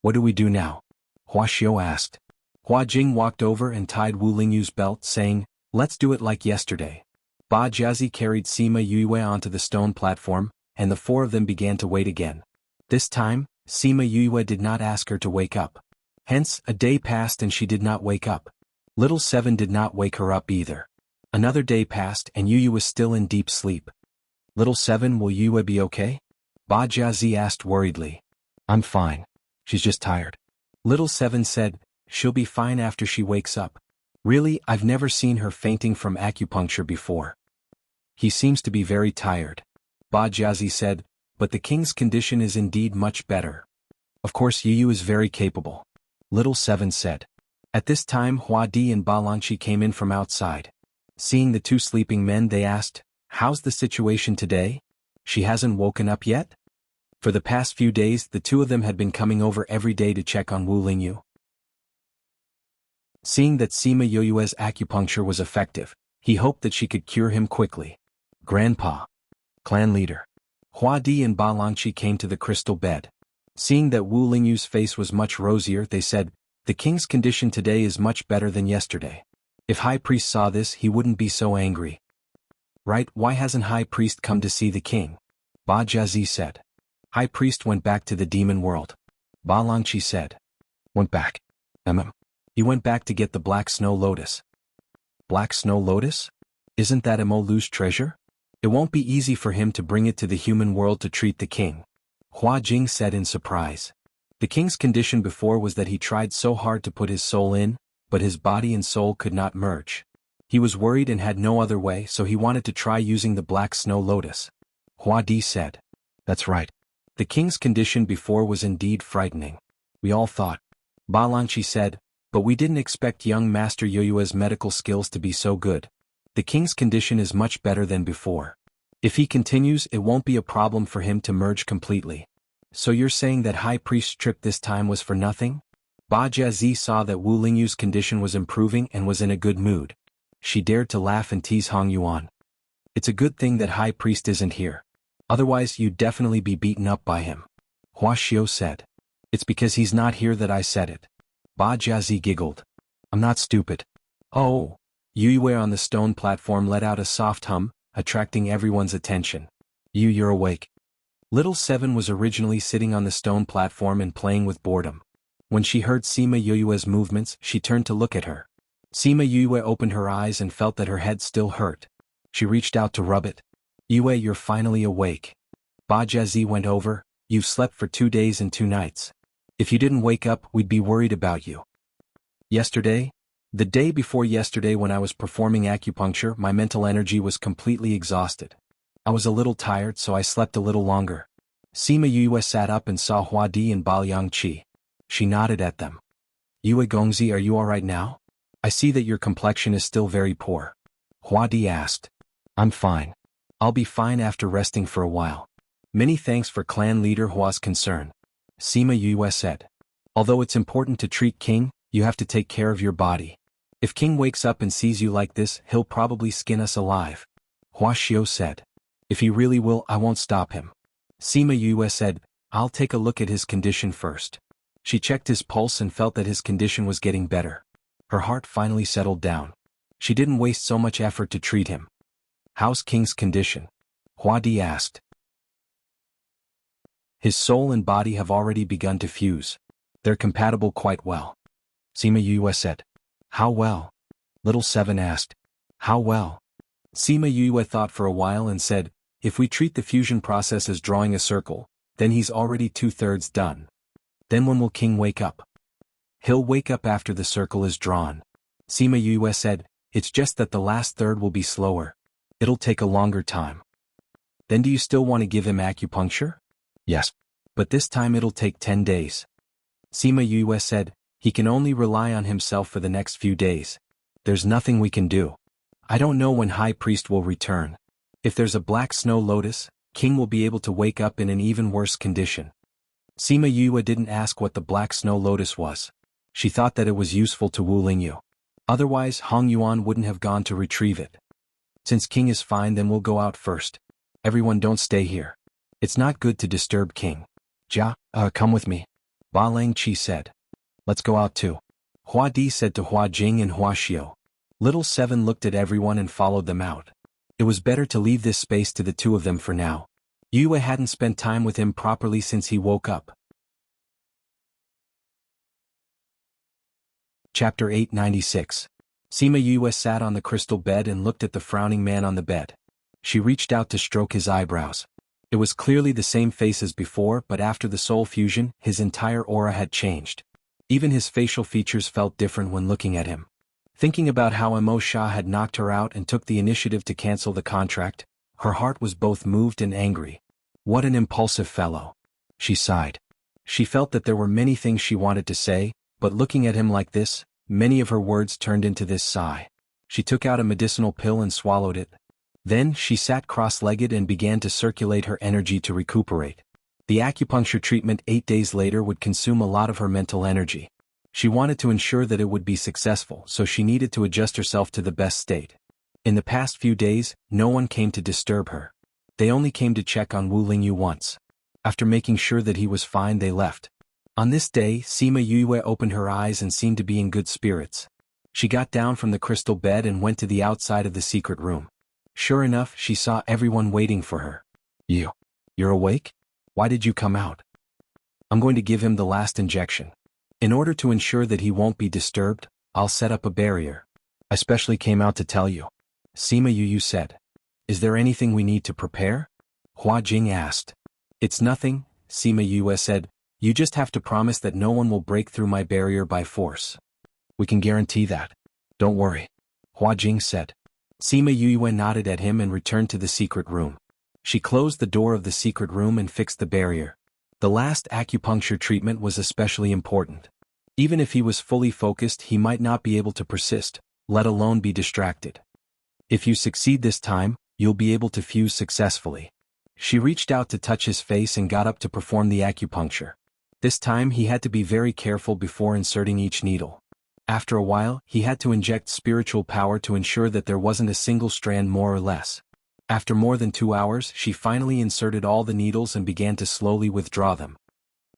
"What do we do now?" Hua Xiu asked. Hua Jing walked over and tied Wu Lingyu's belt, saying, "Let's do it like yesterday." Ba Jiazi carried Sima Yue onto the stone platform, and the four of them began to wait again. This time, Sima Yue did not ask her to wake up. Hence, a day passed and she did not wake up. Little Seven did not wake her up either. Another day passed and Yue was still in deep sleep. "Little Seven, will Yue be okay?" Ba Jiazi asked worriedly. "I'm fine. She's just tired." Little Seven said, "She'll be fine after she wakes up. Really, I've never seen her fainting from acupuncture before." "He seems to be very tired," Ba Jiazi said, "but the king's condition is indeed much better. Of course Yu is very capable," Little Seven said. At this time Hua Di and Ba Langqi came in from outside. Seeing the two sleeping men, they asked, "How's the situation today? She hasn't woken up yet?" For the past few days the two of them had been coming over every day to check on Wu Lingyu. Seeing that Sima Yoyue's acupuncture was effective, he hoped that she could cure him quickly. "Grandpa." Clan leader. Hua Di and Ba Langqi came to the crystal bed. Seeing that Wu Lingyu's face was much rosier, they said, "The king's condition today is much better than yesterday. If High Priest saw this, he wouldn't be so angry." "Right, why hasn't High Priest come to see the king?" Ba Jiazi said. "High Priest went back to the demon world," Ba Langqi said. "Went back? He went back to get the Black Snow Lotus." "Black Snow Lotus? Isn't that Lu's treasure? It won't be easy for him to bring it to the human world to treat the king," Hua Jing said in surprise. The king's condition before was that he tried so hard to put his soul in, but his body and soul could not merge. He was worried and had no other way, so he wanted to try using the Black Snow Lotus. Hua Di said. "That's right. The king's condition before was indeed frightening. We all thought." Ba Langqi said, "But we didn't expect young Master Yoyue's medical skills to be so good. The king's condition is much better than before. If he continues, it won't be a problem for him to merge completely." "So you're saying that High Priest's trip this time was for nothing?" Ba Jiazi saw that Wu Lingyu's condition was improving and was in a good mood. She dared to laugh and tease Hong Yuan. "It's a good thing that High Priest isn't here. Otherwise you'd definitely be beaten up by him," Hua Xiu said. "It's because he's not here that I said it." Ba Jiazi giggled. "I'm not stupid." "Oh." Yue on the stone platform let out a soft hum, attracting everyone's attention. "You're awake." Little Seven was originally sitting on the stone platform and playing with boredom. When she heard Sima Yue's movements, she turned to look at her. Sima Yue opened her eyes and felt that her head still hurt. She reached out to rub it. "Yue, you're finally awake." Ba Jiazi went over. "You've slept for 2 days and 2 nights. If you didn't wake up, we'd be worried about you." "Yesterday? The day before yesterday when I was performing acupuncture, my mental energy was completely exhausted. I was a little tired, so I slept a little longer." Sima Yue sat up and saw Hua Di and Ba Yangqi. She nodded at them. "Yue Gongzi, are you alright now? I see that your complexion is still very poor." Hua Di asked. "I'm fine. I'll be fine after resting for a while. Many thanks for clan leader Hua's concern," Sima Yue said. "Although it's important to treat King, you have to take care of your body. If King wakes up and sees you like this, he'll probably skin us alive," Hua Xiu said. "If he really will, I won't stop him." Sima Yue said, "I'll take a look at his condition first." She checked his pulse and felt that his condition was getting better. Her heart finally settled down. She didn't waste so much effort to treat him. "How's King's condition?" Hua Di asked. "His soul and body have already begun to fuse. They're compatible quite well," Sima Yue said. "How well?" Little Seven asked. "How well?" Sima Yue thought for a while and said, "If we treat the fusion process as drawing a circle, then he's already 2/3 done. Then when will King wake up?" "He'll wake up after the circle is drawn," Sima Yue said, "It's just that the last third will be slower. It'll take a longer time." "Then do you still want to give him acupuncture?" "Yes. But this time it'll take 10 days. Sima Yue said, "He can only rely on himself for the next few days. There's nothing we can do. I don't know when High Priest will return. If there's a black snow lotus, King will be able to wake up in an even worse condition." Sima Yue didn't ask what the black snow lotus was. She thought that it was useful to Wu Lingyu. Otherwise Hong Yuan wouldn't have gone to retrieve it. "Since King is fine, then we'll go out first. Everyone don't stay here. It's not good to disturb King." Come with me," Ba Langqi said. "Let's go out too," Hua Di said to Hua Jing and Hua Xiu. Little Seven looked at everyone and followed them out. It was better to leave this space to the two of them for now. Yue hadn't spent time with him properly since he woke up. Chapter 896. Sima Yue sat on the crystal bed and looked at the frowning man on the bed. She reached out to stroke his eyebrows. It was clearly the same face as before, but after the soul fusion, his entire aura had changed. Even his facial features felt different when looking at him. Thinking about how Emo Shah had knocked her out and took the initiative to cancel the contract, her heart was both moved and angry. What an impulsive fellow. She sighed. She felt that there were many things she wanted to say, but looking at him like this, many of her words turned into this sigh. She took out a medicinal pill and swallowed it. Then she sat cross-legged and began to circulate her energy to recuperate. The acupuncture treatment 8 days later would consume a lot of her mental energy. She wanted to ensure that it would be successful, so she needed to adjust herself to the best state. In the past few days, no one came to disturb her. They only came to check on Wu Lingyu once. After making sure that he was fine, they left. On this day, Sima Yue opened her eyes and seemed to be in good spirits. She got down from the crystal bed and went to the outside of the secret room. Sure enough, she saw everyone waiting for her. You're awake? Why did you come out?" "I'm going to give him the last injection. In order to ensure that he won't be disturbed, I'll set up a barrier. I specially came out to tell you," Sima Yue said. "Is there anything we need to prepare?" Hua Jing asked. "It's nothing," Sima Yue said. "You just have to promise that no one will break through my barrier by force." "We can guarantee that. Don't worry," Hua Jing said. Sima Yue nodded at him and returned to the secret room. She closed the door of the secret room and fixed the barrier. The last acupuncture treatment was especially important. Even if he was fully focused, he might not be able to persist, let alone be distracted. If you succeed this time, you'll be able to fuse successfully. She reached out to touch his face and got up to perform the acupuncture. This time he had to be very careful before inserting each needle. After a while, he had to inject spiritual power to ensure that there wasn't a single strand more or less. After more than 2 hours, she finally inserted all the needles and began to slowly withdraw them.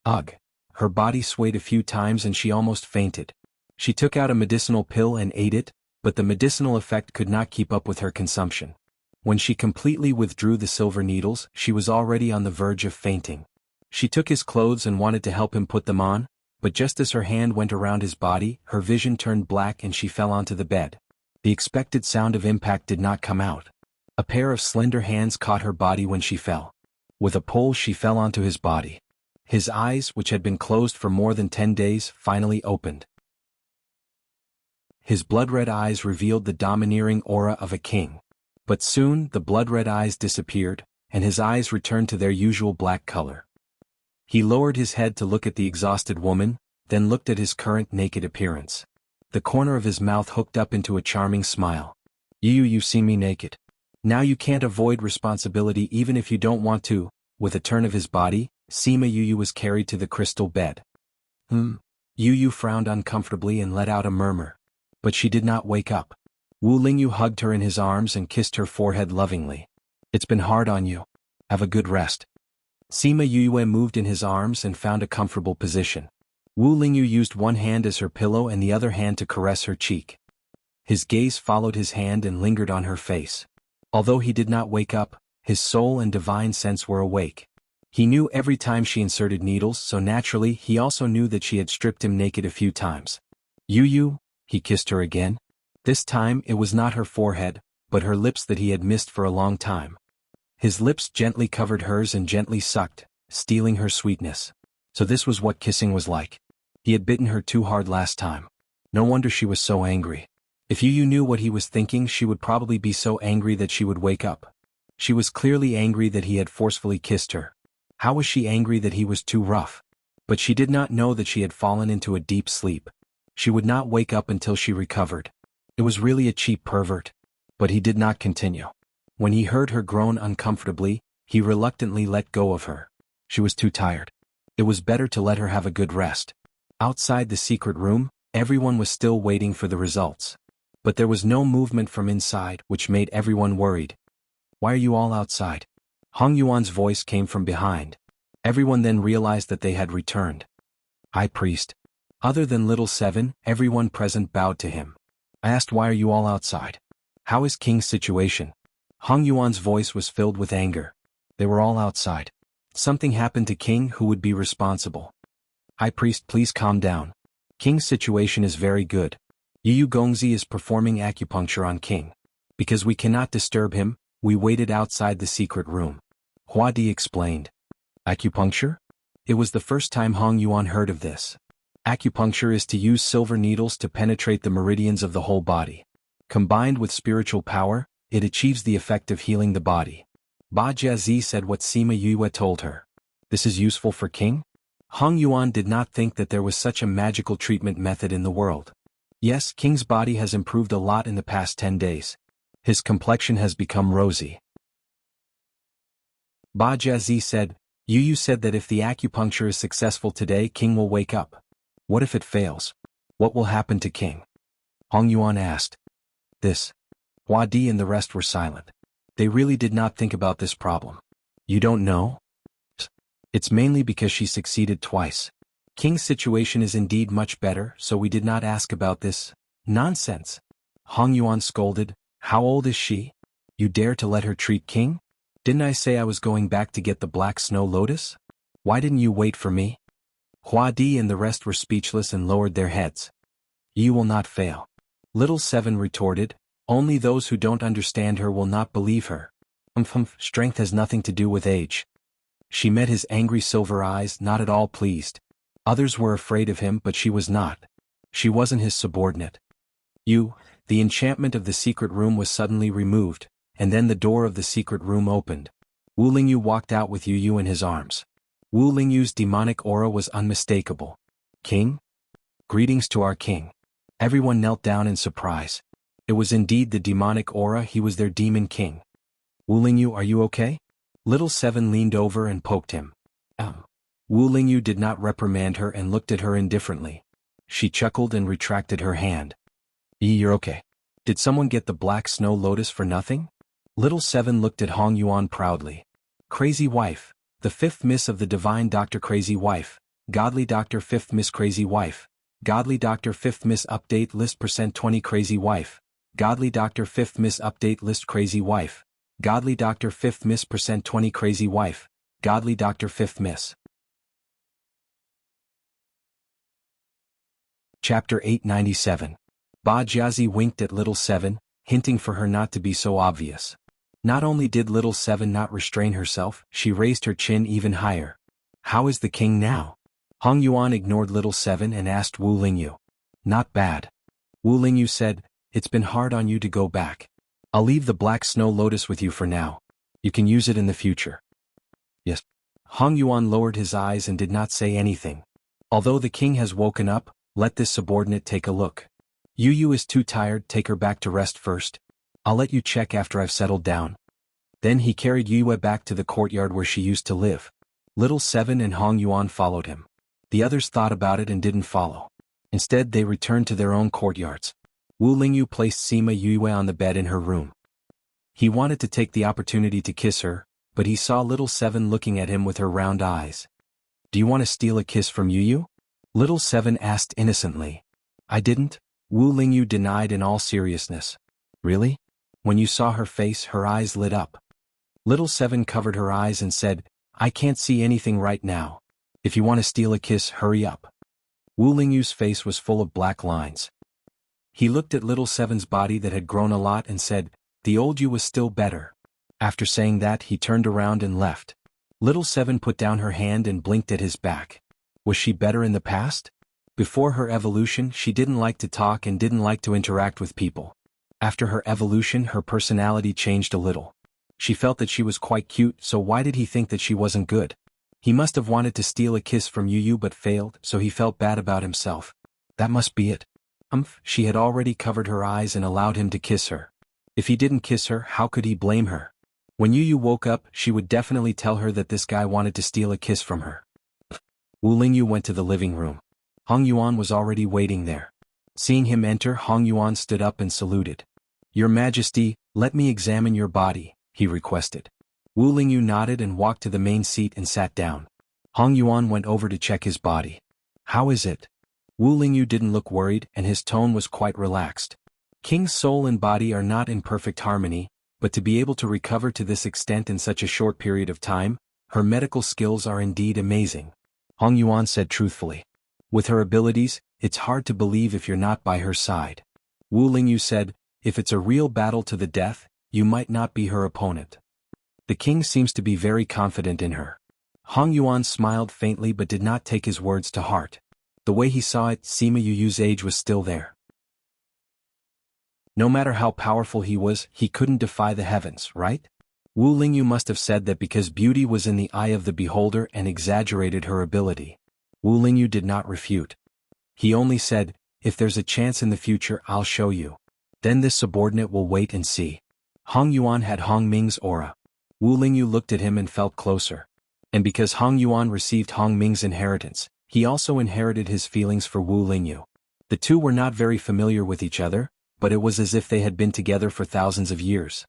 Ugh! Her body swayed a few times and she almost fainted. She took out a medicinal pill and ate it, but the medicinal effect could not keep up with her consumption. When she completely withdrew the silver needles, she was already on the verge of fainting. She took his clothes and wanted to help him put them on, but just as her hand went around his body, her vision turned black and she fell onto the bed. The expected sound of impact did not come out. A pair of slender hands caught her body when she fell. With a pull, she fell onto his body. His eyes, which had been closed for more than 10 days, finally opened. His blood-red eyes revealed the domineering aura of a king. But soon, the blood-red eyes disappeared, and his eyes returned to their usual black color. He lowered his head to look at the exhausted woman, then looked at his current naked appearance. The corner of his mouth hooked up into a charming smile. You've seen me naked. Now you can't avoid responsibility even if you don't want to." With a turn of his body, Sima Yu was carried to the crystal bed. Yu frowned uncomfortably and let out a murmur. But she did not wake up. Wu Lingyu hugged her in his arms and kissed her forehead lovingly. "It's been hard on you. Have a good rest." Sima Yue moved in his arms and found a comfortable position. Wu Lingyu used one hand as her pillow and the other hand to caress her cheek. His gaze followed his hand and lingered on her face. Although he did not wake up, his soul and divine sense were awake. He knew every time she inserted needles, so naturally he also knew that she had stripped him naked a few times. Yu, he kissed her again. This time it was not her forehead, but her lips that he had missed for a long time. His lips gently covered hers and gently sucked, stealing her sweetness. So this was what kissing was like. He had bitten her too hard last time. No wonder she was so angry. If Yu knew what he was thinking, she would probably be so angry that she would wake up. She was clearly angry that he had forcefully kissed her. How was she angry that he was too rough? But she did not know that she had fallen into a deep sleep. She would not wake up until she recovered. It was really a cheap pervert. But he did not continue. When he heard her groan uncomfortably, he reluctantly let go of her. She was too tired. It was better to let her have a good rest. Outside the secret room, everyone was still waiting for the results. But there was no movement from inside, which made everyone worried. "Why are you all outside?" Hong Yuan's voice came from behind. Everyone then realized that they had returned. High Priest. Other than Little Seven, everyone present bowed to him. I asked, "Why are you all outside? How is King's situation?" Hong Yuan's voice was filled with anger. They were all outside. Something happened to King. Who would be responsible? High Priest, please calm down. King's situation is very good. Yu Gongzi is performing acupuncture on King. Because we cannot disturb him, we waited outside the secret room. Hua Di explained. Acupuncture? It was the first time Hong Yuan heard of this. Acupuncture is to use silver needles to penetrate the meridians of the whole body. Combined with spiritual power, it achieves the effect of healing the body. Ba Jiazi said what Sima Yue told her. This is useful for King? Hong Yuan did not think that there was such a magical treatment method in the world. Yes, King's body has improved a lot in the past 10 days. His complexion has become rosy. Ba Jiazi said, Yu said that if the acupuncture is successful today, King will wake up. What if it fails? What will happen to King? Hong Yuan asked. This. Hua Di and the rest were silent. They really did not think about this problem. You don't know? It's mainly because she succeeded twice. King's situation is indeed much better, so we did not ask about this. Nonsense. Hong Yuan scolded. How old is she? You dare to let her treat King? Didn't I say I was going back to get the black snow lotus? Why didn't you wait for me? Hua Di and the rest were speechless and lowered their heads. You will not fail. Little Seven retorted. Only those who don't understand her will not believe her. Strength has nothing to do with age. She met his angry silver eyes, not at all pleased. Others were afraid of him, but she was not. She wasn't his subordinate. The enchantment of the secret room was suddenly removed, and then the door of the secret room opened. Wu Lingyu walked out with Yu in his arms. Wu Lingyu's demonic aura was unmistakable. King? Greetings to our king. Everyone knelt down in surprise. It was indeed the demonic aura. He was their demon king. Wu Lingyu, are you okay? Little Seven leaned over and poked him. Wu Lingyu did not reprimand her and looked at her indifferently. She chuckled and retracted her hand. You're okay. Did someone get the black snow lotus for nothing? Little Seven looked at Hong Yuan proudly. Crazy wife, the 5th miss of the divine Dr. Crazy Wife, Godly Dr. 5th Miss Crazy Wife, Godly Dr. 5th Miss Update List %20 Crazy Wife, Godly Dr. 5th Miss Update List Crazy Wife, Godly Dr. 5th Miss %20 Crazy Wife, Godly Dr. 5th Miss. Chapter 897. Ba Jiazi winked at Little Seven, hinting for her not to be so obvious. Not only did Little Seven not restrain herself, she raised her chin even higher. How is the king now? Hong Yuan ignored Little Seven and asked Wu Lingyu. Not bad. Wu Lingyu said, it's been hard on you to go back. I'll leave the black snow lotus with you for now. You can use it in the future. Yes. Hong Yuan lowered his eyes and did not say anything. Although the king has woken up, let this subordinate take a look. Yu is too tired, take her back to rest first. I'll let you check after I've settled down. Then he carried Yue back to the courtyard where she used to live. Little Seven and Hong Yuan followed him. The others thought about it and didn't follow. Instead they returned to their own courtyards. Wu Lingyu placed Sima Yue on the bed in her room. He wanted to take the opportunity to kiss her, but he saw Little Seven looking at him with her round eyes. Do you want to steal a kiss from Yu? Little Seven asked innocently. I didn't. Wu Lingyu denied in all seriousness. Really? When you saw her face, her eyes lit up. Little Seven covered her eyes and said, I can't see anything right now. If you want to steal a kiss, hurry up. Wu Lingyu's face was full of black lines. He looked at Little Seven's body that had grown a lot and said, the old you was still better. After saying that, he turned around and left. Little Seven put down her hand and blinked at his back. Was she better in the past? Before her evolution, she didn't like to talk and didn't like to interact with people. After her evolution, her personality changed a little. She felt that she was quite cute, so why did he think that she wasn't good? He must have wanted to steal a kiss from Yu but failed, so he felt bad about himself. That must be it. She had already covered her eyes and allowed him to kiss her. If he didn't kiss her, how could he blame her? When Yu woke up, she would definitely tell her that this guy wanted to steal a kiss from her. Wu Lingyu went to the living room. Hong Yuan was already waiting there. Seeing him enter, Hong Yuan stood up and saluted. "Your Majesty, let me examine your body," he requested. Wu Lingyu nodded and walked to the main seat and sat down. Hong Yuan went over to check his body. "How is it?" Wu Lingyu didn't look worried and his tone was quite relaxed. King's soul and body are not in perfect harmony, but to be able to recover to this extent in such a short period of time, her medical skills are indeed amazing. Hong Yuan said truthfully. With her abilities, it's hard to believe if you're not by her side. Wu Lingyu said, "If it's a real battle to the death, you might not be her opponent." The king seems to be very confident in her. Hong Yuan smiled faintly but did not take his words to heart. The way he saw it, Sima Yu's age was still there. No matter how powerful he was, he couldn't defy the heavens, right? Wu Lingyu must have said that because beauty was in the eye of the beholder and exaggerated her ability. Wu Lingyu did not refute. He only said, "If there's a chance in the future, I'll show you. Then this subordinate will wait and see." Hong Yuan had Hong Ming's aura. Wu Lingyu looked at him and felt closer. And because Hong Yuan received Hong Ming's inheritance, he also inherited his feelings for Wu Lingyu. The two were not very familiar with each other, but it was as if they had been together for thousands of years.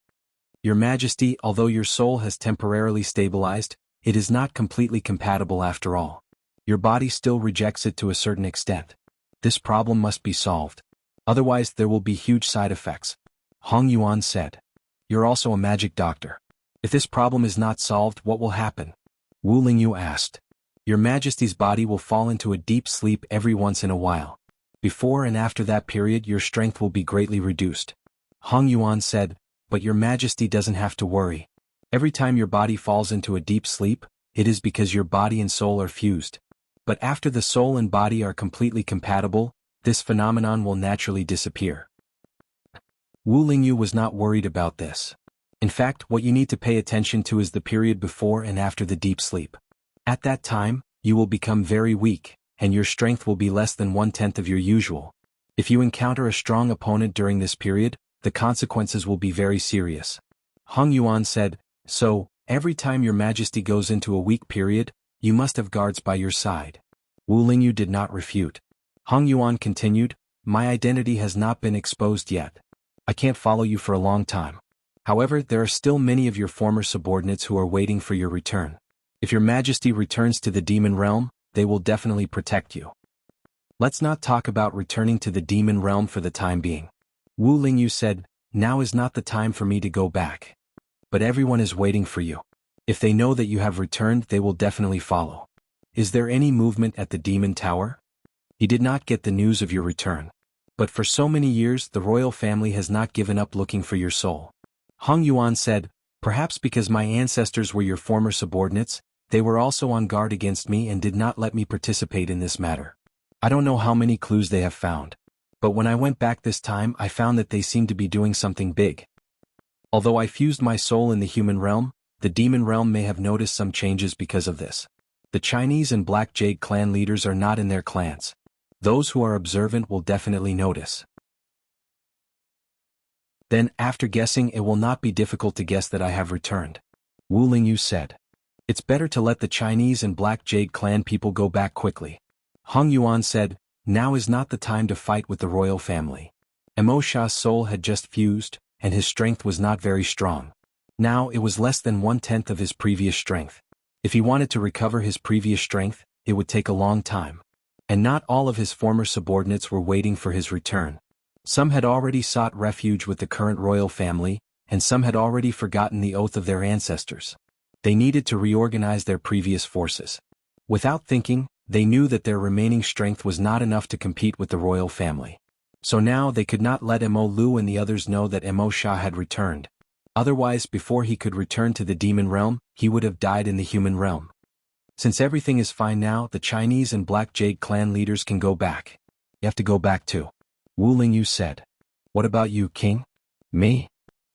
"Your Majesty, although your soul has temporarily stabilized, it is not completely compatible after all. Your body still rejects it to a certain extent. This problem must be solved. Otherwise there will be huge side effects," Hong Yuan said. "You're also a magic doctor. If this problem is not solved, what will happen?" Wu Lingyu asked. "Your Majesty's body will fall into a deep sleep every once in a while. Before and after that period your strength will be greatly reduced," Hong Yuan said, "but your Majesty doesn't have to worry. Every time your body falls into a deep sleep, it is because your body and soul are fused. But after the soul and body are completely compatible, this phenomenon will naturally disappear." Wu Lingyu was not worried about this. In fact, what you need to pay attention to is the period before and after the deep sleep. At that time, you will become very weak, and your strength will be less than 1/10 of your usual. If you encounter a strong opponent during this period, the consequences will be very serious. Hong Yuan said, "So, every time your Majesty goes into a weak period, you must have guards by your side." Wu Lingyu did not refute. Hong Yuan continued, "My identity has not been exposed yet. I can't follow you for a long time. However, there are still many of your former subordinates who are waiting for your return. If your Majesty returns to the demon realm, they will definitely protect you. Let's not talk about returning to the demon realm for the time being." Wu Lingyu said, "Now is not the time for me to go back. But everyone is waiting for you. If they know that you have returned, they will definitely follow. Is there any movement at the Demon Tower?" He did not get the news of your return. But for so many years the royal family has not given up looking for your soul. Hong Yuan said, "Perhaps because my ancestors were your former subordinates, they were also on guard against me and did not let me participate in this matter. I don't know how many clues they have found. But when I went back this time I found that they seemed to be doing something big. Although I fused my soul in the human realm, the demon realm may have noticed some changes because of this. The Chinese and Black Jade clan leaders are not in their clans. Those who are observant will definitely notice. Then, after guessing, it will not be difficult to guess that I have returned," Wu Lingyu said. "It's better to let the Chinese and Black Jade clan people go back quickly." Hong Yuan said, "Now is not the time to fight with the royal family. Mo Sha's soul had just fused, and his strength was not very strong. Now it was less than 1/10 of his previous strength. If he wanted to recover his previous strength, it would take a long time. And not all of his former subordinates were waiting for his return. Some had already sought refuge with the current royal family, and some had already forgotten the oath of their ancestors. They needed to reorganize their previous forces. Without thinking, they knew that their remaining strength was not enough to compete with the royal family. So now they could not let Mo Lu and the others know that Mo Sha had returned. Otherwise, before he could return to the demon realm, he would have died in the human realm. Since everything is fine now, the Chinese and Black Jade clan leaders can go back. You have to go back too. Wu Lingyu said. What about you, king? Me?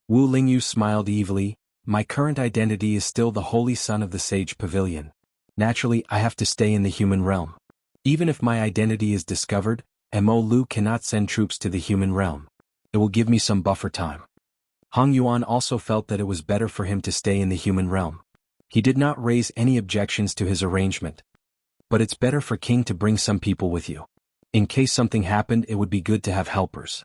Wu Lingyu smiled evilly. My current identity is still the holy son of the Sage Pavilion. Naturally, I have to stay in the human realm. Even if my identity is discovered, Mo Lu cannot send troops to the human realm. It will give me some buffer time. Hong Yuan also felt that it was better for him to stay in the human realm. He did not raise any objections to his arrangement. But it's better for king to bring some people with you. In case something happened, it would be good to have helpers.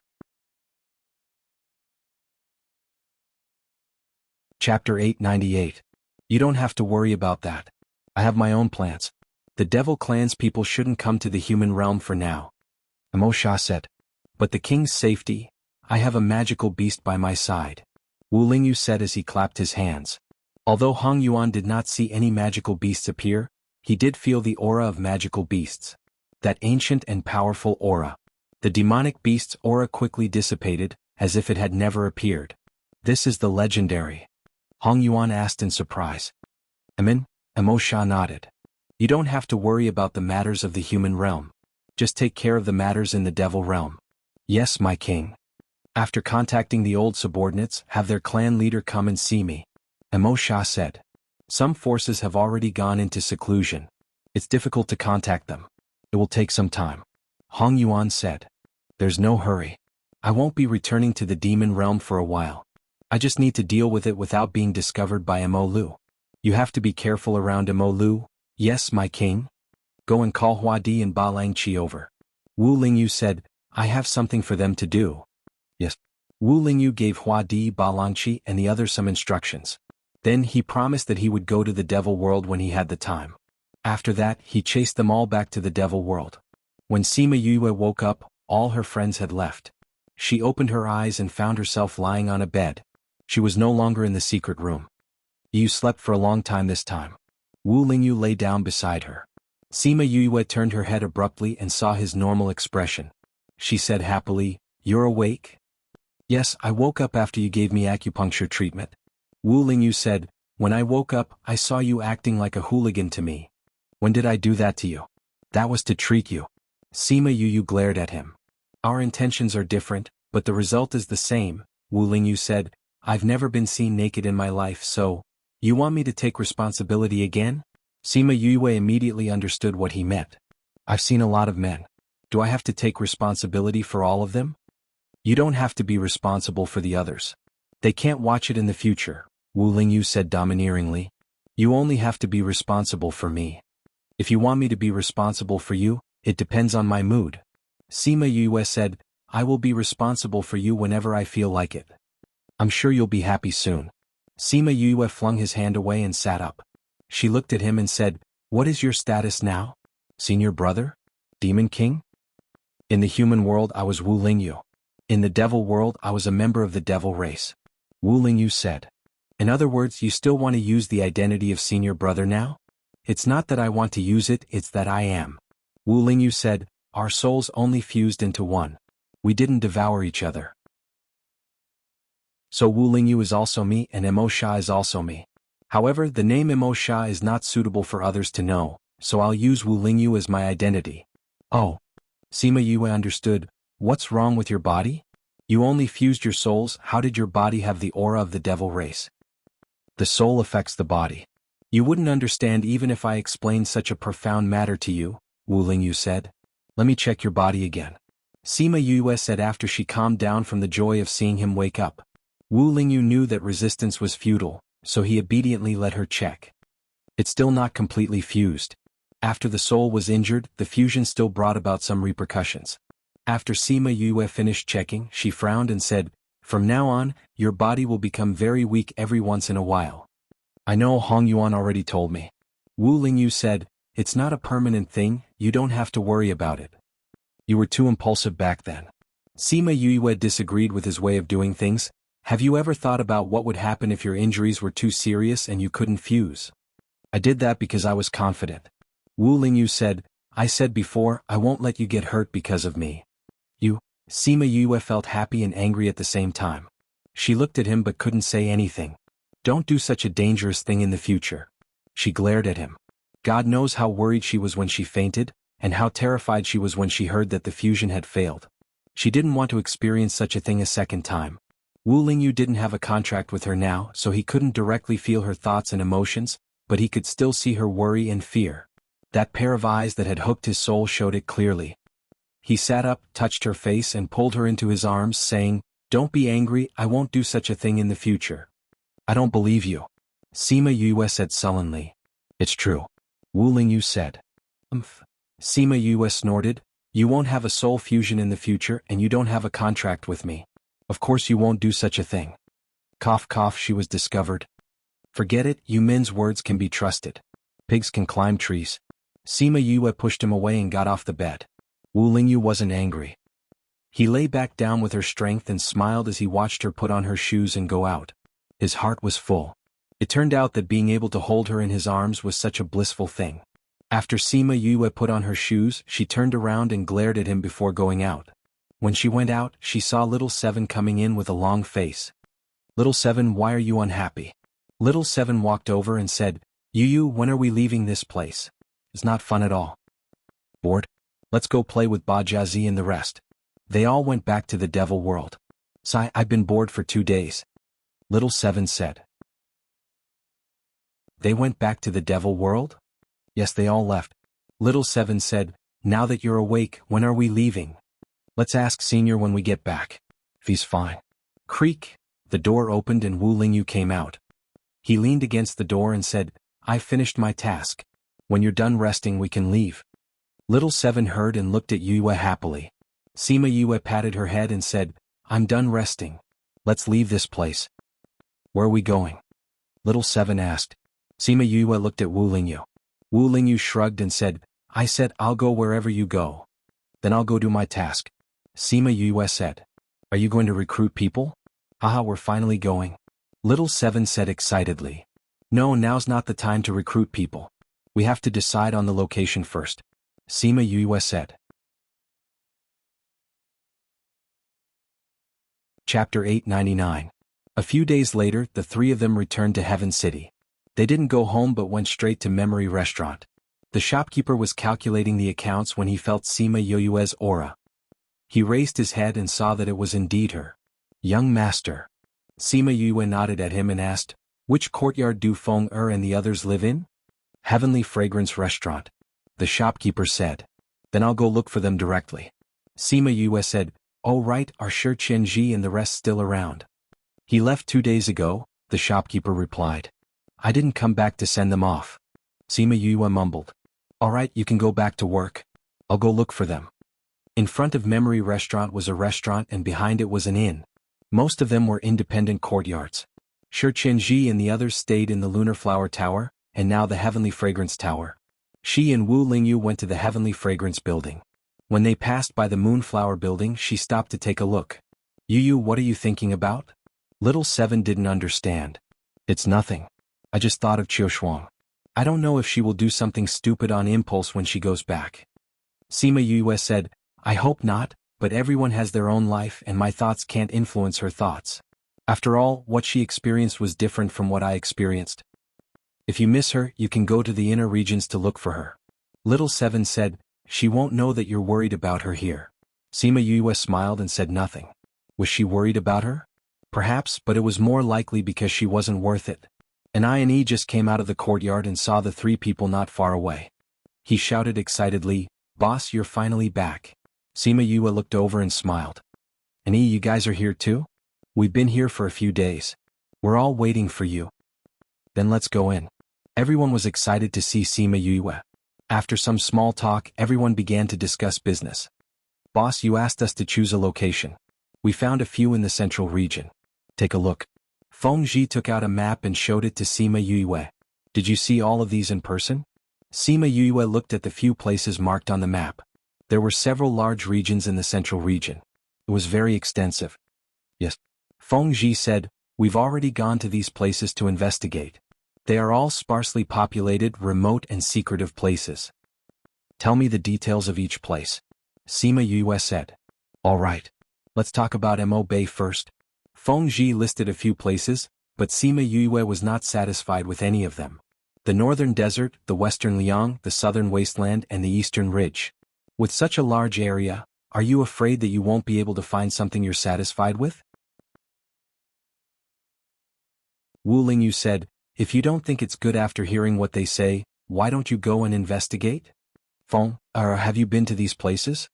Chapter 898. You don't have to worry about that. I have my own plans. The Devil Clan's people shouldn't come to the human realm for now. Mo Sha said. But the king's safety, I have a magical beast by my side. Wu Lingyu said as he clapped his hands. Although Hong Yuan did not see any magical beasts appear, he did feel the aura of magical beasts. That ancient and powerful aura. The demonic beast's aura quickly dissipated, as if it had never appeared. This is the legendary. Hong Yuan asked in surprise. Mo Sha nodded. You don't have to worry about the matters of the human realm. Just take care of the matters in the devil realm. Yes, my king. After contacting the old subordinates, have their clan leader come and see me. Mo Sha said. Some forces have already gone into seclusion. It's difficult to contact them. It will take some time. Hong Yuan said. There's no hurry. I won't be returning to the demon realm for a while. I just need to deal with it without being discovered by Mo Lu. You have to be careful around Mo Lu. Yes, my king. Go and call Hua Di and Ba Langqi over. Wu Lingyu said, I have something for them to do. Yes. Wu Lingyu gave Hua Di, Ba Langqi and the others some instructions. Then he promised that he would go to the devil world when he had the time. After that, he chased them all back to the devil world. When Sima Yue woke up, all her friends had left. She opened her eyes and found herself lying on a bed. She was no longer in the secret room. You slept for a long time this time. Wu Lingyu lay down beside her. Sima Yue turned her head abruptly and saw his normal expression. She said happily, You're awake? Yes, I woke up after you gave me acupuncture treatment. Wu Lingyu said, When I woke up, I saw you acting like a hooligan to me. When did I do that to you? That was to treat you. Sima Yue glared at him. Our intentions are different, but the result is the same, Wu Lingyu said. I've never been seen naked in my life, so, you want me to take responsibility again? Sima Yue immediately understood what he meant. I've seen a lot of men. Do I have to take responsibility for all of them? You don't have to be responsible for the others. They can't watch it in the future, Wu Lingyu said domineeringly. You only have to be responsible for me. If you want me to be responsible for you, it depends on my mood. Sima Yue said, I will be responsible for you whenever I feel like it. I'm sure you'll be happy soon. Sima Yue flung his hand away and sat up. She looked at him and said, What is your status now? Senior brother? Demon King? In the human world I was Wu Lingyu. In the devil world I was a member of the devil race. Wu Lingyu said. In other words, you still want to use the identity of senior brother now? It's not that I want to use it, it's that I am. Wu Lingyu said, Our souls only fused into one. We didn't devour each other. So Wu Lingyu is also me and Mo Sha is also me. However, the name Mo Sha is not suitable for others to know, so I'll use Wu Lingyu as my identity. Oh. Sima Yue understood. What's wrong with your body? You only fused your souls, how did your body have the aura of the devil race? The soul affects the body. You wouldn't understand even if I explained such a profound matter to you, Wu Lingyu said. Let me check your body again. Sima Yue said after she calmed down from the joy of seeing him wake up. Wu Lingyu knew that resistance was futile, so he obediently let her check. It's still not completely fused. After the soul was injured, the fusion still brought about some repercussions. After Sima Yue finished checking, she frowned and said, From now on, your body will become very weak every once in a while. I know, Hong Yuan already told me. Wu Lingyu said, It's not a permanent thing, you don't have to worry about it. You were too impulsive back then. Sima Yue disagreed with his way of doing things. Have you ever thought about what would happen if your injuries were too serious and you couldn't fuse? I did that because I was confident. Wu Lingyu said, I said before, I won't let you get hurt because of me. You? Sima Yue felt happy and angry at the same time. She looked at him but couldn't say anything. Don't do such a dangerous thing in the future. She glared at him. God knows how worried she was when she fainted, and how terrified she was when she heard that the fusion had failed. She didn't want to experience such a thing a second time. Wu Lingyu didn't have a contract with her now, so he couldn't directly feel her thoughts and emotions, but he could still see her worry and fear. That pair of eyes that had hooked his soul showed it clearly. He sat up, touched her face and pulled her into his arms, saying, "Don't be angry, I won't do such a thing in the future." "I don't believe you," Sima Yue said sullenly. "It's true," Wu Lingyu said. Sima Yue snorted, "You won't have a soul fusion in the future and you don't have a contract with me. Of course you won't do such a thing." Cough cough, she was discovered. "Forget it, you men's words can be trusted. Pigs can climb trees." Sima Yue pushed him away and got off the bed. Wu Lingyu wasn't angry. He lay back down with her strength and smiled as he watched her put on her shoes and go out. His heart was full. It turned out that being able to hold her in his arms was such a blissful thing. After Sima Yue put on her shoes, she turned around and glared at him before going out. When she went out, she saw Little Seven coming in with a long face. "Little Seven, why are you unhappy?" Little Seven walked over and said, "Yu, when are we leaving this place? It's not fun at all." "Bored? Let's go play with Bajiazi and the rest." They all went back to the devil world. "Sai, I've been bored for 2 days," Little Seven said. They went back to the devil world? Yes, they all left. Little Seven said, "Now that you're awake, when are we leaving? Let's ask Senior when we get back. If he's fine." Creak, the door opened and Wu Lingyu came out. He leaned against the door and said, "I've finished my task. When you're done resting we can leave." Little Seven heard and looked at Yue happily. Sima Yue patted her head and said, "I'm done resting. Let's leave this place." "Where are we going?" Little Seven asked. Sima Yue looked at Wu Lingyu. Wu Lingyu shrugged and said, "I said I'll go wherever you go. Then I'll go do my task." Sima Yue said, "Are you going to recruit people?" "Haha, we're finally going." Little Seven said excitedly. "No, now's not the time to recruit people. We have to decide on the location first," Sima Yue said. Chapter 899. A few days later, the three of them returned to Heaven City. They didn't go home but went straight to Memory Restaurant. The shopkeeper was calculating the accounts when he felt Sima Yue's aura. He raised his head and saw that it was indeed her. "Young master." Sima Yue nodded at him and asked, "Which courtyard do Feng and the others live in?" "Heavenly Fragrance Restaurant," the shopkeeper said. "Then I'll go look for them directly." Sima Yue said, "Oh right, are Shi Qianji and the rest still around?" "He left 2 days ago," the shopkeeper replied. "I didn't come back to send them off." Sima Yue mumbled. "All right, you can go back to work. I'll go look for them." In front of Memory Restaurant was a restaurant and behind it was an inn. Most of them were independent courtyards. Shi Qianji and the others stayed in the Lunar Flower Tower, and now the Heavenly Fragrance Tower. She and Wu Lingyu went to the Heavenly Fragrance Building. When they passed by the Moonflower Building, she stopped to take a look. "Yu, what are you thinking about?" Little Seven didn't understand. "It's nothing. I just thought of Qiushuang. I don't know if she will do something stupid on impulse when she goes back." Sima Yue said, "I hope not, but everyone has their own life and my thoughts can't influence her thoughts. After all, what she experienced was different from what I experienced. If you miss her, you can go to the inner regions to look for her." Little Seven said, "She won't know that you're worried about her here." Sima Yue smiled and said nothing. Was she worried about her? Perhaps, but it was more likely because she wasn't worth it. An INE just came out of the courtyard and saw the three people not far away. He shouted excitedly, "Boss, you're finally back." Sima Yue looked over and smiled. "And you guys are here too? We've been here for a few days. We're all waiting for you." "Then let's go in." Everyone was excited to see Sima Yue. After some small talk, everyone began to discuss business. "Boss, you asked us to choose a location. We found a few in the central region. Take a look." Feng Ji took out a map and showed it to Sima Yue. "Did you see all of these in person?" Sima Yue looked at the few places marked on the map. There were several large regions in the central region. It was very extensive. "Yes." Feng Ji said, "We've already gone to these places to investigate. They are all sparsely populated, remote and secretive places." "Tell me the details of each place," Sima Yue said. "All right. Let's talk about Mo Bay first." Feng Ji listed a few places, but Sima Yue was not satisfied with any of them. The northern desert, the western Liang, the southern wasteland, and the eastern ridge. With such a large area, are you afraid that you won't be able to find something you're satisfied with? Wu Lingyu said, if you don't think it's good after hearing what they say, why don't you go and investigate? Feng, have you been to these places?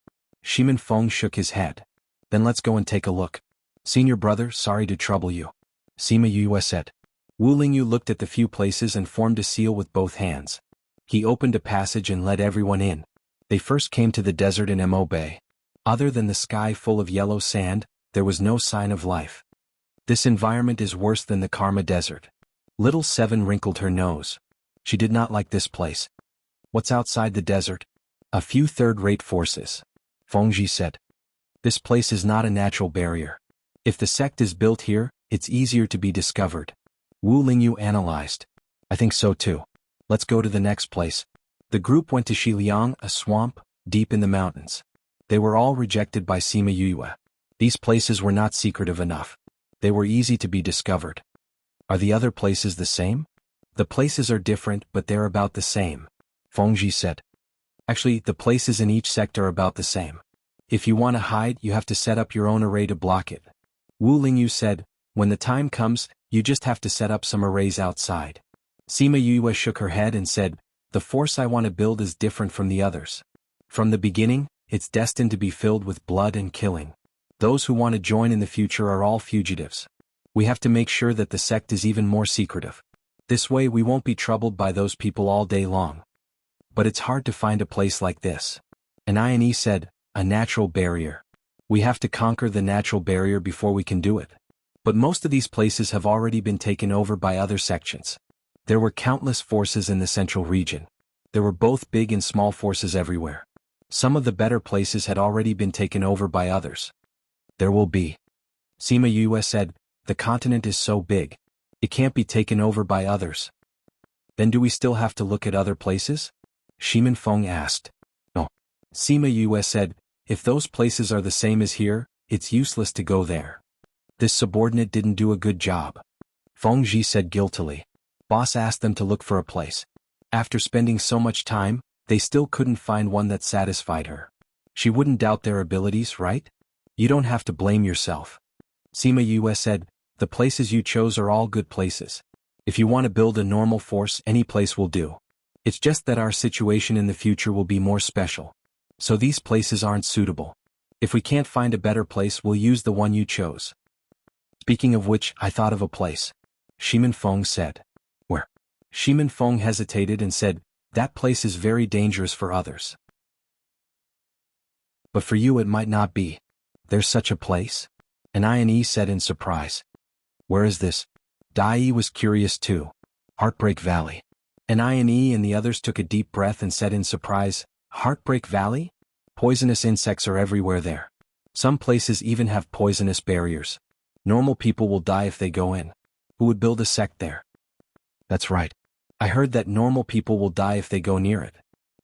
Shimin Feng shook his head. Then let's go and take a look. Senior brother, sorry to trouble you. Sima Yue said. Wu Lingyu looked at the few places and formed a seal with both hands. He opened a passage and let everyone in. They first came to the desert in Mo Bay. Other than the sky full of yellow sand, there was no sign of life. This environment is worse than the Karma Desert. Little Seven wrinkled her nose. She did not like this place. What's outside the desert? A few third-rate forces. Fengji said. This place is not a natural barrier. If the sect is built here, it's easier to be discovered. Wu Lingyu analyzed. I think so too. Let's go to the next place. The group went to Xiliang, a swamp, deep in the mountains. They were all rejected by Sima Yue. These places were not secretive enough. They were easy to be discovered. Are the other places the same? The places are different, but they're about the same. Fengji said. Actually, the places in each sect are about the same. If you want to hide, you have to set up your own array to block it. Wu Lingyu said, when the time comes, you just have to set up some arrays outside. Sima Yue shook her head and said, the force I want to build is different from the others. From the beginning, it's destined to be filled with blood and killing. Those who want to join in the future are all fugitives. We have to make sure that the sect is even more secretive. This way we won't be troubled by those people all day long. But it's hard to find a place like this. And INE said, a natural barrier. We have to conquer the natural barrier before we can do it. But most of these places have already been taken over by other sections. There were countless forces in the central region. There were both big and small forces everywhere. Some of the better places had already been taken over by others. There will be. Sima Yue said, the continent is so big. It can't be taken over by others. Then do we still have to look at other places? Shimin Feng asked. No. Sima Yue said, if those places are the same as here, it's useless to go there. This subordinate didn't do a good job. Feng Ji said guiltily. Boss asked them to look for a place. After spending so much time, they still couldn't find one that satisfied her. She wouldn't doubt their abilities, right? You don't have to blame yourself. Sima Yue said, the places you chose are all good places. If you want to build a normal force, any place will do. It's just that our situation in the future will be more special. So these places aren't suitable. If we can't find a better place, we'll use the one you chose. Speaking of which, I thought of a place. Shimin Feng said. Where? Shimin Feng hesitated and said, that place is very dangerous for others. But for you it might not be. There's such a place? And INE said in surprise. Where is this? Dai was curious too. Heartbreak Valley. And INE and the others took a deep breath and said in surprise, Heartbreak Valley? Poisonous insects are everywhere there. Some places even have poisonous barriers. Normal people will die if they go in. Who would build a sect there? That's right. I heard that normal people will die if they go near it.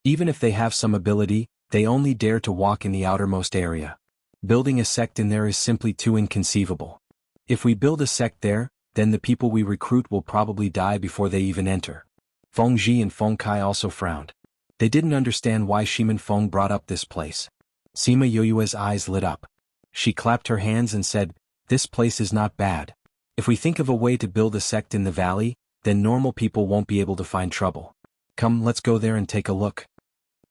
Even if they have some ability, they only dare to walk in the outermost area. Building a sect in there is simply too inconceivable. If we build a sect there, then the people we recruit will probably die before they even enter. Feng Ji and Feng Kai also frowned. They didn't understand why Shimin Feng brought up this place. Sima Yoyue's eyes lit up. She clapped her hands and said, this place is not bad. If we think of a way to build a sect in the valley, then normal people won't be able to find trouble. Come, let's go there and take a look.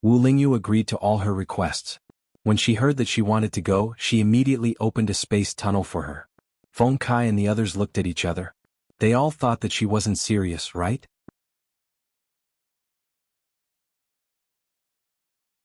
Wu Lingyu agreed to all her requests. When she heard that she wanted to go, she immediately opened a space tunnel for her. Feng Kai and the others looked at each other. They all thought that she wasn't serious, right?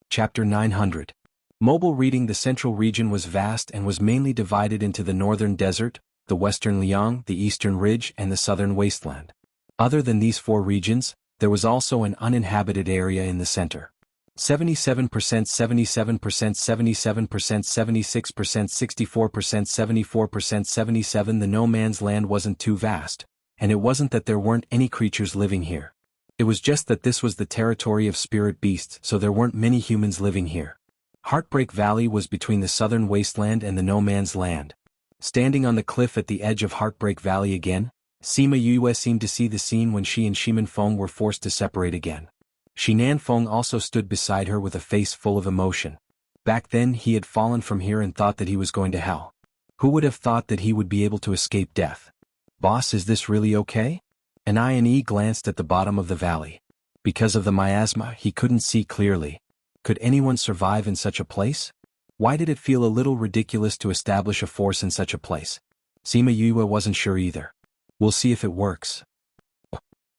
Chapter 900. Mobile reading. The central region was vast and was mainly divided into the northern desert, the western Liang, the eastern ridge, and the southern wasteland. Other than these four regions, there was also an uninhabited area in the center. 77%, 77%, 77%, 76%, 64%, 74%, 77. The no man's land wasn't too vast, and it wasn't that there weren't any creatures living here. It was just that this was the territory of spirit beasts, so there weren't many humans living here. Heartbreak Valley was between the southern wasteland and the no man's land. Standing on the cliff at the edge of Heartbreak Valley again, Sima Yue seemed to see the scene when she and Shiman Feng were forced to separate again. Shinan Feng also stood beside her with a face full of emotion. Back then he had fallen from here and thought that he was going to hell. Who would have thought that he would be able to escape death? Boss, is this really okay? An I glanced at the bottom of the valley. Because of the miasma, he couldn't see clearly. Could anyone survive in such a place? Why did it feel a little ridiculous to establish a force in such a place? Sima Yue wasn't sure either. We'll see if it works.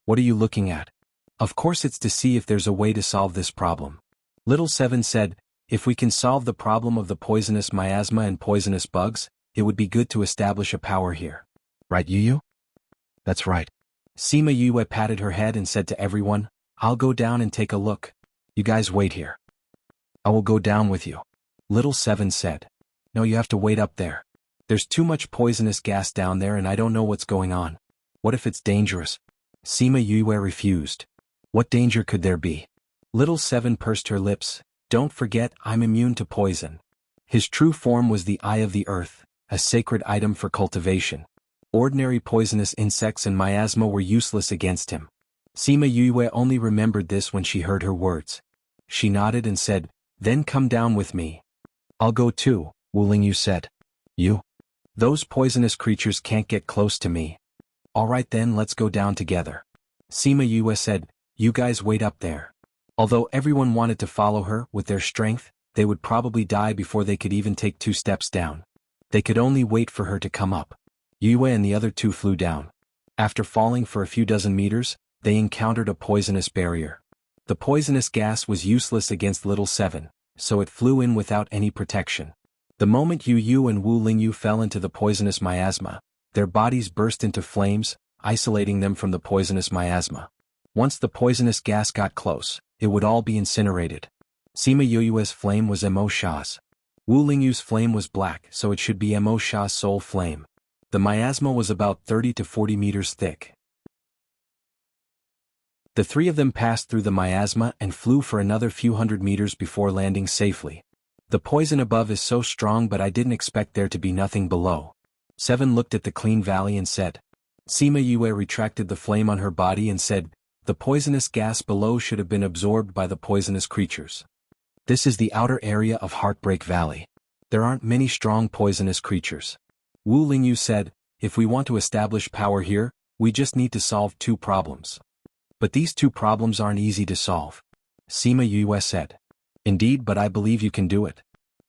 What are you looking at? Of course it's to see if there's a way to solve this problem. Little Seven said, if we can solve the problem of the poisonous miasma and poisonous bugs, it would be good to establish a power here. Right, Yu? That's right. Sima Yue patted her head and said to everyone, I'll go down and take a look. You guys wait here. I will go down with you. Little Seven said. No, you have to wait up there. There's too much poisonous gas down there and I don't know what's going on. What if it's dangerous? Sima Yue refused. What danger could there be? Little Seven pursed her lips. Don't forget, I'm immune to poison. His true form was the Eye of the Earth, a sacred item for cultivation. Ordinary poisonous insects and miasma were useless against him. Sima Yue only remembered this when she heard her words. She nodded and said, then come down with me. I'll go too, Wu Lingyu said. You? Those poisonous creatures can't get close to me. Alright then, let's go down together. Sima Yue said, you guys wait up there. Although everyone wanted to follow her, with their strength, they would probably die before they could even take 2 steps down. They could only wait for her to come up. Yue and the other 2 flew down. After falling for a few dozen meters, they encountered a poisonous barrier. The poisonous gas was useless against Little Seven, so it flew in without any protection. The moment Yu and Wu Lingyu fell into the poisonous miasma, their bodies burst into flames, isolating them from the poisonous miasma. Once the poisonous gas got close, it would all be incinerated. Sima Yue's flame was Mo Sha's. Wu Lingyu's flame was black, so it should be Mo Sha's soul flame. The miasma was about 30 to 40 meters thick. The 3 of them passed through the miasma and flew for another few hundred meters before landing safely. The poison above is so strong, but I didn't expect there to be nothing below. Seven looked at the clean valley and said. Sima Yue retracted the flame on her body and said, the poisonous gas below should have been absorbed by the poisonous creatures. This is the outer area of Heartbreak Valley. There aren't many strong poisonous creatures. Wu Lingyu said, if we want to establish power here, we just need to solve 2 problems. But these 2 problems aren't easy to solve. Sima Yue said. Indeed, but I believe you can do it.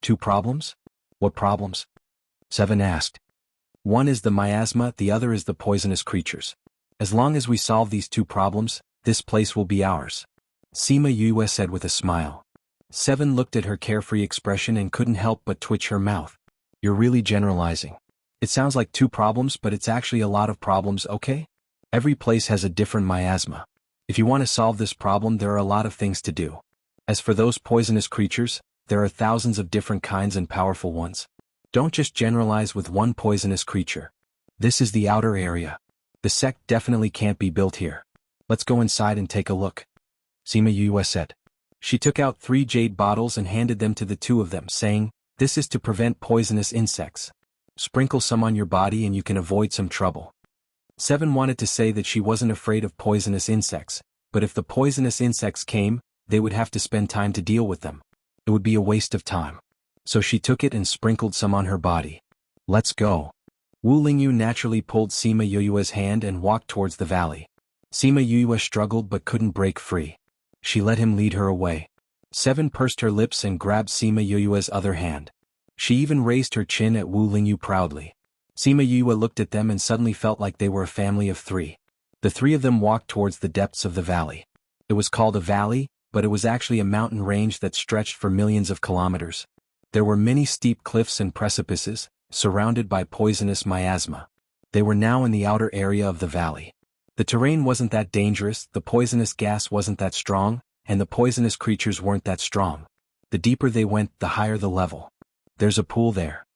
2 problems? What problems? Seven asked. One is the miasma, the other is the poisonous creatures. As long as we solve these 2 problems, this place will be ours. Sima Yue said with a smile. Seven looked at her carefree expression and couldn't help but twitch her mouth. You're really generalizing. It sounds like 2 problems, but it's actually a lot of problems, okay? Every place has a different miasma. If you want to solve this problem, there are a lot of things to do. As for those poisonous creatures, there are thousands of different kinds and powerful ones. Don't just generalize with one poisonous creature. This is the outer area. The sect definitely can't be built here. Let's go inside and take a look. Sima Yue said. She took out 3 jade bottles and handed them to the 2 of them, saying, this is to prevent poisonous insects. Sprinkle some on your body and you can avoid some trouble. Seven wanted to say that she wasn't afraid of poisonous insects, but if the poisonous insects came, they would have to spend time to deal with them. It would be a waste of time. So she took it and sprinkled some on her body. Let's go. Wu Lingyu naturally pulled Sima Yue's hand and walked towards the valley. Sima Yue struggled but couldn't break free. She let him lead her away. Seven pursed her lips and grabbed Sima Yue's other hand. She even raised her chin at Wu Lingyu proudly. Sima Yue looked at them and suddenly felt like they were a family of 3. The 3 of them walked towards the depths of the valley. It was called a valley, but it was actually a mountain range that stretched for millions of kilometers. There were many steep cliffs and precipices, surrounded by poisonous miasma. They were now in the outer area of the valley. The terrain wasn't that dangerous, the poisonous gas wasn't that strong, and the poisonous creatures weren't that strong. The deeper they went, the higher the level. There's a pool there.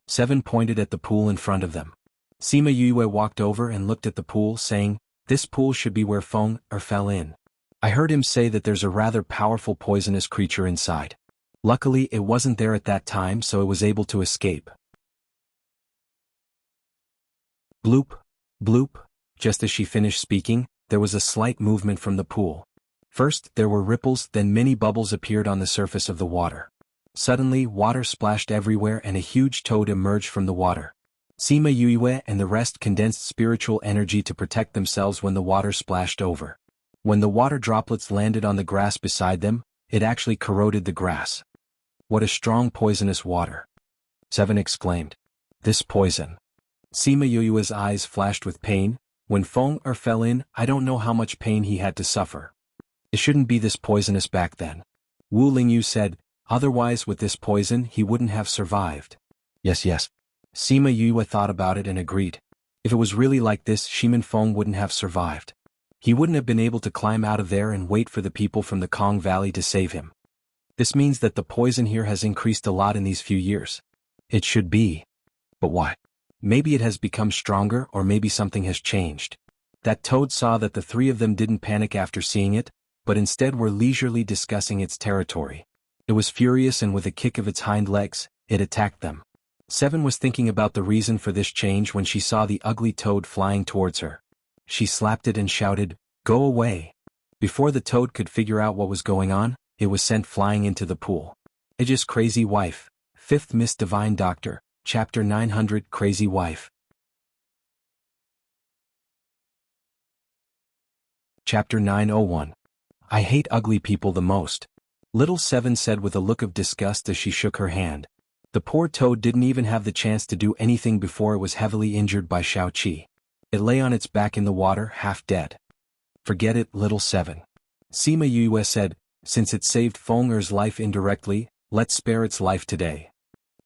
Seven pointed at the pool in front of them. Sima Yue walked over and looked at the pool, saying, this pool should be where Feng fell in. I heard him say that there's a rather powerful poisonous creature inside. Luckily, it wasn't there at that time, so it was able to escape. Bloop, bloop, Just as she finished speaking, there was a slight movement from the pool. First, there were ripples, then many bubbles appeared on the surface of the water. Suddenly, water splashed everywhere and a huge toad emerged from the water. Sima Yue and the rest condensed spiritual energy to protect themselves when the water splashed over. When the water droplets landed on the grass beside them, it actually corroded the grass. What a strong poisonous water! 7 exclaimed. This poison. Sima Yue's eyes flashed with pain. When Feng Er fell in, I don't know how much pain he had to suffer. It shouldn't be this poisonous back then. Wu Lingyu said, otherwise with this poison he wouldn't have survived. Yes. Sima Yue thought about it and agreed. If it was really like this, Shimin Feng wouldn't have survived. He wouldn't have been able to climb out of there and wait for the people from the Kong Valley to save him. This means that the poison here has increased a lot in these few years. It should be. But why? Maybe it has become stronger, or maybe something has changed. That toad saw that the three of them didn't panic after seeing it, but instead were leisurely discussing its territory. It was furious and with a kick of its hind legs, it attacked them. 7 was thinking about the reason for this change when she saw the ugly toad flying towards her. She slapped it and shouted, "Go away!" Before the toad could figure out what was going on, it was sent flying into the pool. Aegis Crazy Wife, 5th Miss Divine Doctor, Chapter 900 Crazy Wife. Chapter 901. I hate ugly people the most. Little 7 said with a look of disgust as she shook her hand. The poor toad didn't even have the chance to do anything before it was heavily injured by Shao Qi. It lay on its back in the water, half dead. Forget it, Little 7. Sima Yue said, since it saved Feng Er's life indirectly, let's spare its life today.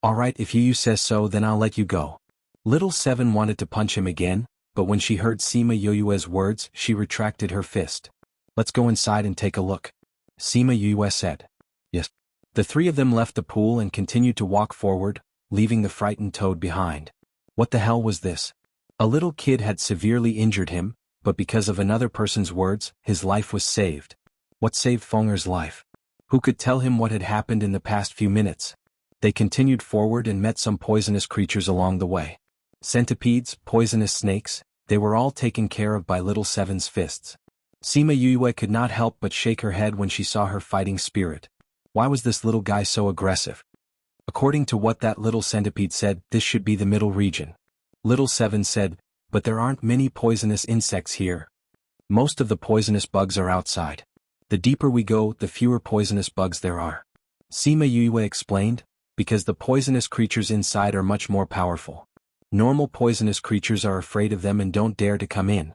Alright, if Yu says so, then I'll let you go. Little 7 wanted to punch him again, but when she heard Sima Yue's words, she retracted her fist. Let's go inside and take a look. Sima Yue said. Yes. The three of them left the pool and continued to walk forward, leaving the frightened toad behind. What the hell was this? A little kid had severely injured him, but because of another person's words, his life was saved. What saved Feng Er's life? Who could tell him what had happened in the past few minutes? They continued forward and met some poisonous creatures along the way. Centipedes, poisonous snakes, they were all taken care of by Little 7's fists. Sima Yue could not help but shake her head when she saw her fighting spirit. Why was this little guy so aggressive? According to what that little centipede said, this should be the middle region. Little 7 said, but there aren't many poisonous insects here. Most of the poisonous bugs are outside. The deeper we go, the fewer poisonous bugs there are. Sima Yue explained, because the poisonous creatures inside are much more powerful. Normal poisonous creatures are afraid of them and don't dare to come in.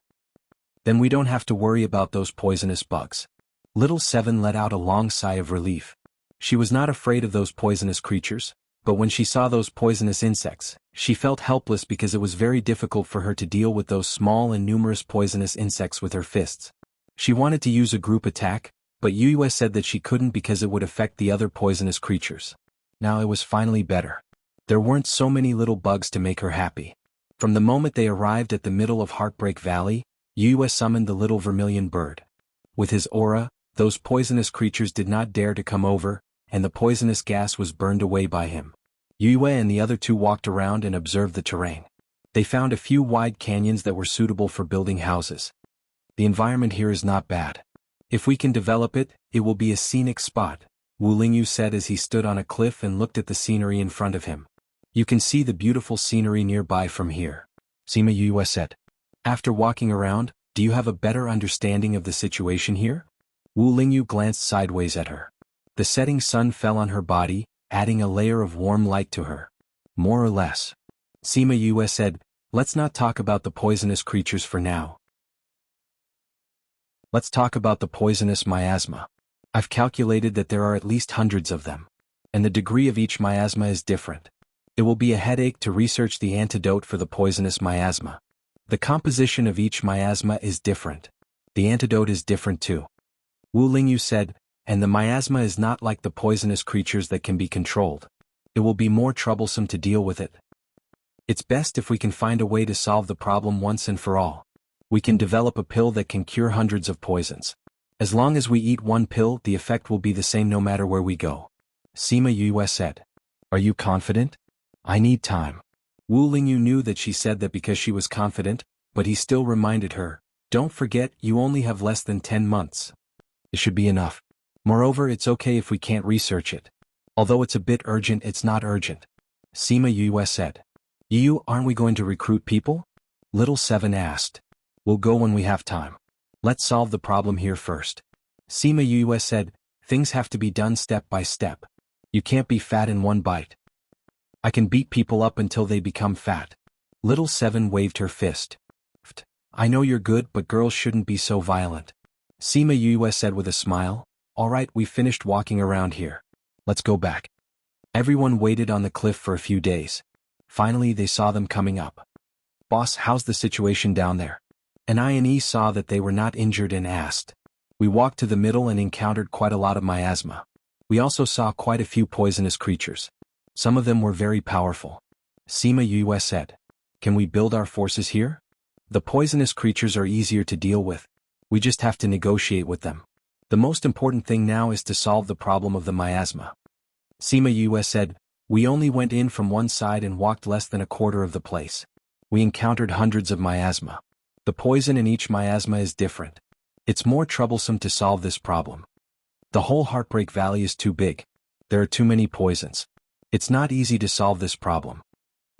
Then we don't have to worry about those poisonous bugs. Little 7 let out a long sigh of relief. She was not afraid of those poisonous creatures, but when she saw those poisonous insects, she felt helpless because it was very difficult for her to deal with those small and numerous poisonous insects with her fists. She wanted to use a group attack, but Yue said that she couldn't because it would affect the other poisonous creatures. Now it was finally better. There weren't so many little bugs to make her happy. From the moment they arrived at the middle of Heartbreak Valley, Yue summoned the little vermilion bird. With his aura, those poisonous creatures did not dare to come over, and the poisonous gas was burned away by him. Yue and the other two walked around and observed the terrain. They found a few wide canyons that were suitable for building houses. The environment here is not bad. If we can develop it, it will be a scenic spot, Wu Lingyu said as he stood on a cliff and looked at the scenery in front of him. You can see the beautiful scenery nearby from here. Sima Yue said. After walking around, do you have a better understanding of the situation here? Wu Lingyu glanced sideways at her. The setting sun fell on her body, adding a layer of warm light to her. More or less. Sima Yue said, let's not talk about the poisonous creatures for now. Let's talk about the poisonous miasma. I've calculated that there are at least hundreds of them. And the degree of each miasma is different. It will be a headache to research the antidote for the poisonous miasma. The composition of each miasma is different. The antidote is different too. Wu Lingyu said, and the miasma is not like the poisonous creatures that can be controlled. It will be more troublesome to deal with it. It's best if we can find a way to solve the problem once and for all. We can develop a pill that can cure hundreds of poisons. As long as we eat one pill, the effect will be the same no matter where we go. Sima Yue said. Are you confident? I need time. Wu Lingyu knew that she said that because she was confident, but he still reminded her, "Don't forget, you only have less than 10 months. It should be enough. Moreover, it's okay if we can't research it. Although it's a bit urgent, it's not urgent." Sima Yue said. "You, aren't we going to recruit people?" Little Seven asked. "We'll go when we have time. Let's solve the problem here first." Sima Yue said, "Things have to be done step by step. You can't be fat in one bite." "I can beat people up until they become fat." Little Seven waved her fist. "I know you're good, but girls shouldn't be so violent." Sima Yue said with a smile, "All right, we finished walking around here. Let's go back." Everyone waited on the cliff for a few days. Finally they saw them coming up. "Boss, how's the situation down there?" An INE saw that they were not injured and asked. "We walked to the middle and encountered quite a lot of miasma. We also saw quite a few poisonous creatures. Some of them were very powerful." Sima Yue said. "Can we build our forces here? The poisonous creatures are easier to deal with. We just have to negotiate with them. The most important thing now is to solve the problem of the miasma." Sima Yue said, "We only went in from one side and walked less than a quarter of the place. We encountered hundreds of miasma. The poison in each miasma is different. It's more troublesome to solve this problem. The whole Heartbreak Valley is too big. There are too many poisons. It's not easy to solve this problem."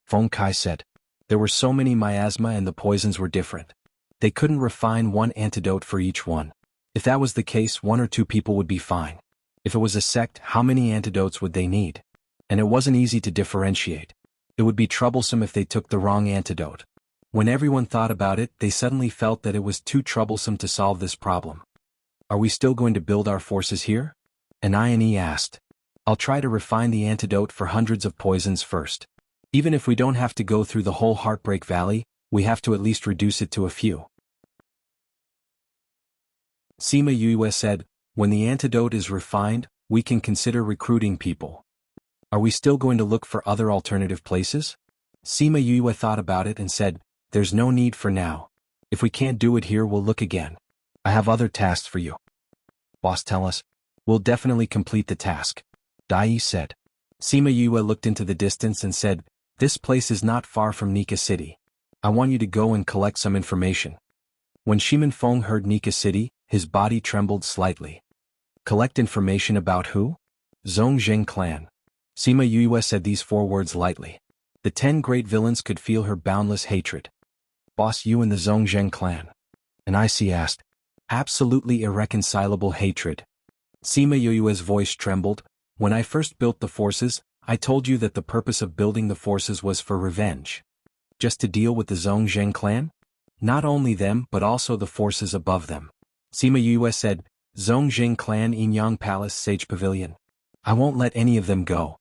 Feng Kai said. "There were so many miasma and the poisons were different. They couldn't refine one antidote for each one. If that was the case, 1 or 2 people would be fine. If it was a sect, how many antidotes would they need? And it wasn't easy to differentiate. It would be troublesome if they took the wrong antidote." When everyone thought about it, they suddenly felt that it was too troublesome to solve this problem. "Are we still going to build our forces here?" An INE asked. "I'll try to refine the antidote for hundreds of poisons first. Even if we don't have to go through the whole Heartbreak Valley, we have to at least reduce it to a few." Sima Yue said, "When the antidote is refined, we can consider recruiting people. Are we still going to look for other alternative places?" Sima Yue thought about it and said, "There's no need for now. If we can't do it here, we'll look again. I have other tasks for you." "Boss, tell us." "We'll definitely complete the task," Dai said. Sima Yue looked into the distance and said, "This place is not far from Nika City. I want you to go and collect some information." When Shimin Feng heard Nika City, his body trembled slightly. "Collect information about who?" "Zhongzheng clan." Sima Yue said these 4 words lightly. The 10 great villains could feel her boundless hatred. "Boss, you and the Zhongzheng clan?" An IC asked. "Absolutely irreconcilable hatred." Sima Yue's voice trembled. "When I first built the forces, I told you that the purpose of building the forces was for revenge. Just to deal with the Zhongzheng clan? Not only them but also the forces above them." Sima Yue said, "Zhongzheng clan in Yang Palace Sage Pavilion. I won't let any of them go."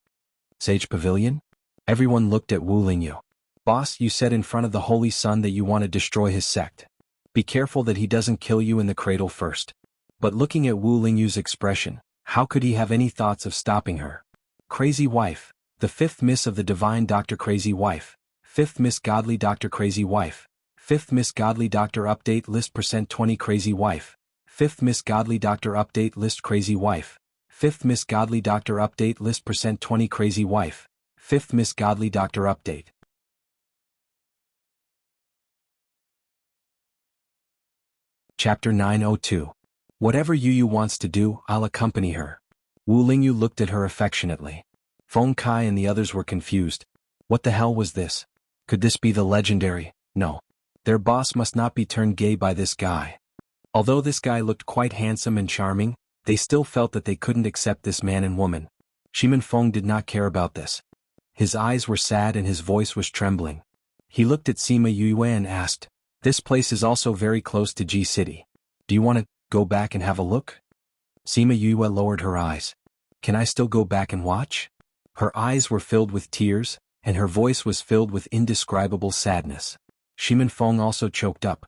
"Sage Pavilion?" Everyone looked at Wu Lingyu. "Boss, you said in front of the Holy Sun that you want to destroy his sect. Be careful that he doesn't kill you in the cradle first." But looking at Wu Lingyu's expression, how could he have any thoughts of stopping her? Crazy Wife, the 5th Miss of the Divine Dr. Crazy Wife, 5th Miss Godly Dr. Crazy Wife, 5th Miss Godly Dr. Update List %20 Crazy Wife, 5th Miss Godly Dr. Update List Crazy Wife, 5th Miss Godly Dr. Update List %20 Crazy Wife, 5th Miss Godly Dr. Update. Chapter 902. Whatever Yu wants to do, I'll accompany her. Wu Lingyu looked at her affectionately. Feng Kai and the others were confused. What the hell was this? Could this be the legendary? No. Their boss must not be turned gay by this guy. Although this guy looked quite handsome and charming, they still felt that they couldn't accept this man and woman. Shimin Feng did not care about this. His eyes were sad and his voice was trembling. He looked at Sima Yue and asked, "This place is also very close to G City. Do you want to go back and have a look?" Sima Yue lowered her eyes. "Can I still go back and watch?" Her eyes were filled with tears, and her voice was filled with indescribable sadness. Shimin Feng also choked up.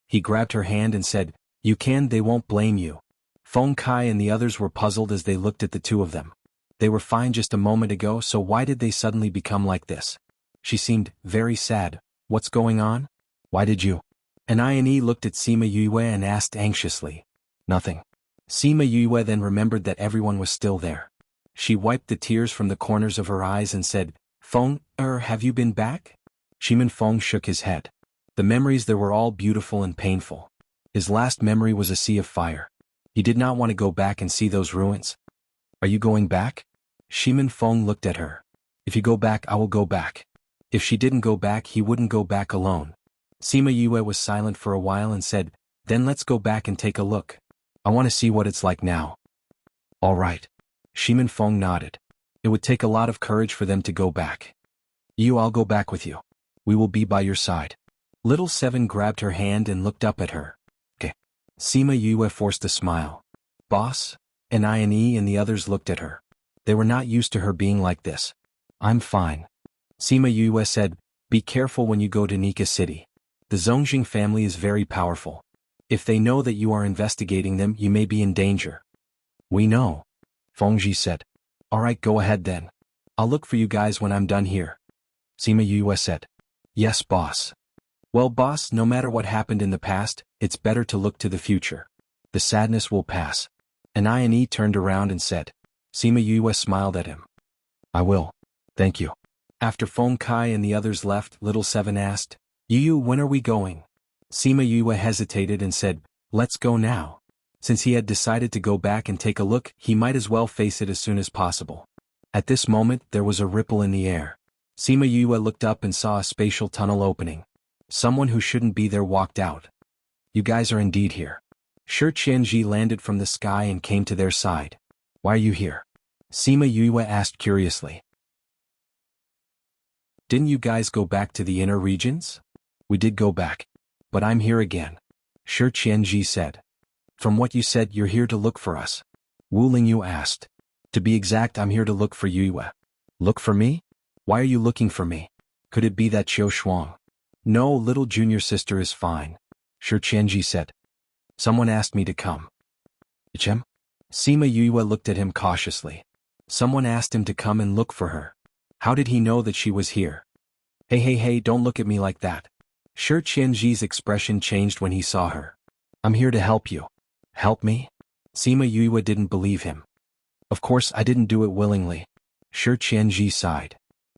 He grabbed her hand and said, "You can, they won't blame you." Feng Kai and the others were puzzled as they looked at the two of them. They were fine just a moment ago, so why did they suddenly become like this? She seemed very sad. "What's going on? Why did you?" An INE looked at Sima Yue and asked anxiously. "Nothing." Sima Yue then remembered that everyone was still there. She wiped the tears from the corners of her eyes and said, "Feng, have you been back?" Shimin Feng shook his head. The memories there were all beautiful and painful. His last memory was a sea of fire. He did not want to go back and see those ruins. Are you going back? Shimin Feng looked at her. If you go back, I will go back. If she didn't go back, he wouldn't go back alone. Sima Yue was silent for a while and said, then let's go back and take a look. I want to see what it's like now. All right. Shimin Feng nodded. It would take a lot of courage for them to go back. I'll go back with you. We will be by your side. Little Seven grabbed her hand and looked up at her. Okay. Sima Yue forced a smile. Boss? And I and the others looked at her. They were not used to her being like this. I'm fine. Sima Yue said, be careful when you go to Nika City. The Zongjing family is very powerful. If they know that you are investigating them, you may be in danger. We know. Fengji said. Alright, go ahead then. I'll look for you guys when I'm done here. Sima Yue said. Yes, boss. Well, boss, no matter what happened in the past, it's better to look to the future. The sadness will pass. And I turned around and said. Sima Yue smiled at him. I will. Thank you. After Feng Kai and the others left, Little Seven asked, Yu, when are we going? Sima Yue hesitated and said, let's go now. Since he had decided to go back and take a look, he might as well face it as soon as possible. At this moment, there was a ripple in the air. Sima Yue looked up and saw a spatial tunnel opening. Someone who shouldn't be there walked out. You guys are indeed here. Shi Qianji landed from the sky and came to their side. Why are you here? Sima Yue asked curiously. Didn't you guys go back to the inner regions? We did go back. But I'm here again. Shi Qianji said. From what you said, you're here to look for us. Wu Lingyu asked. To be exact, I'm here to look for Yue. Look for me? Why are you looking for me? Could it be that Qiu Shuang? No, little junior sister is fine. Shi Qianji said. Someone asked me to come. Ichem? Sima Yue looked at him cautiously. Someone asked him to come and look for her. How did he know that she was here? Hey, don't look at me like that. Shi Qianji's expression changed when he saw her. I'm here to help you. Help me? Sima Yue didn't believe him. Of course I didn't do it willingly. Shi Qianji sighed.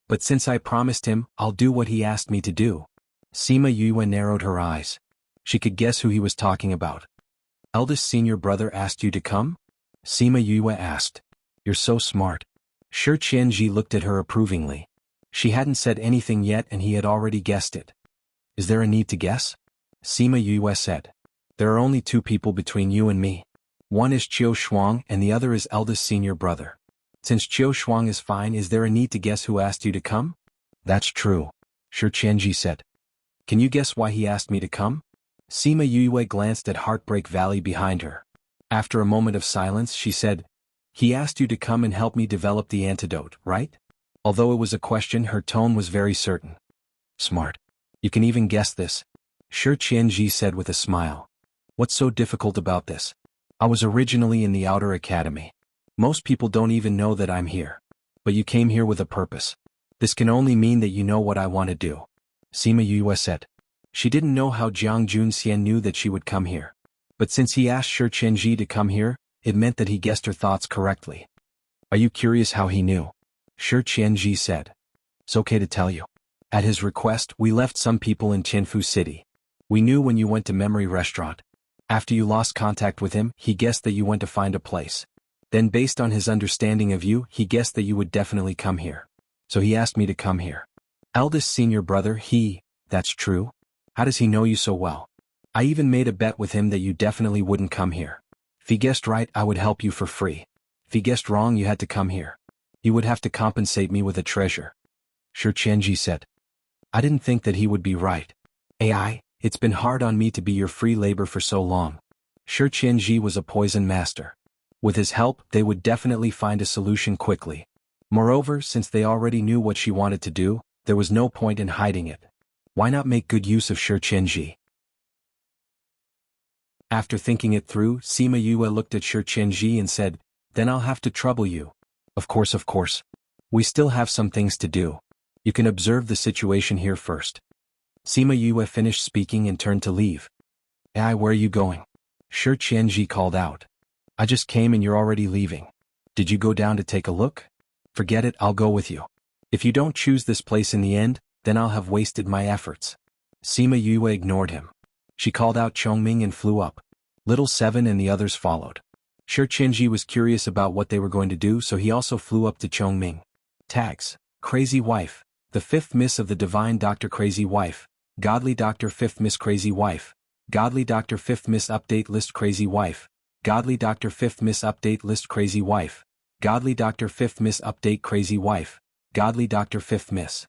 But since I promised him, I'll do what he asked me to do. Sima Yue narrowed her eyes. She could guess who he was talking about. Eldest senior brother asked you to come? Sima Yue asked. You're so smart. Shi Qianji looked at her approvingly. She hadn't said anything yet and he had already guessed it. Is there a need to guess? Sima Yue said. There are only two people between you and me. One is Qiu Shuang and the other is eldest senior brother. Since Qiu Shuang is fine, is there a need to guess who asked you to come? That's true. Shi Qianji said. Can you guess why he asked me to come? Sima Yue glanced at Heartbreak Valley behind her. After a moment of silence, she said, he asked you to come and help me develop the antidote, right? Although it was a question, her tone was very certain. Smart. You can even guess this. Shi Qianji said with a smile. What's so difficult about this? I was originally in the Outer Academy. Most people don't even know that I'm here. But you came here with a purpose. This can only mean that you know what I want to do. Sima Yue said. She didn't know how Jiang Junxian knew that she would come here. But since he asked Shi Qianji to come here, it meant that he guessed her thoughts correctly. Are you curious how he knew? Shi Qianji said. It's okay to tell you. At his request, we left some people in Tianfu City. We knew when you went to Memory Restaurant. After you lost contact with him, he guessed that you went to find a place. Then based on his understanding of you, he guessed that you would definitely come here. So he asked me to come here. Eldest senior brother, that's true? How does he know you so well? I even made a bet with him that you definitely wouldn't come here. If he guessed right, I would help you for free. If he guessed wrong, you had to come here. You would have to compensate me with a treasure. Shi Qianji said. I didn't think that he would be right. It's been hard on me to be your free labor for so long. Shi Qianji was a poison master. With his help, they would definitely find a solution quickly. Moreover, since they already knew what she wanted to do, there was no point in hiding it. Why not make good use of Shi Qianji? After thinking it through, Sima Yue looked at Shi Qianji and said, then I'll have to trouble you. Of course. We still have some things to do. You can observe the situation here first. Sima Yue finished speaking and turned to leave. Where are you going? Shi Qianji called out. I just came and you're already leaving. Did you go down to take a look? Forget it, I'll go with you. If you don't choose this place in the end, then I'll have wasted my efforts. Sima Yue ignored him. She called out Chongming and flew up. Little Seven and the others followed. Shi Qianji was curious about what they were going to do, so he also flew up to Chongming. Tags: Crazy Wife, the 5th Miss of the Divine Doctor Crazy Wife, Godly Doctor 5th Miss Crazy Wife, Godly Doctor 5th Miss Update List Crazy Wife, Godly Doctor 5th Miss Update List Crazy Wife, Godly Doctor 5th Miss Update Crazy Wife, Godly Doctor 5th Miss.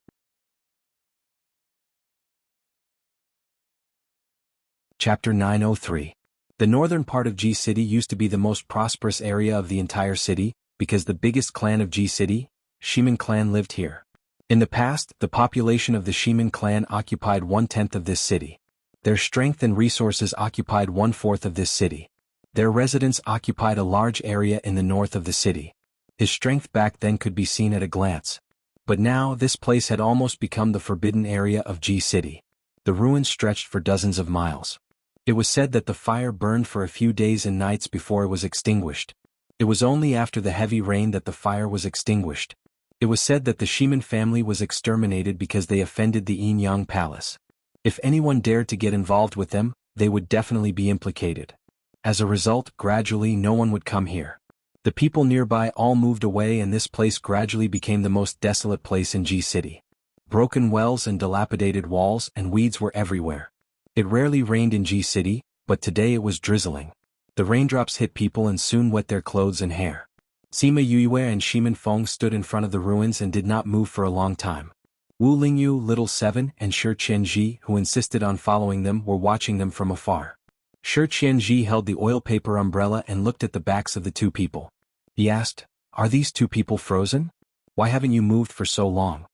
Chapter 903. The northern part of G City used to be the most prosperous area of the entire city, because the biggest clan of G City, Shimin clan, lived here. In the past, the population of the Shimin clan occupied 1/10 of this city. Their strength and resources occupied 1/4 of this city. Their residents occupied a large area in the north of the city. His strength back then could be seen at a glance. But now this place had almost become the forbidden area of G City. The ruins stretched for dozens of miles. It was said that the fire burned for a few days and nights before it was extinguished. It was only after the heavy rain that the fire was extinguished. It was said that the Shimin family was exterminated because they offended the Yin Yang Palace. If anyone dared to get involved with them, they would definitely be implicated. As a result, gradually no one would come here. The people nearby all moved away, and this place gradually became the most desolate place in G City. Broken wells and dilapidated walls and weeds were everywhere. It rarely rained in G City, but today it was drizzling. The raindrops hit people and soon wet their clothes and hair. Sima Yue and Shimin Feng stood in front of the ruins and did not move for a long time. Wu Lingyu, Little Seven, and Shi Qianji, who insisted on following them, were watching them from afar. Shi Qianji held the oil paper umbrella and looked at the backs of the two people. He asked, "Are these two people frozen? Why haven't you moved for so long?"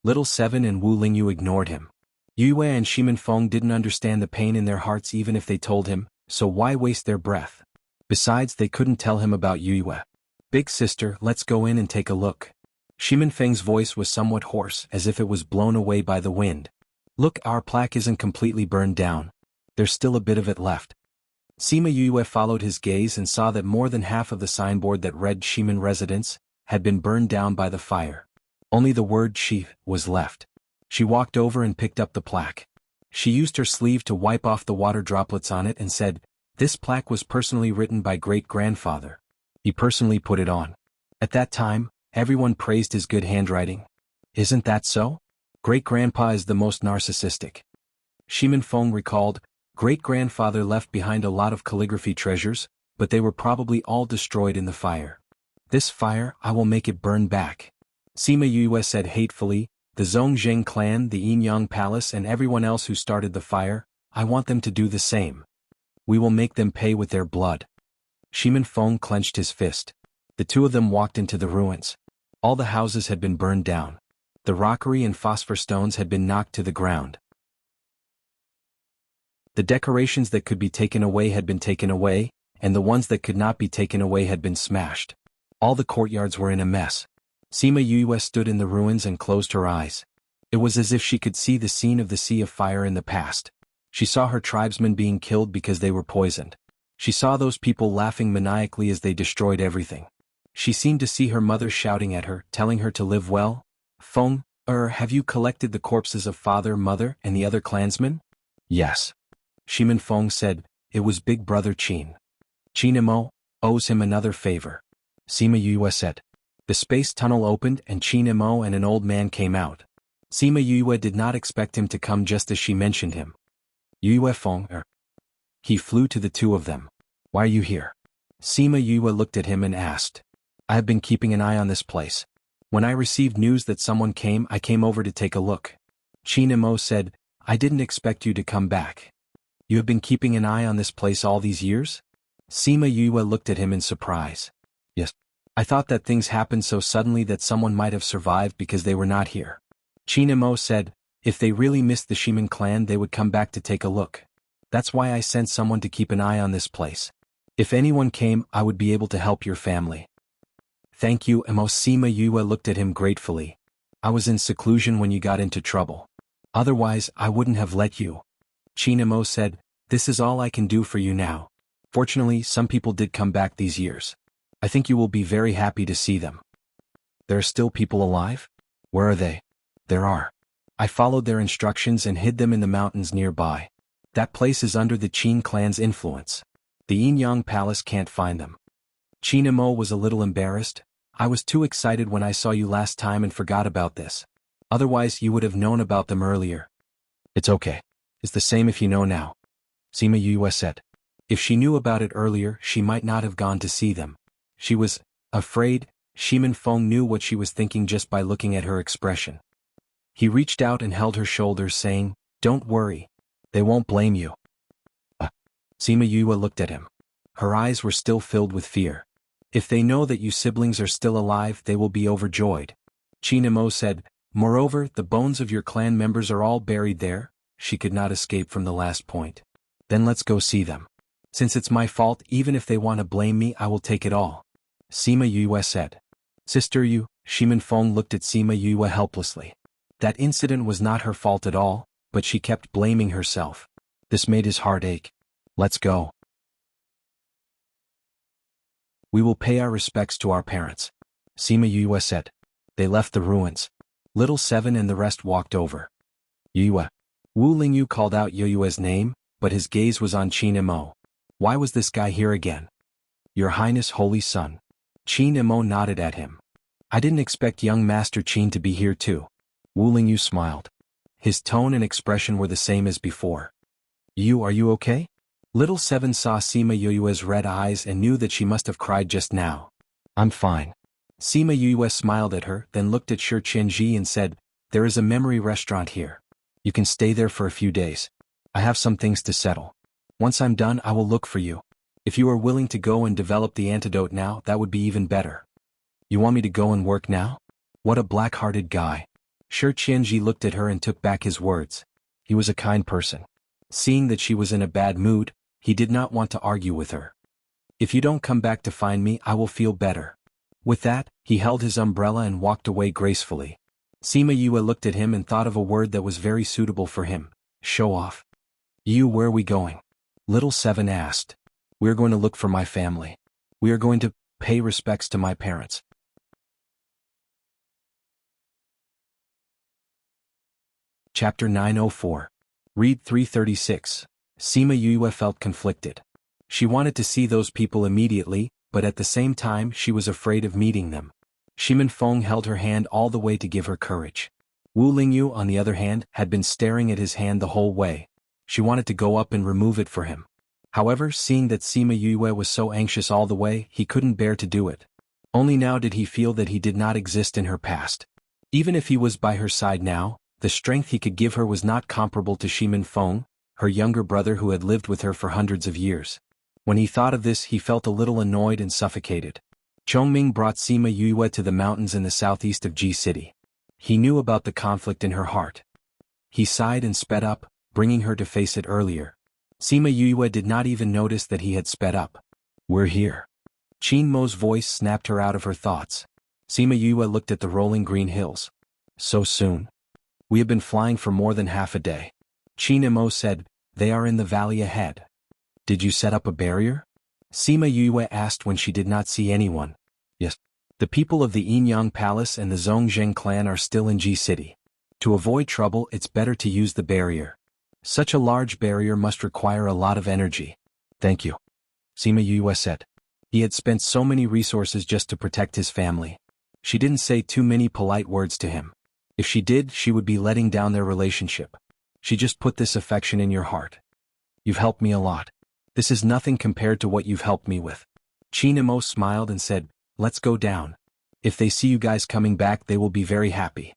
Little Seven and Wu Lingyu ignored him. Yue and Shimin Feng didn't understand the pain in their hearts even if they told him, so why waste their breath? Besides, they couldn't tell him about Yue. "Big sister, let's go in and take a look." Shimin Feng's voice was somewhat hoarse, as if it was blown away by the wind. "Look, our plaque isn't completely burned down. There's still a bit of it left." Sima Yue followed his gaze and saw that more than half of the signboard that read Shimin Residence had been burned down by the fire. Only the word Shi was left. She walked over and picked up the plaque. She used her sleeve to wipe off the water droplets on it and said, "This plaque was personally written by great-grandfather. He personally put it on. At that time, everyone praised his good handwriting. Isn't that so? Great-grandpa is the most narcissistic." Shimin Feng recalled, great-grandfather left behind a lot of calligraphy treasures, but they were probably all destroyed in the fire. "This fire, I will make it burn back." Sima Yue said hatefully, "The Zhongzheng clan, the Yin Yang Palace, and everyone else who started the fire, I want them to do the same. We will make them pay with their blood." Shimin Feng clenched his fist. The two of them walked into the ruins. All the houses had been burned down. The rockery and phosphor stones had been knocked to the ground. The decorations that could be taken away had been taken away, and the ones that could not be taken away had been smashed. All the courtyards were in a mess. Sima Yue stood in the ruins and closed her eyes. It was as if she could see the scene of the Sea of Fire in the past. She saw her tribesmen being killed because they were poisoned. She saw those people laughing maniacally as they destroyed everything. She seemed to see her mother shouting at her, telling her to live well. "Feng, have you collected the corpses of father, mother, and the other clansmen?" "Yes." Shimin Feng said, "It was big brother Qin. Qin owes him another favor." Sima Yue said. The space tunnel opened and Qin and an old man came out. Sima Yue did not expect him to come just as she mentioned him. "Yue Feng, He flew to the two of them. "Why are you here?" Sima Yue looked at him and asked. "I have been keeping an eye on this place. When I received news that someone came, I came over to take a look." Qin said, "I didn't expect you to come back. You have been keeping an eye on this place all these years?" Sima Yue looked at him in surprise. "Yes. I thought that things happened so suddenly that someone might have survived because they were not here." Qin said, "If they really missed the Shimin clan, they would come back to take a look. That's why I sent someone to keep an eye on this place. If anyone came, I would be able to help your family." "Thank you, Mo." Sima Yue looked at him gratefully. "I was in seclusion when you got into trouble. Otherwise, I wouldn't have let you." Qin said, "This is all I can do for you now. Fortunately, some people did come back these years. I think you will be very happy to see them." "There are still people alive? Where are they?" "There are. I followed their instructions and hid them in the mountains nearby. That place is under the Qin clan's influence. The Yin-Yang Palace can't find them. Qin Mo was a little embarrassed. I was too excited when I saw you last time and forgot about this. Otherwise you would have known about them earlier. It's okay. It's the same if you know now. Sima Yue said. If she knew about it earlier, she might not have gone to see them. She was afraid. Shimin Feng knew what she was thinking just by looking at her expression. He reached out and held her shoulders, saying, "Don't worry. They won't blame you." Sima Yue looked at him. Her eyes were still filled with fear. If they know that you siblings are still alive, they will be overjoyed. Qin Mo said, "Moreover, the bones of your clan members are all buried there." She could not escape from the last point. "Then let's go see them. Since it's my fault, even if they want to blame me, I will take it all." Sima Yue said. "Sister Yu," Shimin Feng looked at Sima Yue helplessly. That incident was not her fault at all, but she kept blaming herself. This made his heart ache. "Let's go. We will pay our respects to our parents," Sima Yue said. They left the ruins. Little Seven and the rest walked over. "Yue." Wu Lingyu called out Yue's name, but his gaze was on Qin Mo. "Why was this guy here again?" "Your Highness, Holy Son." Qin Mo nodded at him. "I didn't expect young Master Qin to be here too." Wu Lingyu smiled. His tone and expression were the same as before. Are you okay?" Little Seven saw Sima Yue's red eyes and knew that she must have cried just now. "I'm fine." Sima Yue smiled at her, then looked at Shi Qianji and said, "There is a memory restaurant here. You can stay there for a few days. I have some things to settle. Once I'm done, I will look for you. If you are willing to go and develop the antidote now, that would be even better." "You want me to go and work now?" What a black-hearted guy. Shi Qianji looked at her and took back his words. He was a kind person. Seeing that she was in a bad mood, he did not want to argue with her. "If you don't come back to find me, I will feel better." With that, he held his umbrella and walked away gracefully. Sima Yue looked at him and thought of a word that was very suitable for him: show off. Where are we going?" Little Seven asked. "We are going to look for my family. We are going to pay respects to my parents." Chapter 904. Read 336. Sima Yue felt conflicted. She wanted to see those people immediately, but at the same time she was afraid of meeting them. Shimin Feng held her hand all the way to give her courage. Wu Lingyu, on the other hand, had been staring at his hand the whole way. She wanted to go up and remove it for him. However, seeing that Sima Yue was so anxious all the way, he couldn't bear to do it. Only now did he feel that he did not exist in her past. Even if he was by her side now, the strength he could give her was not comparable to Shimin Feng, her younger brother who had lived with her for hundreds of years. When he thought of this, he felt a little annoyed and suffocated. Chongming brought Sima Yue to the mountains in the southeast of Ji City. He knew about the conflict in her heart. He sighed and sped up, bringing her to face it earlier. Sima Yue did not even notice that he had sped up. "We're here." Qin Mo's voice snapped her out of her thoughts. Sima Yue looked at the rolling green hills. "So soon? We have been flying for more than half a day." Qin Mo said, "They are in the valley ahead." "Did you set up a barrier?" Sima Yue asked when she did not see anyone. "Yes. The people of the Yin-Yang Palace and the Zhongzheng clan are still in Ji City. To avoid trouble, it's better to use the barrier. Such a large barrier must require a lot of energy." "Thank you," Sima Yue said. He had spent so many resources just to protect his family. She didn't say too many polite words to him. If she did, she would be letting down their relationship. She just put this affection in your heart. "You've helped me a lot. This is nothing compared to what you've helped me with." Qin Mo smiled and said, "Let's go down. If they see you guys coming back, they will be very happy."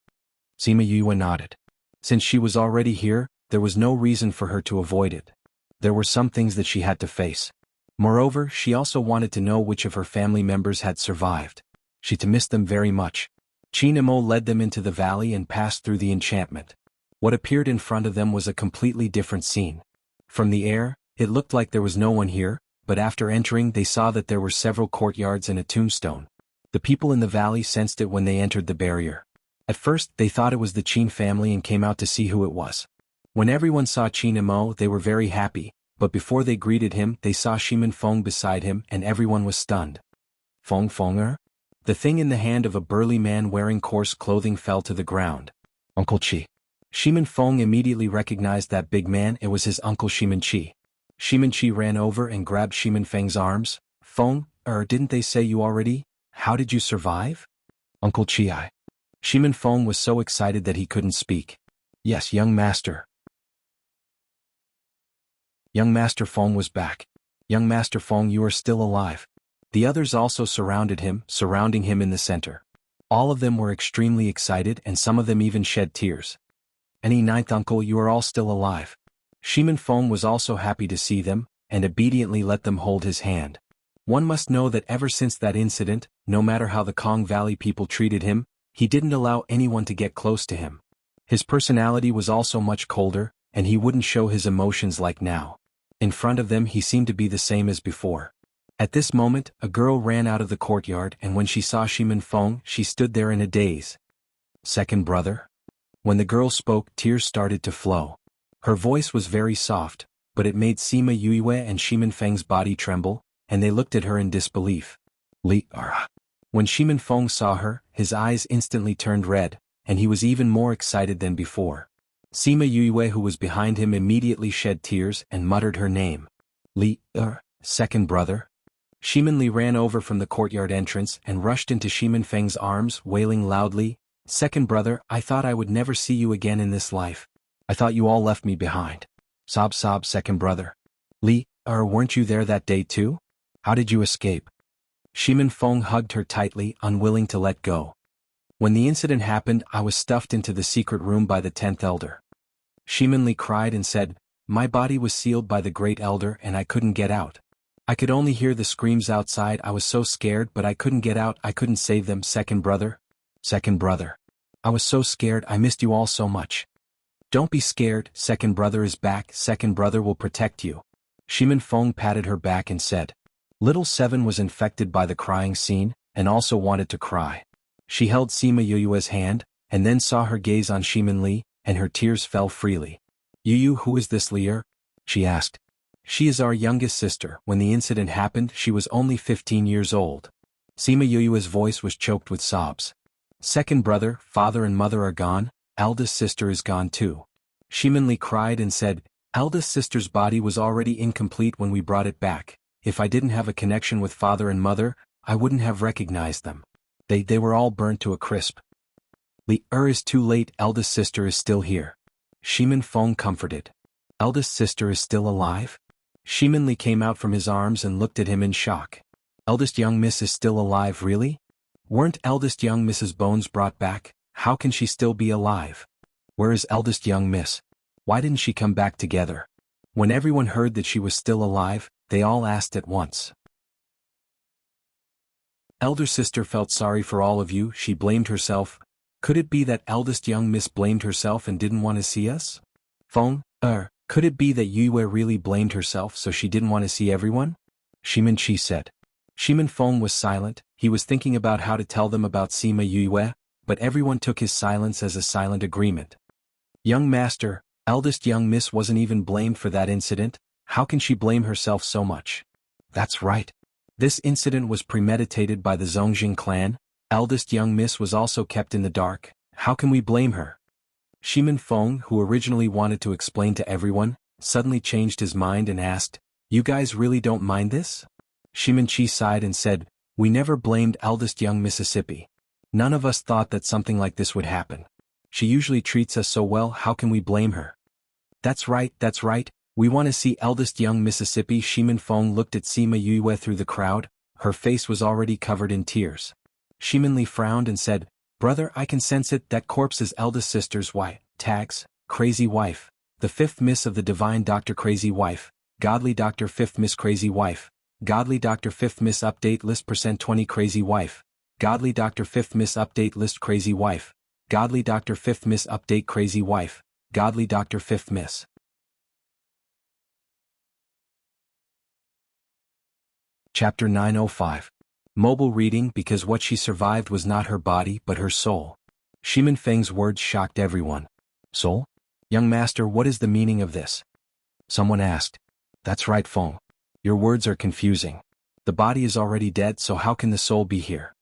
Sima Yue nodded. Since she was already here, there was no reason for her to avoid it. There were some things that she had to face. Moreover, she also wanted to know which of her family members had survived. She missed them very much. Qin Mo led them into the valley and passed through the enchantment. What appeared in front of them was a completely different scene. From the air, it looked like there was no one here, but after entering they saw that there were several courtyards and a tombstone. The people in the valley sensed it when they entered the barrier. At first, they thought it was the Qin family and came out to see who it was. When everyone saw Qin Mo, they were very happy, but before they greeted him, they saw Shimin Feng beside him and everyone was stunned. "Feng Fenger?" The thing in the hand of a burly man wearing coarse clothing fell to the ground. "Uncle Qi." Shimin Feng immediately recognized that big man. It was his uncle Shimin Chi. Shimin Chi ran over and grabbed Shimin Feng's arms. Feng, didn't they say you already? How did you survive? Uncle Chi. Shimin Feng was so excited that he couldn't speak. Yes, young master. Young Master Feng was back. Young Master Feng, you are still alive. The others also surrounding him in the center. All of them were extremely excited and some of them even shed tears. Any ninth uncle, you are all still alive. Shimin Feng was also happy to see them, and obediently let them hold his hand. One must know that ever since that incident, no matter how the Kong Valley people treated him, he didn't allow anyone to get close to him. His personality was also much colder, and he wouldn't show his emotions like now. In front of them he seemed to be the same as before. At this moment, a girl ran out of the courtyard, and when she saw Shimin Feng, she stood there in a daze. Second brother? When the girl spoke, tears started to flow. Her voice was very soft, but it made Sima Yue and Shimin Feng's body tremble, and they looked at her in disbelief. When Shimin Feng saw her, his eyes instantly turned red, and he was even more excited than before. Sima Yue, who was behind him, immediately shed tears and muttered her name. Second brother? Shimin Li ran over from the courtyard entrance and rushed into Shimin Feng's arms, wailing loudly, Second brother, I thought I would never see you again in this life. I thought you all left me behind. Sob, second brother. Weren't you there that day too? How did you escape? Shimin Feng hugged her tightly, unwilling to let go. When the incident happened, I was stuffed into the secret room by the 10th elder. Shimin Li cried and said, my body was sealed by the great elder and I couldn't get out. I could only hear the screams outside. I was so scared, but I couldn't get out. I couldn't save them. Second brother. Second brother. I was so scared. I missed you all so much. Don't be scared. Second brother is back. Second brother will protect you. Shimin Feng patted her back and said. Little Seven was infected by the crying scene, and also wanted to cry. She held Sima Yue's hand, and then saw her gaze on Shimin Li, and her tears fell freely. Yu, who is this Lier? She asked. She is our youngest sister. When the incident happened, she was only 15 years old. Sima Yue's voice was choked with sobs. Second brother, father and mother are gone, eldest sister is gone too. Shimin Li cried and said, eldest sister's body was already incomplete when we brought it back. If I didn't have a connection with father and mother, I wouldn't have recognized them. They were all burnt to a crisp. Is too late. Eldest sister is still here. Shimin Feng comforted. Eldest sister is still alive? Shimin Li came out from his arms and looked at him in shock. Eldest young miss is still alive, really? Weren't eldest young Mrs. Bones brought back? How can she still be alive? Where is eldest young miss? Why didn't she come back together? When everyone heard that she was still alive, they all asked at once. Elder sister felt sorry for all of you. She blamed herself. Could it be that eldest young miss blamed herself and didn't want to see us? Feng, could it be that Yue really blamed herself so she didn't want to see everyone? Shimin Chi said. Shimin Feng was silent. He was thinking about how to tell them about Sima Yue, but everyone took his silence as a silent agreement. Young master, eldest young miss wasn't even blamed for that incident. How can she blame herself so much? That's right. This incident was premeditated by the Zongjing clan. Eldest young miss was also kept in the dark. How can we blame her? Shimin Feng, who originally wanted to explain to everyone, suddenly changed his mind and asked, you guys really don't mind this? Shimin Chi sighed and said, we never blamed eldest young Mississippi. None of us thought that something like this would happen. She usually treats us so well. How can we blame her? That's right. We want to see eldest young Mississippi. Shimin Feng looked at Sima Yue through the crowd. Her face was already covered in tears. Shimin Li frowned and said, brother, I can sense it. That corpse is eldest sister's crazy wife. The fifth miss of the divine Dr. Crazy Wife. Godly Dr. Fifth Miss Crazy Wife. Godly Dr. Fifth Miss Update List %20 Crazy Wife. Godly Dr. Fifth Miss Update List Crazy Wife. Godly Dr. Fifth Miss Update Crazy Wife. Godly Dr. Fifth Miss. Chapter 905. Mobile reading. Because what she survived was not her body but her soul. Shimin Feng's words shocked everyone. Soul? Young master, what is the meaning of this? Someone asked. That's right, Feng. Your words are confusing. The body is already dead, so how can the soul be here?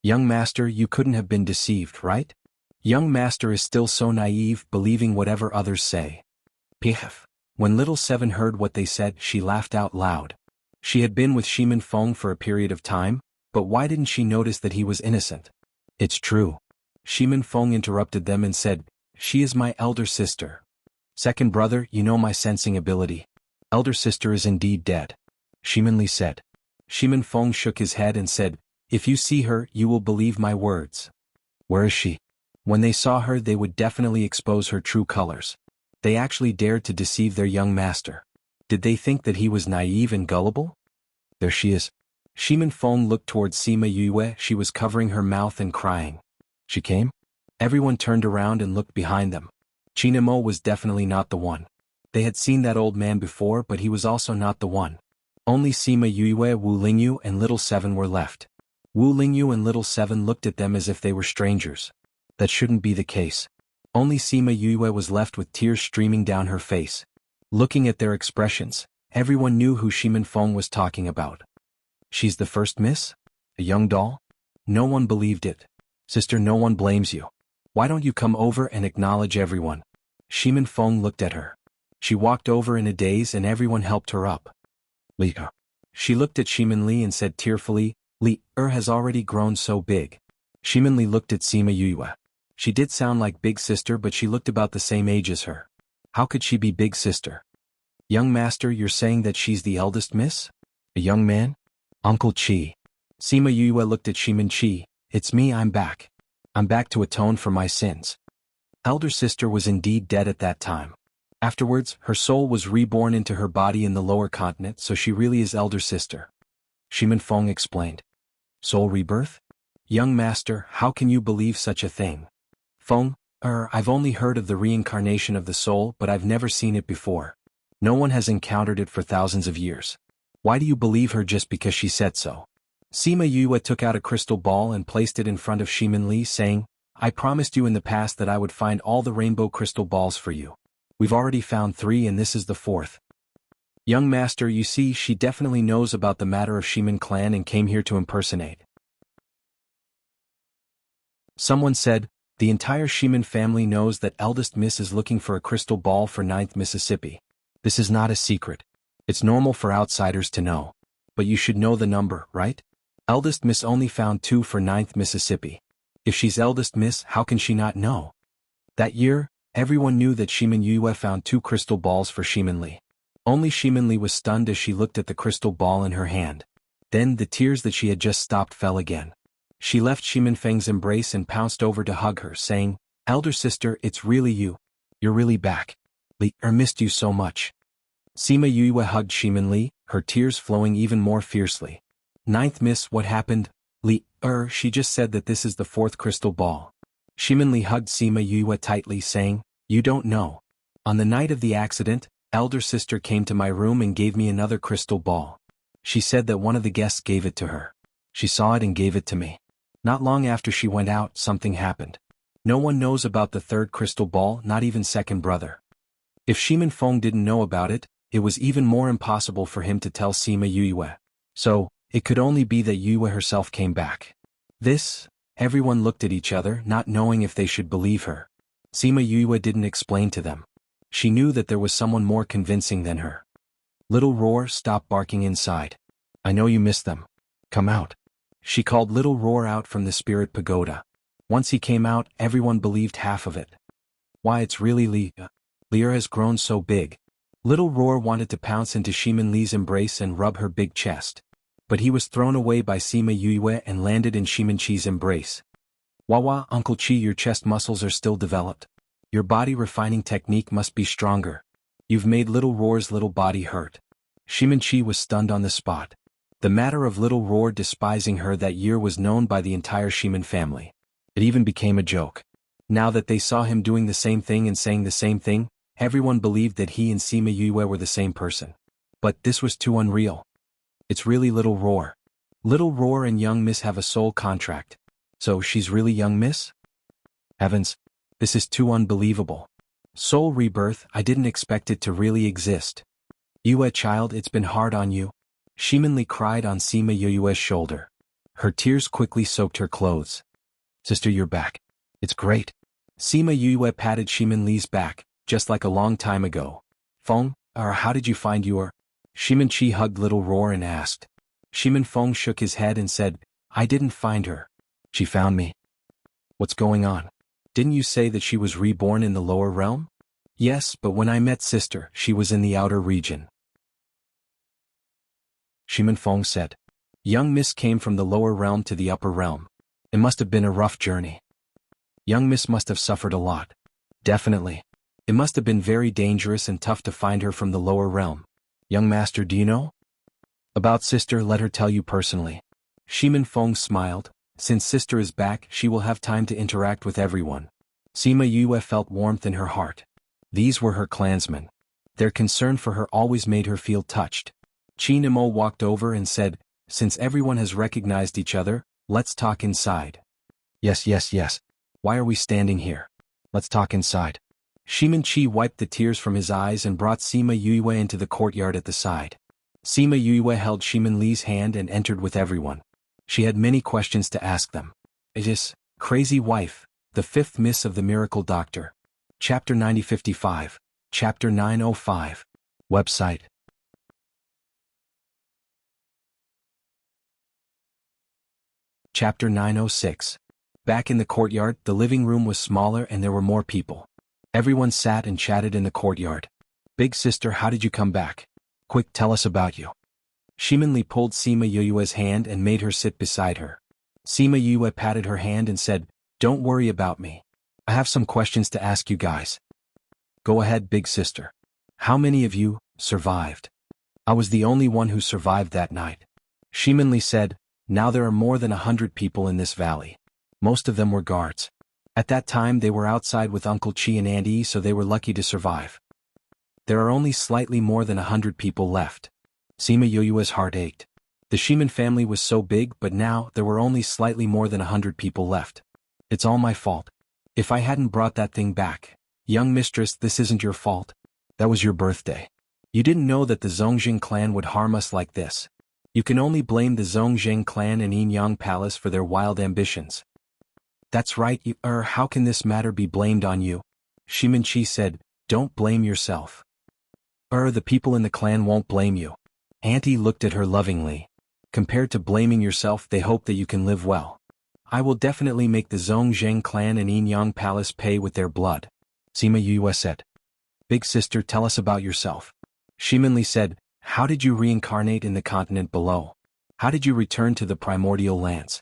Young master, you couldn't have been deceived, right? Young master is still so naive, believing whatever others say. Pif. When little Seven heard what they said, she laughed out loud. She had been with Shimin Feng for a period of time, but why didn't she notice that he was innocent? It's true. Shimin Feng interrupted them and said, she is my elder sister. Second brother, you know my sensing ability. Elder sister is indeed dead. Shimin Li said. Shimin Feng shook his head and said, if you see her, you will believe my words. Where is she? When they saw her, they would definitely expose her true colors. They actually dared to deceive their young master. Did they think that he was naive and gullible? There she is. Shimin Feng looked towards Sima Yue. She was covering her mouth and crying. She came? Everyone turned around and looked behind them. Chinamo was definitely not the one. They had seen that old man before, but he was also not the one. Only Sima Yue, Wu Lingyu, and Little Seven were left. Wu Lingyu and Little Seven looked at them as if they were strangers. That shouldn't be the case. Only Sima Yue was left with tears streaming down her face. Looking at their expressions, everyone knew who Shimin Feng was talking about. She's the first miss? A young doll? No one believed it. Sister, no one blames you. Why don't you come over and acknowledge everyone? Shimin Feng looked at her. She walked over in a daze and everyone helped her up. Li. She looked at Shimin Li and said tearfully, Li has already grown so big. Shimin Li looked at Sima Yue. She did sound like big sister, but she looked about the same age as her. How could she be big sister? Young master, you're saying that she's the eldest miss? A young man? Uncle Chi. Sima Yue looked at Shimin Chi. It's me, I'm back. I'm back to atone for my sins. Elder sister was indeed dead at that time. Afterwards, her soul was reborn into her body in the lower continent, so she really is elder sister. Shimin Feng explained. Soul rebirth? Young master, how can you believe such a thing? Feng, I've only heard of the reincarnation of the soul, but I've never seen it before. No one has encountered it for thousands of years. Why do you believe her just because she said so? Sima Yue took out a crystal ball and placed it in front of Shimin Li, saying, I promised you in the past that I would find all the rainbow crystal balls for you. We've already found 3 and this is the 4th. Young master, you see, she definitely knows about the matter of Shimin clan and came here to impersonate. Someone said, the entire Shimin family knows that eldest miss is looking for a crystal ball for 9th Mississippi. This is not a secret. It's normal for outsiders to know. But you should know the number, right? Eldest miss only found 2 for 9th Mississippi. If she's eldest miss, how can she not know? That year, everyone knew that Shimin Yue found 2 crystal balls for Shimin Li. Only Shimin Li was stunned as she looked at the crystal ball in her hand. Then the tears that she had just stopped fell again. She left Shimin Feng's embrace and pounced over to hug her, saying, Elder sister, it's really you. You're really back. Li missed you so much. Sima Yue hugged Shimin Li, her tears flowing even more fiercely. 9th miss, what happened? Li she just said that this is the 4th crystal ball. Shimin Li hugged Sima Yue tightly, saying, you don't know. On the night of the accident, elder sister came to my room and gave me another crystal ball. She said that one of the guests gave it to her. She saw it and gave it to me. Not long after she went out, something happened. No one knows about the 3rd crystal ball, not even second brother. If Shimin Feng didn't know about it, it was even more impossible for him to tell Sima Yue. So, it could only be that Yue herself came back. Everyone looked at each other, not knowing if they should believe her. Sima Yue didn't explain to them. She knew that there was someone more convincing than her. Little Roar, stop barking inside. I know you miss them. Come out. She called Little Roar out from the spirit pagoda. Once he came out, everyone believed half of it. Why, it's really Li. Li'er has grown so big. Little Roar wanted to pounce into Shimin Li's embrace and rub her big chest. But he was thrown away by Sima Yue and landed in Shimin Chi's embrace. Wawa, Uncle Chi, your chest muscles are still developed. Your body refining technique must be stronger. You've made Little Roar's little body hurt. Shimin Chi was stunned on the spot. The matter of Little Roar despising her that year was known by the entire Shimin family. It even became a joke. Now that they saw him doing the same thing and saying the same thing, everyone believed that he and Sima Yue were the same person. But this was too unreal. It's really Little Roar. Little Roar and Young Miss have a soul contract. So she's really Young Miss? Heavens. This is too unbelievable. Soul rebirth, I didn't expect it to really exist. Yue child, it's been hard on you. Shimin Li cried on Sima Yue's shoulder. Her tears quickly soaked her clothes. Sister, you're back. It's great. Sima Yue patted Shimin Li's back, just like a long time ago. Feng, how did you find your? Shimin Chi hugged little Roar and asked. Shimin Feng shook his head and said, I didn't find her. She found me. What's going on? Didn't you say that she was reborn in the lower realm? Yes, but when I met sister, she was in the outer region. Shimin Feng said. Young Miss came from the lower realm to the upper realm. It must have been a rough journey. Young Miss must have suffered a lot. Definitely. It must have been very dangerous and tough to find her from the lower realm. Young master, do you know? About sister, let her tell you personally. Shimin Feng smiled. Since sister is back, she will have time to interact with everyone. Sima Yue felt warmth in her heart. These were her clansmen. Their concern for her always made her feel touched. Chi Nemo walked over and said, since everyone has recognized each other, let's talk inside. Yes. Why are we standing here? Let's talk inside. Shimin Chi wiped the tears from his eyes and brought Sima Yue into the courtyard at the side. Sima Yue held Shimin Li's hand and entered with everyone. She had many questions to ask them. It is, Crazy Wife, the fifth miss of the Miracle Doctor. Chapter 9055, Chapter 905. Website. Chapter 906. Back in the courtyard, the living room was smaller and there were more people. Everyone sat and chatted in the courtyard. Big sister, how did you come back? Quick, tell us about you. Shimin Li pulled Sima Yue's hand and made her sit beside her. Sima Yue patted her hand and said, don't worry about me. I have some questions to ask you guys. Go ahead, big sister. How many of you survived? I was the only one who survived that night. Shimin Li said, now there are more than 100 people in this valley. Most of them were guards. At that time they were outside with Uncle Chi and Aunt E, so they were lucky to survive. There are only slightly more than 100 people left. Sima Yue's heart ached. The Shimin family was so big, but now there were only slightly more than 100 people left. It's all my fault. If I hadn't brought that thing back. Young mistress, this isn't your fault. That was your birthday. You didn't know that the Zhongjing clan would harm us like this. You can only blame the Zhongjing clan and Yin Yang Palace for their wild ambitions. That's right, how can this matter be blamed on you? Shimin Chi said, don't blame yourself. The people in the clan won't blame you. Auntie looked at her lovingly. Compared to blaming yourself, they hope that you can live well. I will definitely make the Zhongjing clan and Yin Yang Palace pay with their blood. Sima Yue said. Big sister, tell us about yourself. Shimin Li said, how did you reincarnate in the continent below? How did you return to the primordial lands?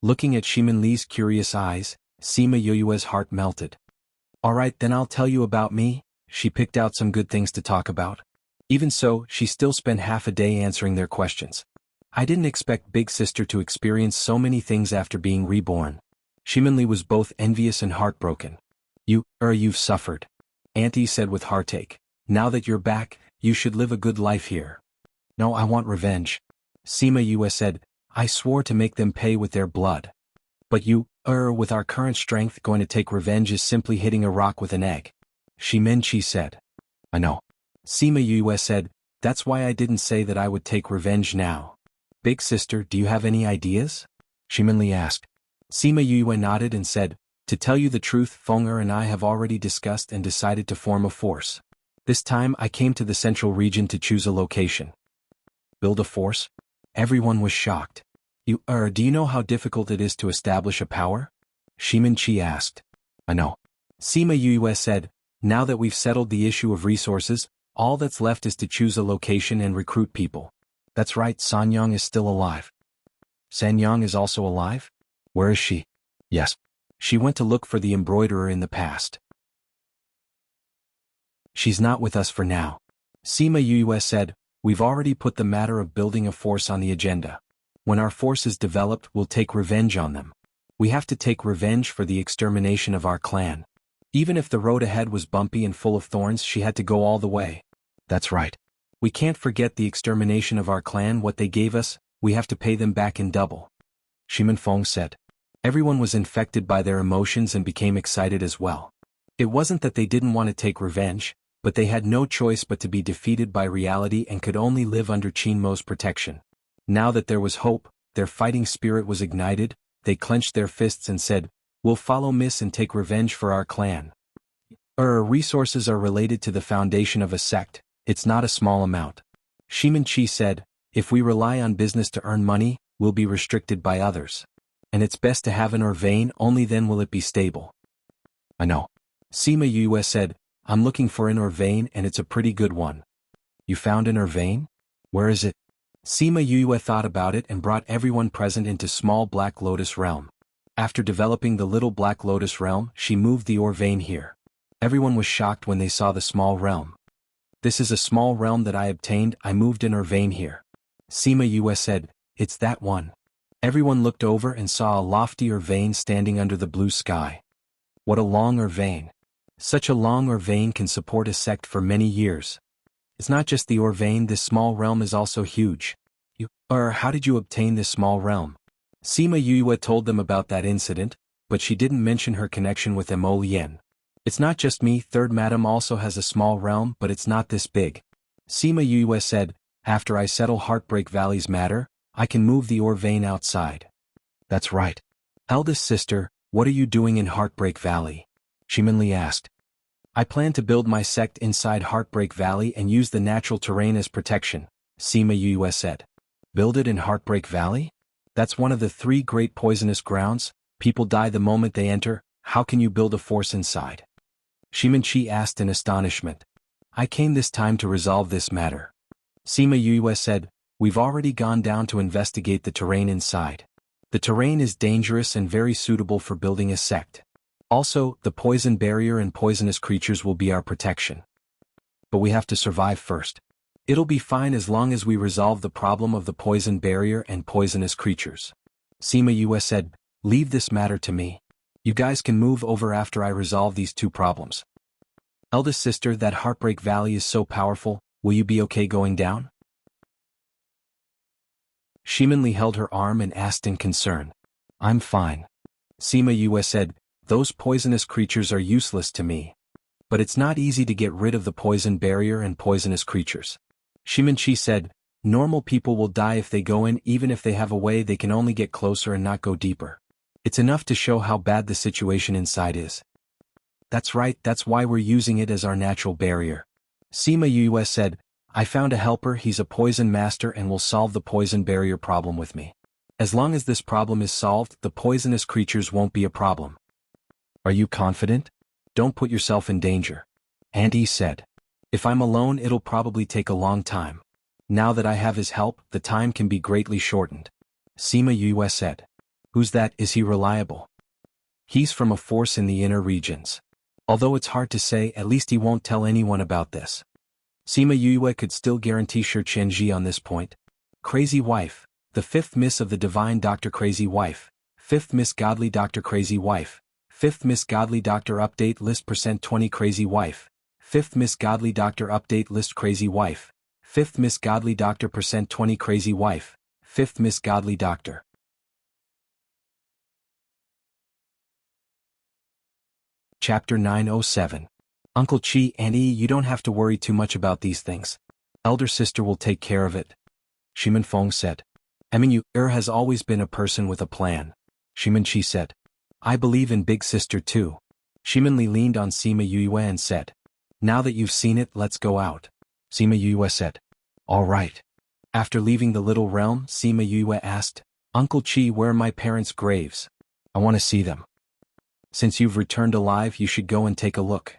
Looking at Shimin Li's curious eyes, Sima Yue's heart melted. Alright, then I'll tell you about me. She picked out some good things to talk about. Even so, she still spent half a day answering their questions. I didn't expect big sister to experience so many things after being reborn. Shimin Li was both envious and heartbroken. You've suffered. Auntie said with heartache. Now that you're back, you should live a good life here. No, I want revenge. Sima Yue said, I swore to make them pay with their blood. But with our current strength, going to take revenge is simply hitting a rock with an egg. Shimin Chi said. I know. Sima Yue said, that's why I didn't say that I would take revenge now. Big sister, do you have any ideas? Shimin Li asked. Sima Yue nodded and said, to tell you the truth, Feng and I have already discussed and decided to form a force. This time I came to the central region to choose a location. Build a force? Everyone was shocked. Do you know how difficult it is to establish a power? Shimin Chi asked. I know. Sima Yue said, now that we've settled the issue of resources, all that's left is to choose a location and recruit people. That's right, Sanyang is still alive. Sanyang is also alive? Where is she? Yes. She went to look for the embroiderer in the past. She's not with us for now. Sima Yue said, we've already put the matter of building a force on the agenda. When our force is developed, we'll take revenge on them. We have to take revenge for the extermination of our clan. Even if the road ahead was bumpy and full of thorns, she had to go all the way. That's right. We can't forget the extermination of our clan. What they gave us, we have to pay them back in double. Shimin Feng said. Everyone was infected by their emotions and became excited as well. It wasn't that they didn't want to take revenge, but they had no choice but to be defeated by reality and could only live under Qinmo's protection. Now that there was hope, their fighting spirit was ignited, they clenched their fists and said, We'll follow Miss and take revenge for our clan. Our resources are related to the foundation of a sect, it's not a small amount. Shimin-Chi said, if we rely on business to earn money, we'll be restricted by others. And it's best to have an vein, only then will it be stable. I know. Sima Yue said, I'm looking for an vein and it's a pretty good one. You found an vein? Where is it? Sima Yue thought about it and brought everyone present into small Black Lotus realm. After developing the little Black Lotus realm, she moved the vein here. Everyone was shocked when they saw the small realm. This is a small realm that I obtained, I moved an vein here. Sima Yue said, it's that one. Everyone looked over and saw a lofty vein standing under the blue sky. What a long vein. Such a long vein can support a sect for many years. It's not just the vein, this small realm is also huge. How did you obtain this small realm? Sima Yue told them about that incident, but she didn't mention her connection with Mo Lien. It's not just me, third madam also has a small realm, but it's not this big. Sima Yue said, after I settle Heartbreak Valley's matter, I can move the vein outside. That's right. Eldest sister, what are you doing in Heartbreak Valley? Shimin-Li asked. I plan to build my sect inside Heartbreak Valley and use the natural terrain as protection, Sima Yue said. Build it in Heartbreak Valley? That's one of the 3 great poisonous grounds, people die the moment they enter, how can you build a force inside? Shimin-Chi asked in astonishment. I came this time to resolve this matter. Sima Yue said, we've already gone down to investigate the terrain inside. The terrain is dangerous and very suitable for building a sect. Also, the poison barrier and poisonous creatures will be our protection. But we have to survive first. It'll be fine as long as we resolve the problem of the poison barrier and poisonous creatures. Sima Yue said, leave this matter to me. You guys can move over after I resolve these 2 problems. Eldest sister, that Heartbreak Valley is so powerful, will you be okay going down? Shimin-Li held her arm and asked in concern. I'm fine. Sima Yue said, those poisonous creatures are useless to me. But it's not easy to get rid of the poison barrier and poisonous creatures. Shimin-Chi said, normal people will die if they go in, even if they have a way they can only get closer and not go deeper. It's enough to show how bad the situation inside is. That's right, that's why we're using it as our natural barrier. Sima Yue said, I found a helper, he's a poison master and will solve the poison barrier problem with me. As long as this problem is solved, the poisonous creatures won't be a problem. Are you confident? Don't put yourself in danger. Auntie said. If I'm alone it'll probably take a long time. Now that I have his help, the time can be greatly shortened. Sima Yue said. Who's that, is he reliable? He's from a force in the inner regions. Although it's hard to say, at least he won't tell anyone about this. Sima Yue could still guarantee Shi Qianji on this point. Crazy Wife, the 5th Miss of the Divine Dr. Crazy Wife, 5th Miss Godly Dr. Crazy Wife, 5th Miss Godly Doctor Update List %20 Crazy Wife, 5th Miss Godly Doctor Update List Crazy Wife, 5th Miss Godly Doctor %20 Crazy Wife, 5th Miss Godly Doctor. Chapter 907. Uncle Chi, Auntie, you don't have to worry too much about these things. Elder sister will take care of it. Shimin Feng said. Has always been a person with a plan. Shimin-Chi said. I believe in big sister too. Shimin-Li leaned on Sima Yue and said. Now that you've seen it, let's go out. Sima Yue said. All right. After leaving the little realm, Sima Yue asked, Uncle Chi, where are my parents' graves? I want to see them. Since you've returned alive, you should go and take a look.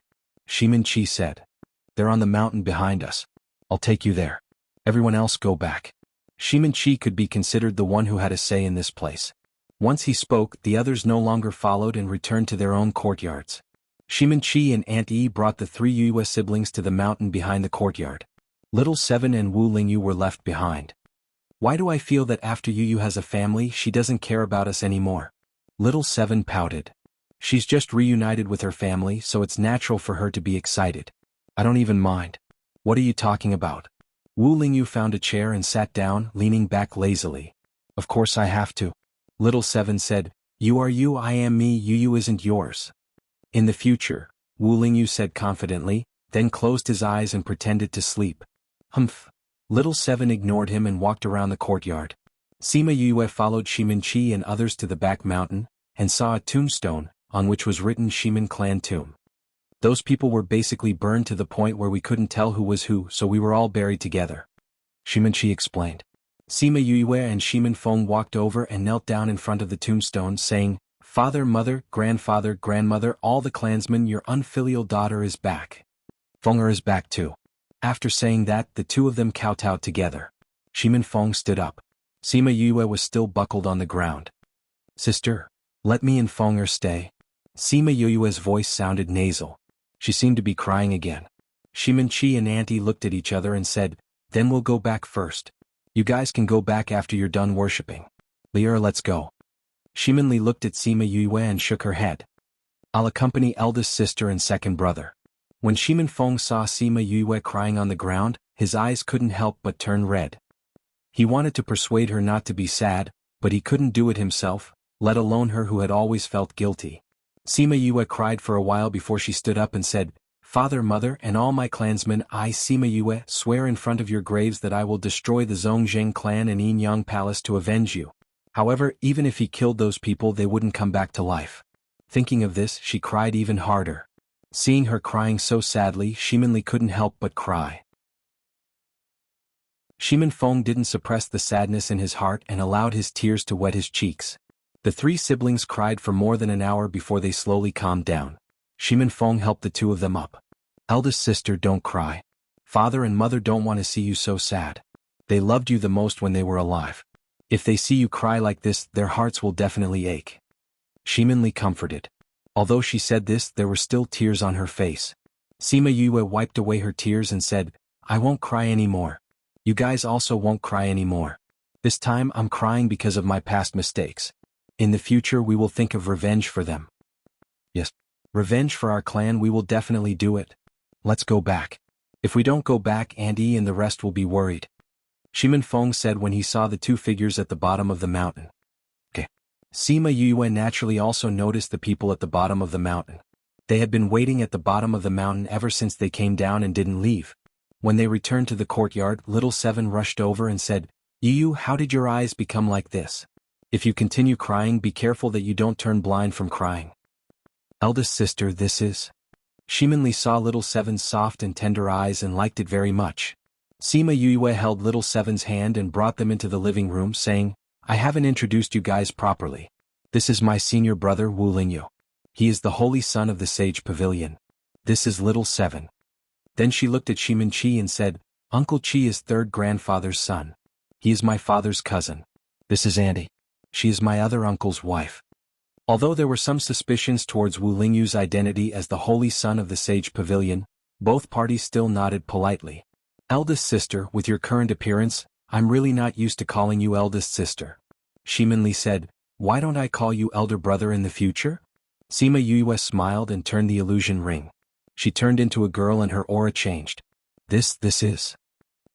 Shimin-Chi said. They're on the mountain behind us. I'll take you there. Everyone else go back. Shimin-Chi could be considered the one who had a say in this place. Once he spoke, the others no longer followed and returned to their own courtyards. Shimin-Chi and Aunt Yi brought the 3 Yue siblings to the mountain behind the courtyard. Little Seven and Wu Lingyu were left behind. Why do I feel that after Yu has a family, she doesn't care about us anymore? Little Seven pouted. She's just reunited with her family, so it's natural for her to be excited. I don't even mind. What are you talking about? Wu Lingyu found a chair and sat down, leaning back lazily. Of course I have to. Little Seven said, You are you, I am me, Yu isn't yours. In the future, Wu Lingyu said confidently, then closed his eyes and pretended to sleep. Humph. Little Seven ignored him and walked around the courtyard. Sima Yue followed Shimin-Chi and others to the back mountain, and saw a tombstone, on which was written Shimin clan tomb. Those people were basically burned to the point where we couldn't tell who was who, so we were all buried together. Shimin-chi explained. Sima Yue and Shimin Feng walked over and knelt down in front of the tombstone, saying, "Father, mother, grandfather, grandmother, all the clansmen, your unfilial daughter is back. Fenger is back too." After saying that, the two of them kowtowed together. Shimin Feng stood up. Sima Yue was still buckled on the ground. "Sister, let me and Fenger stay." Sima Yue's voice sounded nasal. She seemed to be crying again. Shimin-chi and Auntie looked at each other and said, "Then we'll go back first. You guys can go back after you're done worshipping. Lier, let's go." Shimin-li looked at Sima Yue and shook her head. "I'll accompany eldest sister and second brother." When Shimin Feng saw Sima Yue crying on the ground, his eyes couldn't help but turn red. He wanted to persuade her not to be sad, but he couldn't do it himself, let alone her who had always felt guilty. Sima Yue cried for a while before she stood up and said, "Father, mother, and all my clansmen, I, Sima Yue, swear in front of your graves that I will destroy the Zhongzheng clan and Yinyang Palace to avenge you. However, even if he killed those people, they wouldn't come back to life." Thinking of this, she cried even harder. Seeing her crying so sadly, Shimin-li couldn't help but cry. Shimin Feng didn't suppress the sadness in his heart and allowed his tears to wet his cheeks. The three siblings cried for more than an hour before they slowly calmed down. Shimin Feng helped the two of them up. "Eldest sister, don't cry. Father and mother don't want to see you so sad. They loved you the most when they were alive. If they see you cry like this, their hearts will definitely ache." Shimin-li comforted. Although she said this, there were still tears on her face. Sima Yue wiped away her tears and said, "I won't cry anymore. You guys also won't cry anymore. This time I'm crying because of my past mistakes. In the future we will think of revenge for them. Yes, revenge for our clan, we will definitely do it. Let's go back. If we don't go back, Auntie and the rest will be worried." Shimin Feng said when he saw the two figures at the bottom of the mountain. Okay. Sima Yue naturally also noticed the people at the bottom of the mountain. They had been waiting at the bottom of the mountain ever since they came down and didn't leave. When they returned to the courtyard, Little Seven rushed over and said, "Yu, how did your eyes become like this? If you continue crying, be careful that you don't turn blind from crying." "Eldest sister, this is..." Shimin-li saw Little Seven's soft and tender eyes and liked it very much. Sima Yue held Little Seven's hand and brought them into the living room, saying, "I haven't introduced you guys properly. This is my senior brother Wu Lingyu. He is the holy son of the Sage Pavilion. This is Little Seven." Then she looked at Shimin-chi and said, "Uncle Chi is third grandfather's son. He is my father's cousin. This is Auntie. She is my other uncle's wife." Although there were some suspicions towards Wu Lingyu's identity as the holy son of the Sage Pavilion, both parties still nodded politely. "Eldest sister, with your current appearance, I'm really not used to calling you eldest sister." Shimin-li said, "Why don't I call you elder brother in the future?" Sima Yue smiled and turned the illusion ring. She turned into a girl and her aura changed. This is...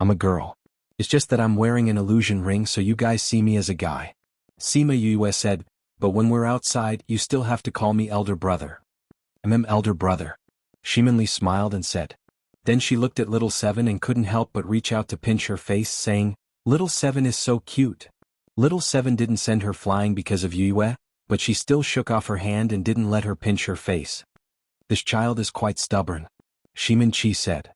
I'm a girl. It's just that I'm wearing an illusion ring so you guys see me as a guy." Sima Yue said, "But when we're outside, you still have to call me elder brother." Elder brother." Shimin-li smiled and said. Then she looked at Little Seven and couldn't help but reach out to pinch her face, saying, "Little Seven is so cute." Little Seven didn't send her flying because of Yue, but she still shook off her hand and didn't let her pinch her face. "This child is quite stubborn," Shimin-chi said.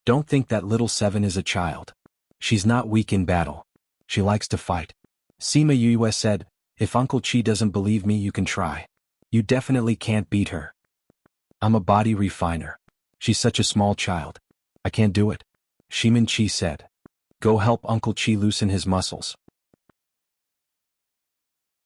"Don't think that Little Seven is a child. She's not weak in battle. She likes to fight." Sima Yue said, "If Uncle Chi doesn't believe me, you can try. You definitely can't beat her. I'm a body refiner. She's such a small child. I can't do it." Shimin-chi said. "Go help Uncle Chi loosen his muscles."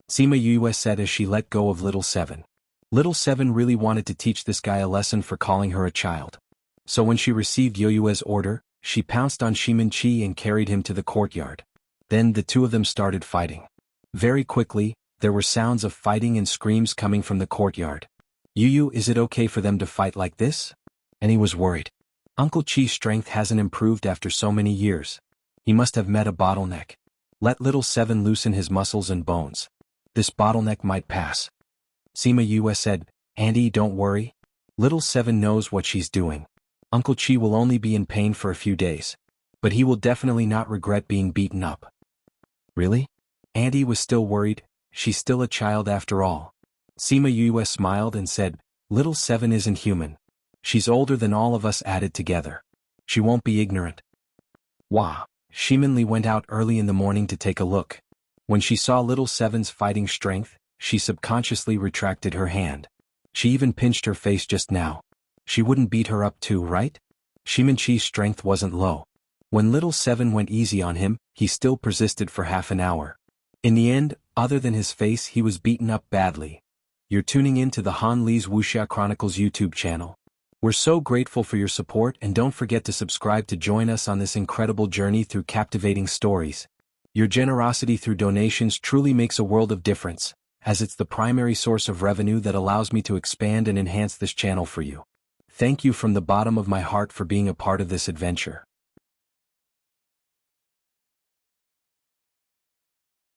Sima Yue said as she let go of Little Seven. Little Seven really wanted to teach this guy a lesson for calling her a child. So when she received Yoyue's order, she pounced on Shimin-chi and carried him to the courtyard. Then the two of them started fighting. Very quickly, there were sounds of fighting and screams coming from the courtyard. "Yu, is it okay for them to fight like this?" And he was worried. Uncle Chi's strength hasn't improved after so many years. He must have met a bottleneck. Let Little Seven loosen his muscles and bones. This bottleneck might pass. Sima Yue said, "Auntie, don't worry. Little Seven knows what she's doing. Uncle Chi will only be in pain for a few days. But he will definitely not regret being beaten up." "Really?" Auntie was still worried. She's still a child after all. Sima Yue smiled and said, "Little Seven isn't human. She's older than all of us added together. She won't be ignorant." Wah! Shimonli went out early in the morning to take a look. When she saw Little Seven's fighting strength, she subconsciously retracted her hand. She even pinched her face just now. She wouldn't beat her up too, right? Shimonchi's strength wasn't low. When Little Seven went easy on him, he still persisted for half an hour. In the end, other than his face, he was beaten up badly. You're tuning in to the Han Li's Wuxia Chronicles YouTube channel. We're so grateful for your support, and don't forget to subscribe to join us on this incredible journey through captivating stories. Your generosity through donations truly makes a world of difference, as it's the primary source of revenue that allows me to expand and enhance this channel for you. Thank you from the bottom of my heart for being a part of this adventure.